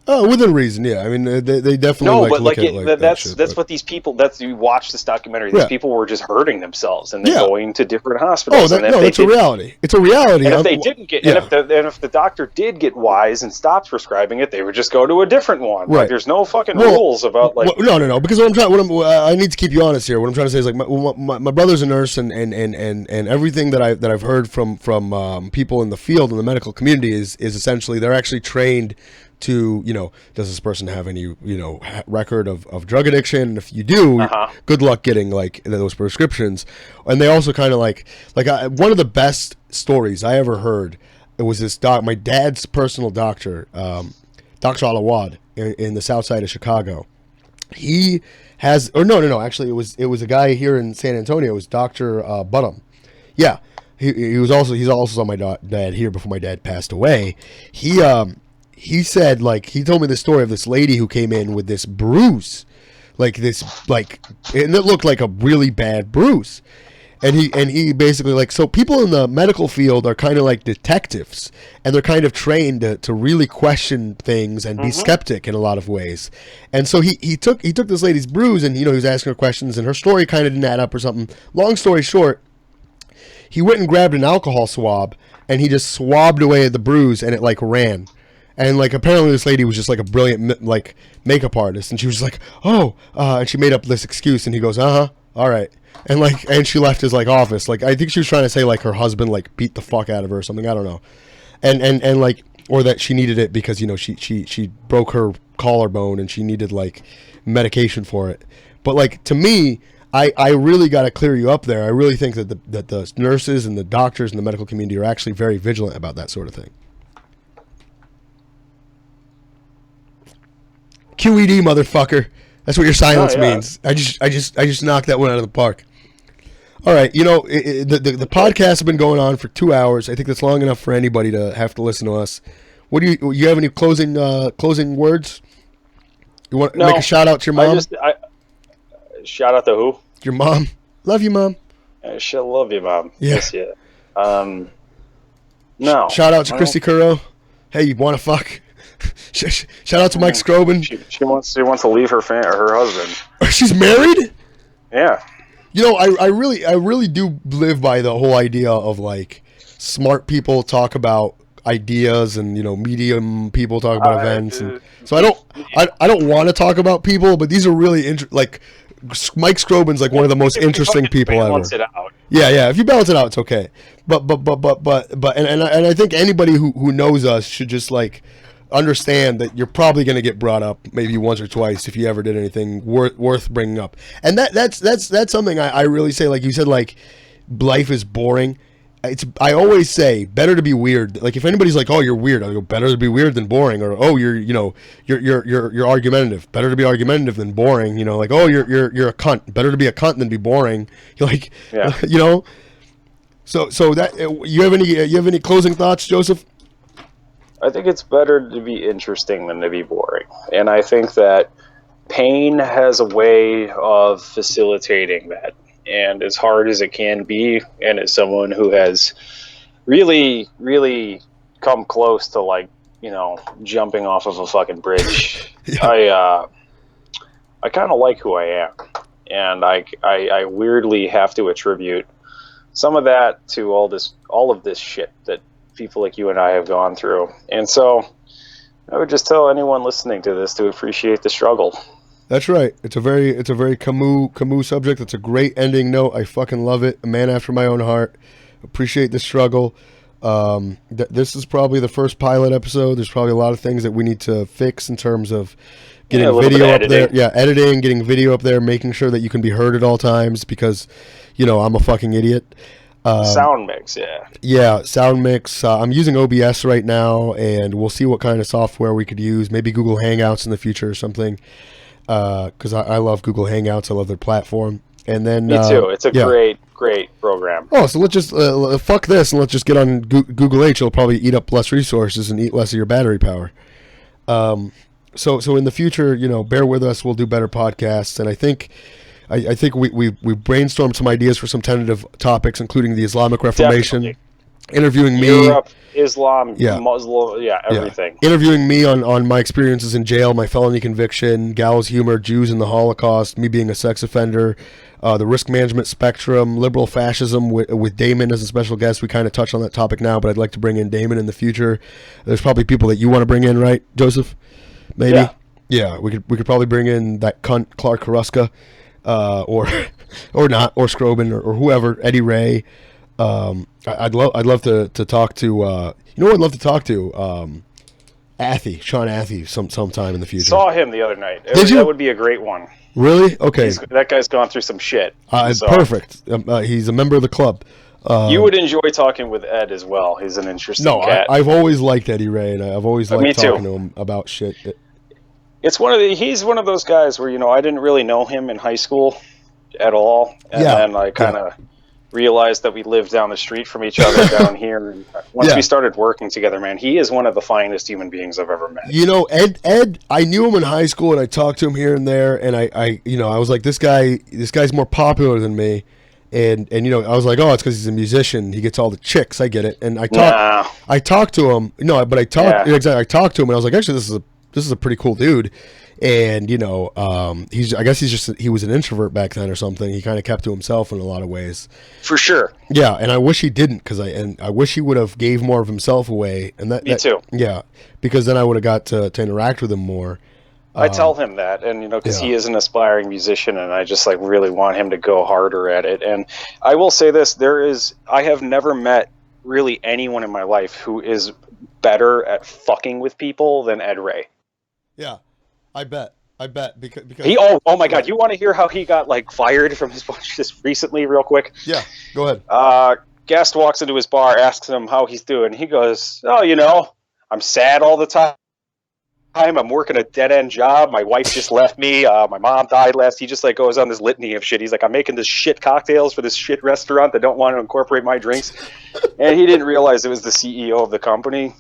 Oh, within reason, yeah. I mean, they definitely that's what these people. You watch this documentary. These people were just hurting themselves, and they're going to different hospitals. That's a reality. It's a reality. And if they didn't get, and if the doctor did get wise and stopped prescribing it, they would just go to a different one. Right. Like, there's no fucking rules about like. No. Because I need to keep you honest here. What I'm trying to say is like my brother's a nurse, and everything that I've heard from people in the field in the medical community is essentially they're actually trained to, does this person have any, record of drug addiction? And if you do, good luck getting like those prescriptions. And they also kind of one of the best stories I ever heard, it was this my dad's personal doctor, Dr. Alawad in the south side of Chicago. He has, actually it was a guy here in San Antonio. It was Dr. Bunham. Yeah. He's also on my dad here before my dad passed away. He said, he told me the story of this lady who came in with this bruise, and it looked like a really bad bruise. And he basically, so people in the medical field are kind of like detectives, and they're kind of trained to really question things and be skeptic in a lot of ways. And so he took this lady's bruise, and, he was asking her questions, and her story kind of didn't add up or something. Long story short, he went and grabbed an alcohol swab, and he just swabbed away at the bruise, and it, ran. And apparently this lady was just a brilliant makeup artist, and she was just and she made up this excuse, and he goes, all right, and she left his office. I think she was trying to say her husband beat the fuck out of her or something, I don't know, and or that she needed it because she broke her collarbone and she needed medication for it. But to me, I really got to clear you up there. I really think that the nurses and the doctors and the medical community are actually very vigilant about that sort of thing. QED, motherfucker. That's what your silence means. I just knocked that one out of the park. All right, the podcast has been going on for 2 hours. I think that's long enough for anybody to have to listen to us. What do you have any closing words? You want to make a shout out to your mom? Shout out to who? Your mom. Love you, mom. I shall love you, mom. Yeah. Yes, yeah. No. Shout out to Christy Curro. Hey, you want to fuck? Shout out to Mike Scroban. She wants to leave her husband. She's married? Yeah. I really do live by the whole idea of smart people talk about ideas and medium people talk about events, and so I don't want to talk about people, but these are really Mike Scroban's one of the most interesting people ever. Balance it out. Yeah. If you balance it out, it's okay. But I think anybody who knows us should just understand that you're probably going to get brought up maybe once or twice if you ever did anything worth bringing up. And that's something I really say. Like you said, life is boring. I always say better to be weird. If anybody's oh, you're weird, I go, better to be weird than boring. Or you're you're argumentative. Better to be argumentative than boring. Oh, you're a cunt. Better to be a cunt than be boring. Yeah. So that you have any closing thoughts, Joseph? I think it's better to be interesting than to be boring. And I think that pain has a way of facilitating that. And as hard as it can be, and as someone who has really, really come close to jumping off of a fucking bridge, yeah. I kind of like who I am. And I weirdly have to attribute some of that to all of this shit that people like you and I have gone through. And so I would just tell anyone listening to this to appreciate the struggle. That's right. It's a very Camus subject. It's a great ending note. I fucking love it. A man after my own heart. Appreciate the struggle. This is probably the first pilot episode. There's probably a lot of things that we need to fix in terms of getting video up there. Yeah, editing, getting video up there, making sure that you can be heard at all times because, I'm a fucking idiot. Sound mix, yeah. Yeah, sound mix. I'm using OBS right now, and we'll see what kind of software we could use. Maybe Google Hangouts in the future or something. Because I love Google Hangouts. I love their platform. And then me too. It's a great great program. Oh, so let's just fuck this and let's just get on Google H. It'll probably eat up less resources and eat less of your battery power. So in the future, bear with us. We'll do better podcasts, and I think we brainstormed some ideas for some tentative topics, including the Islamic Reformation. Definitely. Interviewing me, Europe, Islam, Muslim, everything. Interviewing me on my experiences in jail, my felony conviction, gallows humor, Jews in the Holocaust, me being a sex offender, the risk management spectrum, liberal fascism with Damon as a special guest. We kind of touched on that topic now, but I'd like to bring in Damon in the future. There's probably people that you want to bring in, right, Joseph? Maybe. Yeah. We could probably bring in that cunt Clark Karuska, or not, or Scroban, or whoever, Eddie Ray. I'd love to talk to I'd love to talk to Sean Athey sometime in the future. Saw him the other night. Did you? That would be a great one. Really? Okay. That guy's gone through some shit. Perfect. He's a member of the club. You would enjoy talking with Ed as well. He's an interesting cat. I've always liked Eddie Ray, and I've always liked talking to him about shit. He's one of those guys where I didn't really know him in high school at all, and then I kind of realized that we lived down the street from each other down here. And once we started working together, man, he is one of the finest human beings I've ever met. Ed, I knew him in high school, and I talked to him here and there, and I was like, this guy's more popular than me, and I was like, oh, it's because he's a musician, he gets all the chicks, I get it, and I talked to him, I talked to him, and I was like, actually, this is a pretty cool dude. And he was an introvert back then or something. He kind of kept to himself in a lot of ways. For sure. Yeah, and I wish he didn't, I wish he would have gave more of himself away. And Me too. Yeah, because then I would have got to interact with him more. I tell him that, and because he is an aspiring musician, and I just really want him to go harder at it. And I will say this: I have never met really anyone in my life who is better at fucking with people than Ed Ray. Yeah. I bet because he. Oh my God! You want to hear how he got fired from his bar just recently, real quick? Yeah, go ahead. Guest walks into his bar, asks him how he's doing. He goes, "Oh, I'm sad all the time. I'm working a dead end job. My wife just left me. My mom died last." He just goes on this litany of shit. He's like, "I'm making this shit cocktails for this shit restaurant that don't want to incorporate my drinks," and he didn't realize it was the CEO of the company.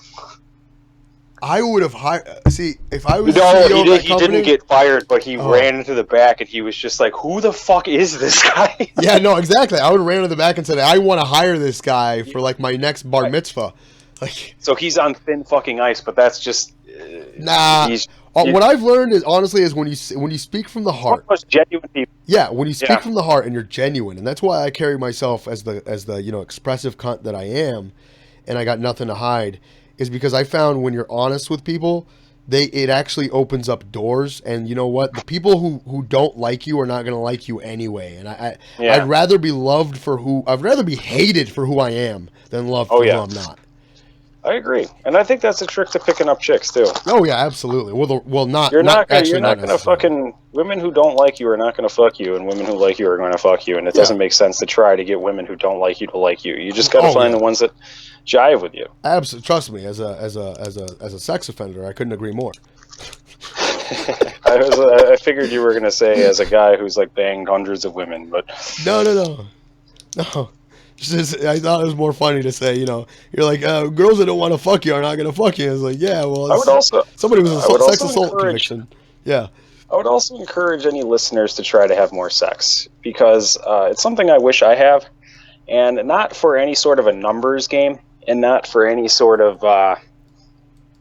I would have hired. See, if I was CEO of that company, he didn't get fired, but he ran into the back, and he was just like, "Who the fuck is this guy?" Yeah, no, exactly. I would have ran to the back and said, "I want to hire this guy for my next bar mitzvah." So he's on thin fucking ice, but that's just nah. What I've learned is honestly when you speak from the heart, most genuine people. Yeah, when you speak from the heart and you're genuine, and that's why I carry myself as the expressive cunt that I am, and I got nothing to hide. Is because I found when you're honest with people, it actually opens up doors. And you know what? The people who don't like you are not going to like you anyway. And I'd rather be I'd rather be hated for who I am than loved for who I'm not. I agree, and I think that's a trick to picking up chicks too. Oh yeah, absolutely. Well, not. You're not going to fucking women who don't like you are not going to fuck you, and women who like you are going to fuck you. And it doesn't make sense to try to get women who don't like you to like you. You just got to find the ones that jive with you. Absolutely, trust me. As a sex offender, I couldn't agree more. I figured you were going to say as a guy who's banged hundreds of women, but no. I thought it was more funny to say, you're like, girls that don't want to fuck you are not going to fuck you. I was like, yeah, well, somebody was a sex assault conviction. Yeah. I would also encourage any listeners to try to have more sex because it's something I wish I have, and not for any sort of a numbers game and not for any sort of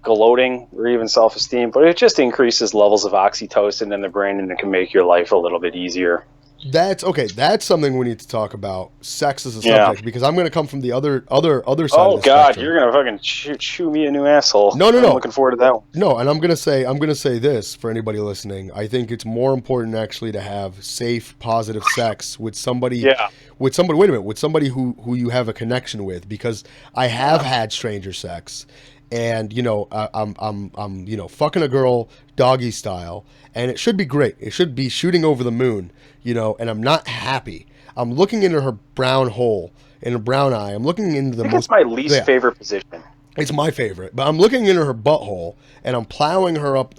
gloating or even self-esteem, but it just increases levels of oxytocin in the brain and it can make your life a little bit easier. That's okay. That's something we need to talk about. Sex as a subject, because I'm going to come from the other side. Oh God, you're going to fucking chew me a new asshole. No. I'm looking forward to that one. No, and I'm going to say this for anybody listening. I think it's more important actually to have safe, positive sex with somebody. Yeah. With somebody. Wait a minute. With somebody who you have a connection with, because I have had stranger sex. And I'm fucking a girl doggy style, and it should be great. It should be shooting over the moon, and I'm not happy. I'm looking into her brown hole, in her brown eye. I'm looking into the most. It's my least favorite position. It's my favorite, but I'm looking into her butthole, and I'm plowing her up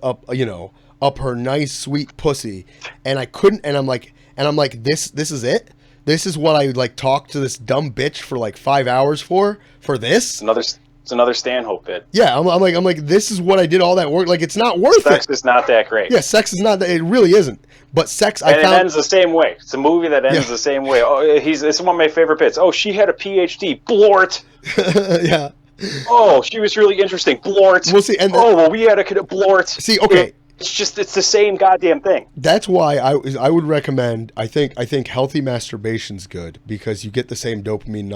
her nice sweet pussy, and I couldn't. And I'm like, this is it. This is what I like talked to this dumb bitch for like 5 hours for this. It's another Stanhope bit. Yeah, I'm like, this is what I did all that work. Like, it's not worth it. Sex is not that great. Yeah, sex is not that. It really isn't. But sex, and it ends the same way. It's a movie that ends the same way. Oh, it's one of my favorite bits. Oh, she had a PhD. Blort. Yeah. Oh, she was really interesting. Blort. We'll see. And we had a blort. See, okay. It's the same goddamn thing. That's why I would recommend. I think healthy masturbation's good because you get the same dopamine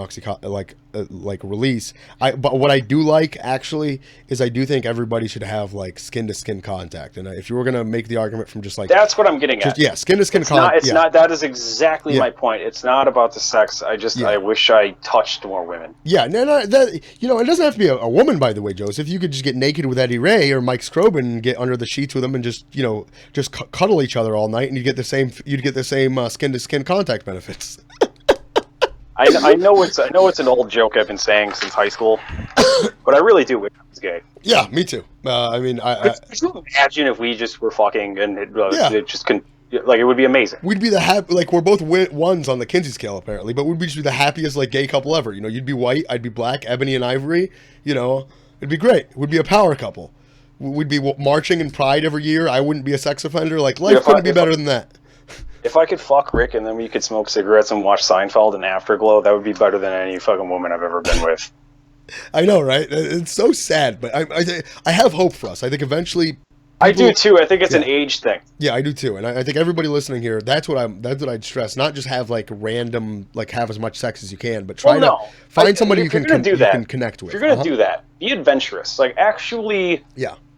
like release. But what I do like actually is I do think everybody should have like skin to skin contact. And if you were gonna make the argument from just like that's what I'm getting at. Yeah, skin to skin contact. It's not. That is exactly my point. It's not about the sex. I wish I touched more women. Yeah, no, that it doesn't have to be a woman, by the way, Joseph. You could just get naked with Eddie Ray or Mike Scroban and get under the sheets with them and just cuddle each other all night, and you'd get the same skin to skin contact benefits. I know it's an old joke I've been saying since high school, but I really do wish I was gay. Yeah, me too. Could you imagine if we just were fucking and it just couldn't. Like, it would be amazing. We'd be we're both ones on the Kinsey scale apparently, but we'd just be the happiest like gay couple ever. You'd be white, I'd be black, ebony and ivory. It'd be great. We'd be a power couple. We'd be marching in Pride every year. I wouldn't be a sex offender. Like, life couldn't be better than that. If I could fuck Rick and then we could smoke cigarettes and watch Seinfeld and Afterglow, that would be better than any fucking woman I've ever been with. I know, right? It's so sad, but I have hope for us. I think eventually. I do too. I think it's an age thing. Yeah, I do too, and I think everybody listening here, that's what I'd stress. Not just have like random, like have as much sex as you can, but try to find somebody you can connect with. If you're gonna do that, be adventurous. Like, actually,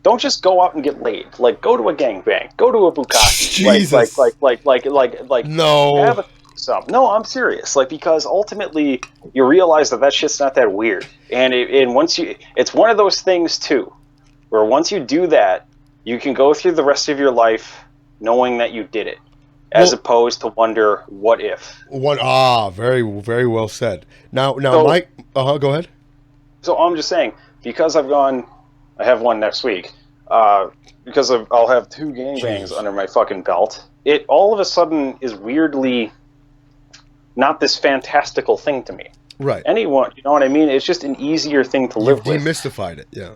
don't just go out and get laid. Like, go to a gangbang, go to a bukkake. Jesus. Like. No. No, I'm serious. Like, because ultimately you realize that shit's not that weird, and it's one of those things too, where once you do that, you can go through the rest of your life knowing that you did it, as opposed to wonder what if. Very, very well said. Now, Mike. Go ahead. So I'm just saying, because I have one next week. Because I'll have 2 gangbangs under my fucking belt. It all of a sudden is weirdly not this fantastical thing to me. Right. Anyone, you know what I mean? It's just an easier thing to live with. You demystified it, yeah.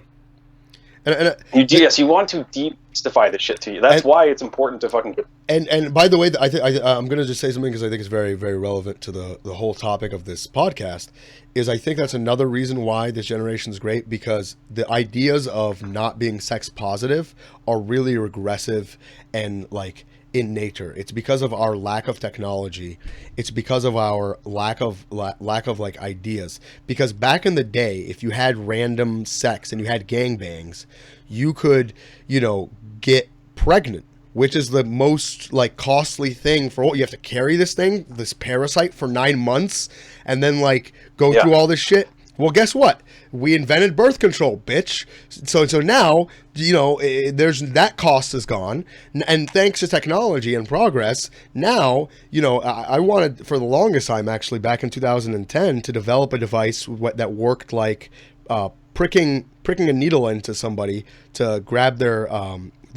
Yes, you want to demystify this shit to you. That's why it's important to fucking get. And by the way, I'm going to just say something because I think it's very, very relevant to the whole topic of this podcast. Is I think that's another reason why this generation is great, because the ideas of not being sex positive are really regressive and like in nature. It's because of our lack of technology. It's because of our lack of like ideas. Because back in the day, if you had random sex and you had gangbangs, you could, get pregnant, which is the most like costly thing for what you have to carry this parasite for 9 months and then like go through all this shit. Well, guess what? We invented birth control, bitch. So now, there's that cost is gone. And thanks to technology and progress, now, I wanted for the longest time, actually, back in 2010, to develop a device that worked like pricking a needle into somebody to grab their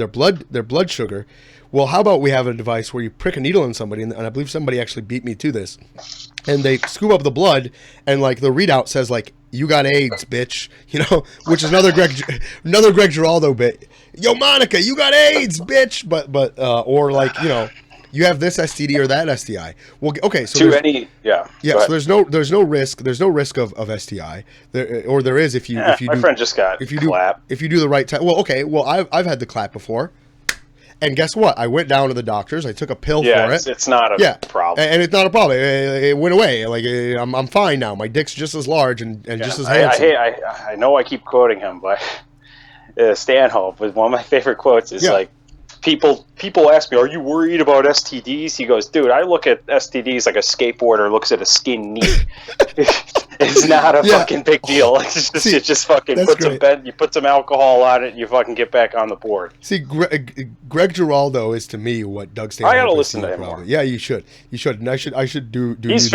blood sugar. Well, how about we have a device where you prick a needle in somebody, and I believe somebody actually beat me to this, and they scoop up the blood, and like the readout says like, you got AIDS, bitch, which is another Greg Giraldo bit. Yo, Monica, you got AIDS, bitch, but or like, you have this STD or that STI. Well, okay, so So there's no risk of STI, there is if you my friend just got clap. If you do the right time. Well, okay, I've had the clap before. And guess what? I went down to the doctors. I took a pill for it. It's not a problem. And it's not a problem. It went away. Like, I'm fine now. My dick's just as large and just as handsome. I know I keep quoting him, but Stanhope was one of my favorite quotes. Is like, people ask me, "Are you worried about STDs?" He goes, "Dude, I look at STDs like a skateboarder looks at a skin knee. It's not a fucking big deal. You just fucking put some alcohol on it, and you fucking get back on the board." See, Greg Giraldo is to me what Doug Stanhope. I gotta listen to him more. Yeah, you should. And I should do. He's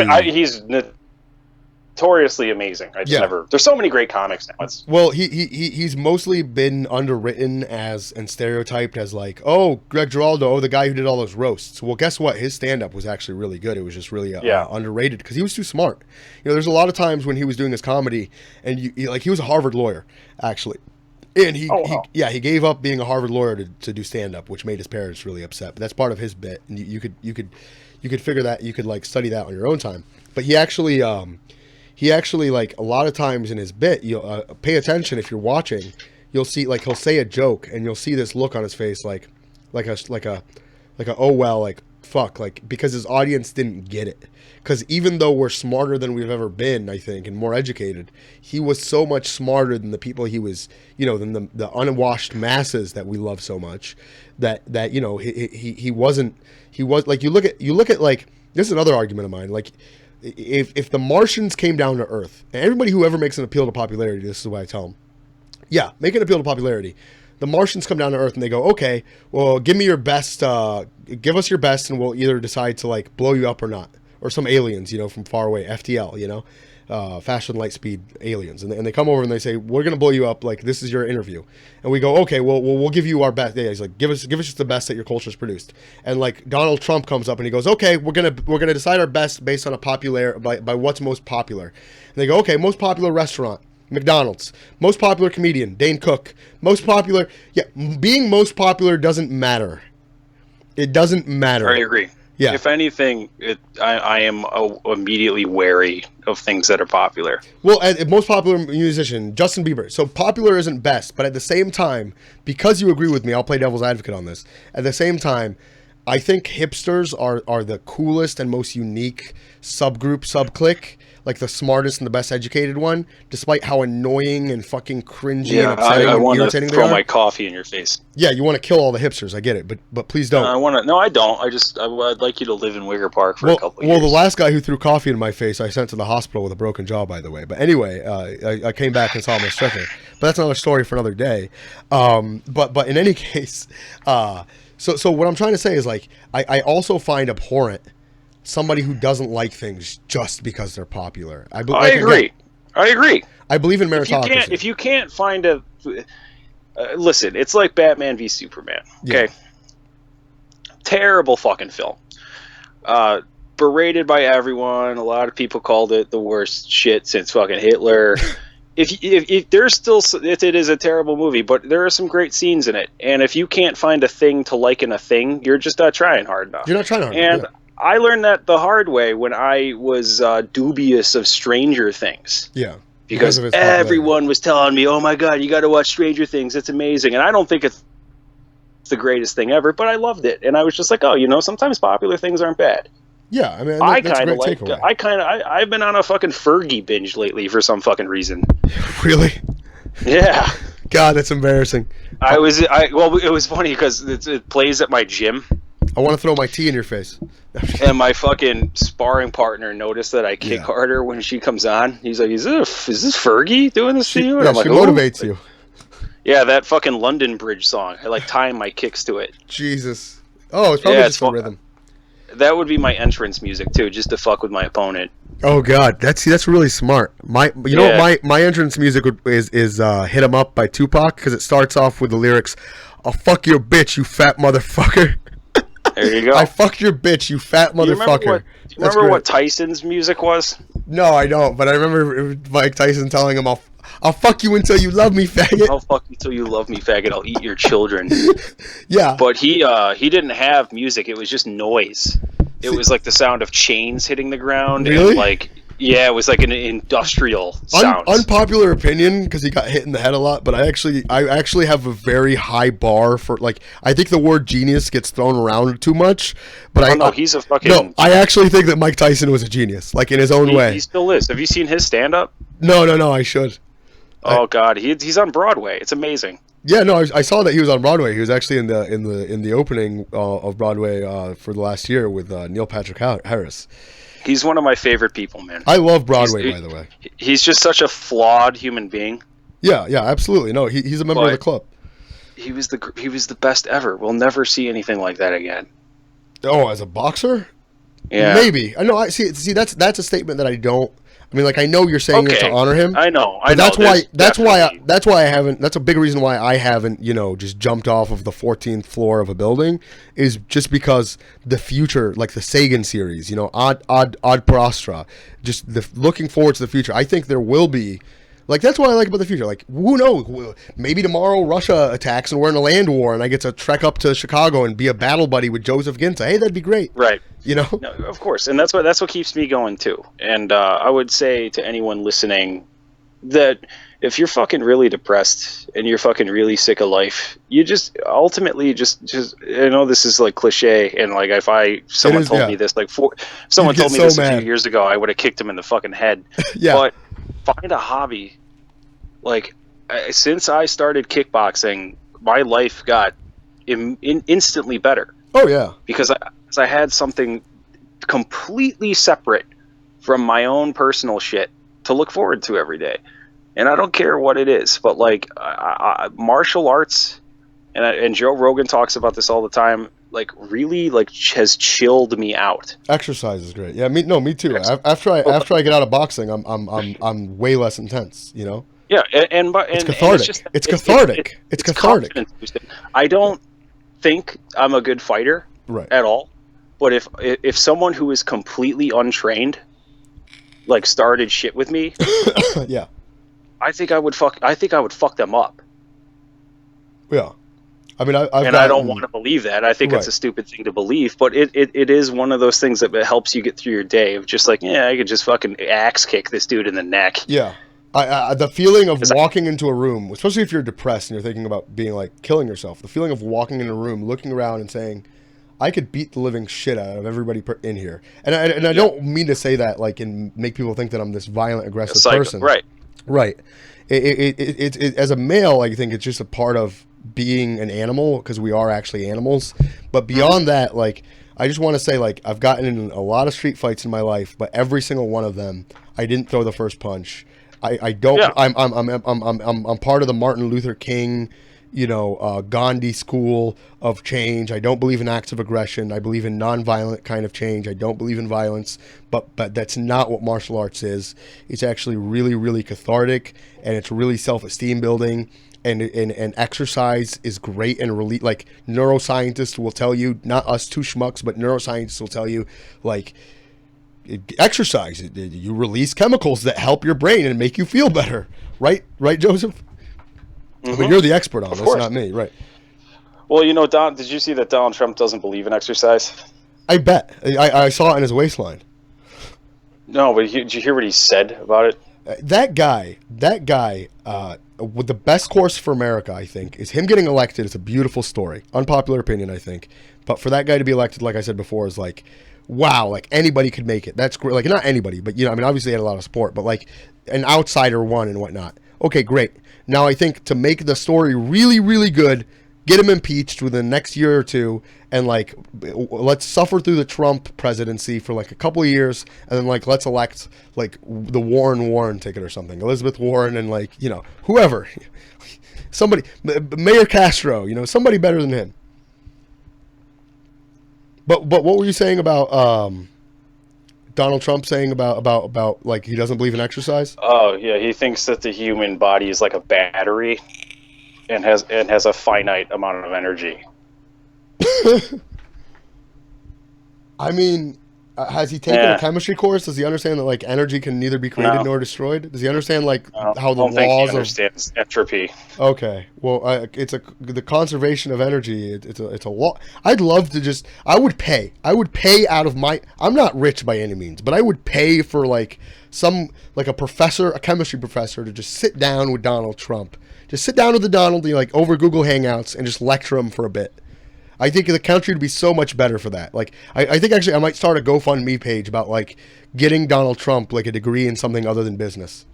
notoriously amazing. I just never. There's so many great comics now. Well, he's mostly been underwritten and stereotyped as like, oh, Greg Giraldo, the guy who did all those roasts. Well, guess what? His stand-up was actually really good. It was just really underrated because he was too smart. There's a lot of times when he was doing his comedy, and he was a Harvard lawyer actually, and he gave up being a Harvard lawyer to do stand-up, which made his parents really upset. But that's part of his bit, and you could figure that, you could like study that on your own time. But he actually like a lot of times in his bit, you'll pay attention if you're watching. You'll see like he'll say a joke and you'll see this look on his face like a oh well, like fuck, like because his audience didn't get it. Because even though we're smarter than we've ever been, I think, and more educated, he was so much smarter than the people he was, than the unwashed masses that we love so much. That he was like, you look at like, this is another argument of mine, like. If the Martians came down to Earth, and everybody who ever makes an appeal to popularity, this is what I tell them. Yeah, make an appeal to popularity. The Martians come down to Earth and they go, okay, well, give me your best, give us your best, and we'll either decide to like blow you up or not. Or some aliens, from far away, FTL, faster than light speed aliens. And they come over and they say, we're going to blow you up, like this is your interview. And we go, okay, well, we'll give you our best. Yeah, he's like, give us just the best that your culture's produced. And like Donald Trump comes up and he goes, okay, we're gonna decide our best based on by what's most popular. And they go, okay, most popular restaurant, McDonald's. Most popular comedian, Dane Cook. Most popular, being most popular doesn't matter. It doesn't matter. I agree. Yeah. If anything, I am immediately wary of things that are popular. Well, most popular musician, Justin Bieber. So popular isn't best, but at the same time, because you agree with me, I'll play devil's advocate on this. At the same time, I think hipsters are the coolest and most unique sub-clique, like the smartest and the best educated one, despite how annoying and fucking cringy and upsetting and irritating they are. I want to throw my coffee in your face. Yeah, you want to kill all the hipsters. I get it, but please don't. No, I don't. I'd like you to live in Wicker Park for a couple of years. Well, the last guy who threw coffee in my face, I sent to the hospital with a broken jaw, by the way. But anyway, I came back and saw him on stretcher. But that's another story for another day. But in any case, so what I'm trying to say is like I also find abhorrent somebody who doesn't like things just because they're popular. I agree. I believe in meritocracy. If you can't find a... listen, it's like Batman v Superman. Okay? Yeah. Terrible fucking film. Berated by everyone. A lot of people called it the worst shit since fucking Hitler. If there's still... It is a terrible movie, but there are some great scenes in it. And if you can't find a thing to like in a thing, you're just not trying hard enough. You're not trying hard enough. And I learned that the hard way when I was dubious of Stranger Things. Yeah. Because everyone was telling me, oh my God, you got to watch Stranger Things. It's amazing. And I don't think it's the greatest thing ever, but I loved it. And I was just like, oh, sometimes popular things aren't bad. Yeah, I mean, that's a great takeaway. I've been on a fucking Fergie binge lately for some fucking reason. Really? Yeah. God, that's embarrassing. Well, it was funny because it plays at my gym. I want to throw my tea in your face. And my fucking sparring partner noticed that I kick harder when she comes on. He's like, is this Fergie doing this to you? And I'm like, she motivates you. Yeah, that fucking London Bridge song. I like time my kicks to it. Jesus. Oh, it's probably just the rhythm. That would be my entrance music too, just to fuck with my opponent. Oh God, that's really smart. Know what my entrance music is "Hit 'Em Up" by Tupac, because it starts off with the lyrics, "I'll fuck your bitch, you fat motherfucker." There you go. I fucked your bitch, you fat motherfucker. Do you remember what Tyson's music was? No, I don't. But I remember Mike Tyson telling him, "I'll fuck you until you love me, faggot." I'll fuck you until you love me, faggot. I'll eat your children. Yeah. But he didn't have music. It was just noise. It was like the sound of chains hitting the ground. Really? And it was like an industrial sound. Unpopular opinion, because he got hit in the head a lot, but I actually have a very high bar for, like, I think the word genius gets thrown around too much, but he's a fucking... No, I actually think that Mike Tyson was a genius, like, in his own way. He still is. Have you seen his stand-up? No, I should. Oh, God, he's on Broadway. It's amazing. Yeah, no, I saw that he was on Broadway. He was actually in the opening of Broadway for the last year with Neil Patrick Harris. He's one of my favorite people, man. I love Broadway, by the way. He's just such a flawed human being. Yeah, absolutely. No, he's a member of the club. He was the best ever. We'll never see anything like that again. Oh, as a boxer? Yeah. Maybe. I know. I see. That's a statement that I don't I mean, like, I know you're saying it to honor him. I know. But that's why I haven't. That's a big reason why I haven't, just jumped off of the 14th floor of a building, is just because the future, like the Sagan series, Ad Astra, just looking forward to the future. I think there will be. Like, that's what I like about the future. Like, who knows? Maybe tomorrow Russia attacks and we're in a land war and I get to trek up to Chicago and be a battle buddy with Joseph Guinta. Hey, that'd be great. Right. No, of course. And that's what keeps me going, too. And I would say to anyone listening that if you're fucking really depressed and you're fucking really sick of life, you just ultimately just I know this is like cliche, and like if someone told me this, like if someone told me this a few years ago, I would have kicked him in the fucking head. Yeah. But find a hobby. Like, since I started kickboxing, my life got instantly better. Oh yeah, because I had something completely separate from my own personal shit to look forward to every day. And I don't care what it is, but like martial arts, and Joe Rogan talks about this all the time, like really like has chilled me out. Exercise is great. Yeah, me too. After I get out of boxing, I'm way less intense, Yeah, and it's cathartic. It's cathartic. It's cathartic. I don't think I'm a good fighter at all, but if someone who is completely untrained like started shit with me, yeah, I think I would fuck them up. Yeah, I mean, I don't want to believe that. I think it's a stupid thing to believe, but it is one of those things that helps you get through your day of just like, I could just fucking axe kick this dude in the neck. Yeah. The feeling of walking into a room, especially if you're depressed and you're thinking about being like killing yourself, the feeling of walking in a room, looking around and saying, I could beat the living shit out of everybody in here. And I don't mean to say that like and make people think that I'm this violent, aggressive person. Right. Right. It as a male, I think it's just a part of being an animal because we are actually animals. But beyond that, like, I just want to say, like, I've gotten in a lot of street fights in my life, but every single one of them, I didn't throw the first punch. I don't. Yeah. I'm part of the Martin Luther King, Gandhi school of change. I don't believe in acts of aggression. I believe in nonviolent kind of change. I don't believe in violence. But that's not what martial arts is. It's actually really, really cathartic, and it's really self-esteem building. And exercise is great and like neuroscientists will tell you, not us two schmucks, but neuroscientists will tell you, like, exercise, you release chemicals that help your brain and make you feel better, right Joseph? I mean, you're the expert on this, not me, right? Well, did you see that Donald Trump doesn't believe in exercise? I bet. I saw it in his waistline. No, but did you hear what he said about it? That guy, with the best course for America, I think, is him getting elected. It's a beautiful story. Unpopular opinion, I think. But for that guy to be elected, like I said before, is like, wow, like anybody could make it. That's great. Like, not anybody, but obviously he had a lot of support, but like an outsider won and whatnot. Okay, great. Now I think to make the story really, really good, get him impeached within the next year or two, and like let's suffer through the Trump presidency for like a couple of years, and then like let's elect like the Warren ticket or something, Elizabeth Warren, and like whoever, somebody, Mayor Castro, somebody better than him. But what were you saying about Donald Trump saying about like he doesn't believe in exercise? Oh yeah, he thinks that the human body is like a battery and has a finite amount of energy. I mean, has he taken a chemistry course? Does he understand that like energy can neither be created nor destroyed? Does he understand like how the laws think he understands entropy? Okay, well, the conservation of energy. It's a law. I would pay out of my. I'm not rich by any means, but I would pay for like a chemistry professor, to just sit down with Donald Trump. Just sit down with the Donald, like over Google Hangouts, and just lecture him for a bit. I think the country would be so much better for that. Like, I think actually I might start a GoFundMe page about like getting Donald Trump like a degree in something other than business.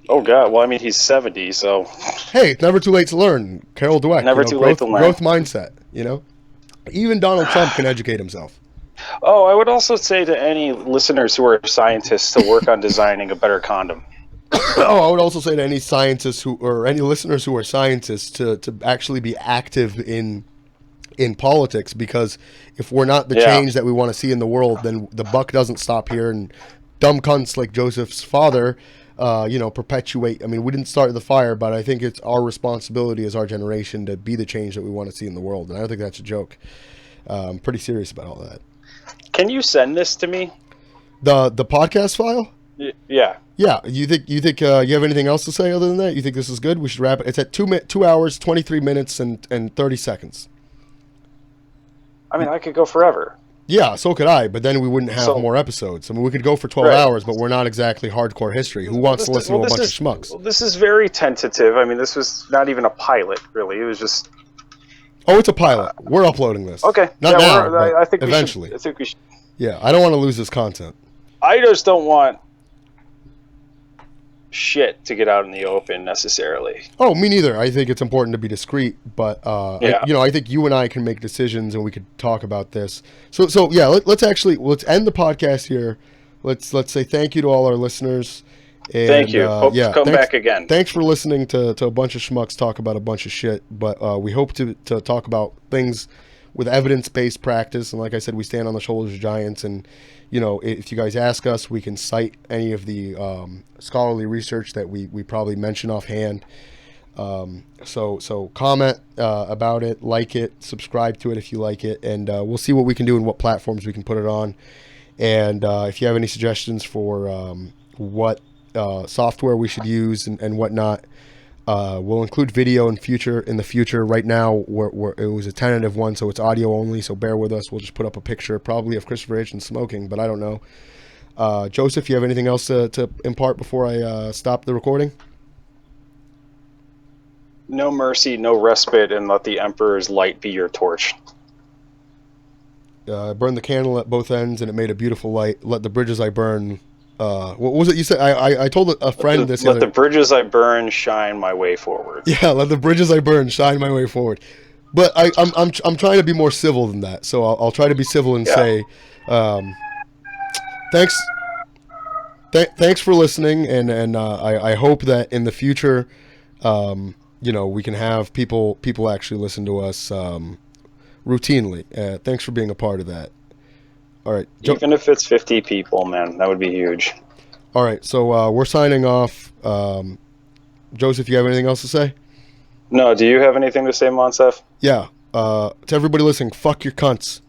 Oh God! Well, I mean, he's 70, so. Hey, it's never too late to learn. Carol Dweck. Never too late to learn. Growth mindset. Even Donald Trump can educate himself. Oh, I would also say to any listeners who are scientists to work on designing a better condom. I would also say to any scientists or any listeners who are scientists to actually be active in politics, because if we're not the change that we want to see in the world, then the buck doesn't stop here, and dumb cunts like Joseph's father, perpetuate. I mean, we didn't start the fire, but I think it's our responsibility as our generation to be the change that we want to see in the world. And I don't think that's a joke. I'm pretty serious about all that. Can you send this to me? The podcast file? Yeah. Yeah. You think you have anything else to say other than that? You think this is good? We should wrap it. It's at 2 hours, 23 minutes, and 30 seconds. I mean, I could go forever. Yeah, so could I, but then we wouldn't have more episodes. I mean, we could go for 12 hours, but we're not exactly hardcore history. Who wants to listen to a bunch of schmucks? Well, this is very tentative. I mean, this was not even a pilot, really. It was just... Oh, it's a pilot. We're uploading this. Okay. Not now, but I think eventually. I think we should. Yeah, I don't want to lose this content. I just don't want shit to get out in the open necessarily. Oh, me neither. I think it's important to be discreet, but I think you and I can make decisions and we could talk about this. So yeah, let's end the podcast here. Let's say thank you to all our listeners. And, thank you. Hope to come back again. Thanks for listening to a bunch of schmucks talk about a bunch of shit, but we hope to talk about things with evidence-based practice. And like I said, we stand on the shoulders of giants. And, if you guys ask us, we can cite any of the scholarly research that we probably mention offhand. So comment about it, like it, subscribe to it if you like it, and we'll see what we can do and what platforms we can put it on. And if you have any suggestions for what software we should use and whatnot, we'll include video in the future. Right now, it was a tentative one, so it's audio only, so bear with us. We'll just put up a picture, probably of Christopher Hitchens smoking, but I don't know. Joseph, you have anything else to impart before I stop the recording? No mercy, no respite, and let the Emperor's light be your torch. I burned the candle at both ends, and it made a beautiful light. Let the bridges I burn... what was it you said? I told a friend this. Let the bridges I burn shine my way forward. Yeah, let the bridges I burn shine my way forward. But I'm trying to be more civil than that. So I'll try to be civil and say, thanks for listening, and I hope that in the future, we can have people actually listen to us routinely. Thanks for being a part of that. All right. Even if it's 50 people, man, that would be huge. All right. So we're signing off. Joseph, you have anything else to say? No. Do you have anything to say, Moncef? Yeah. To everybody listening, fuck your cunts.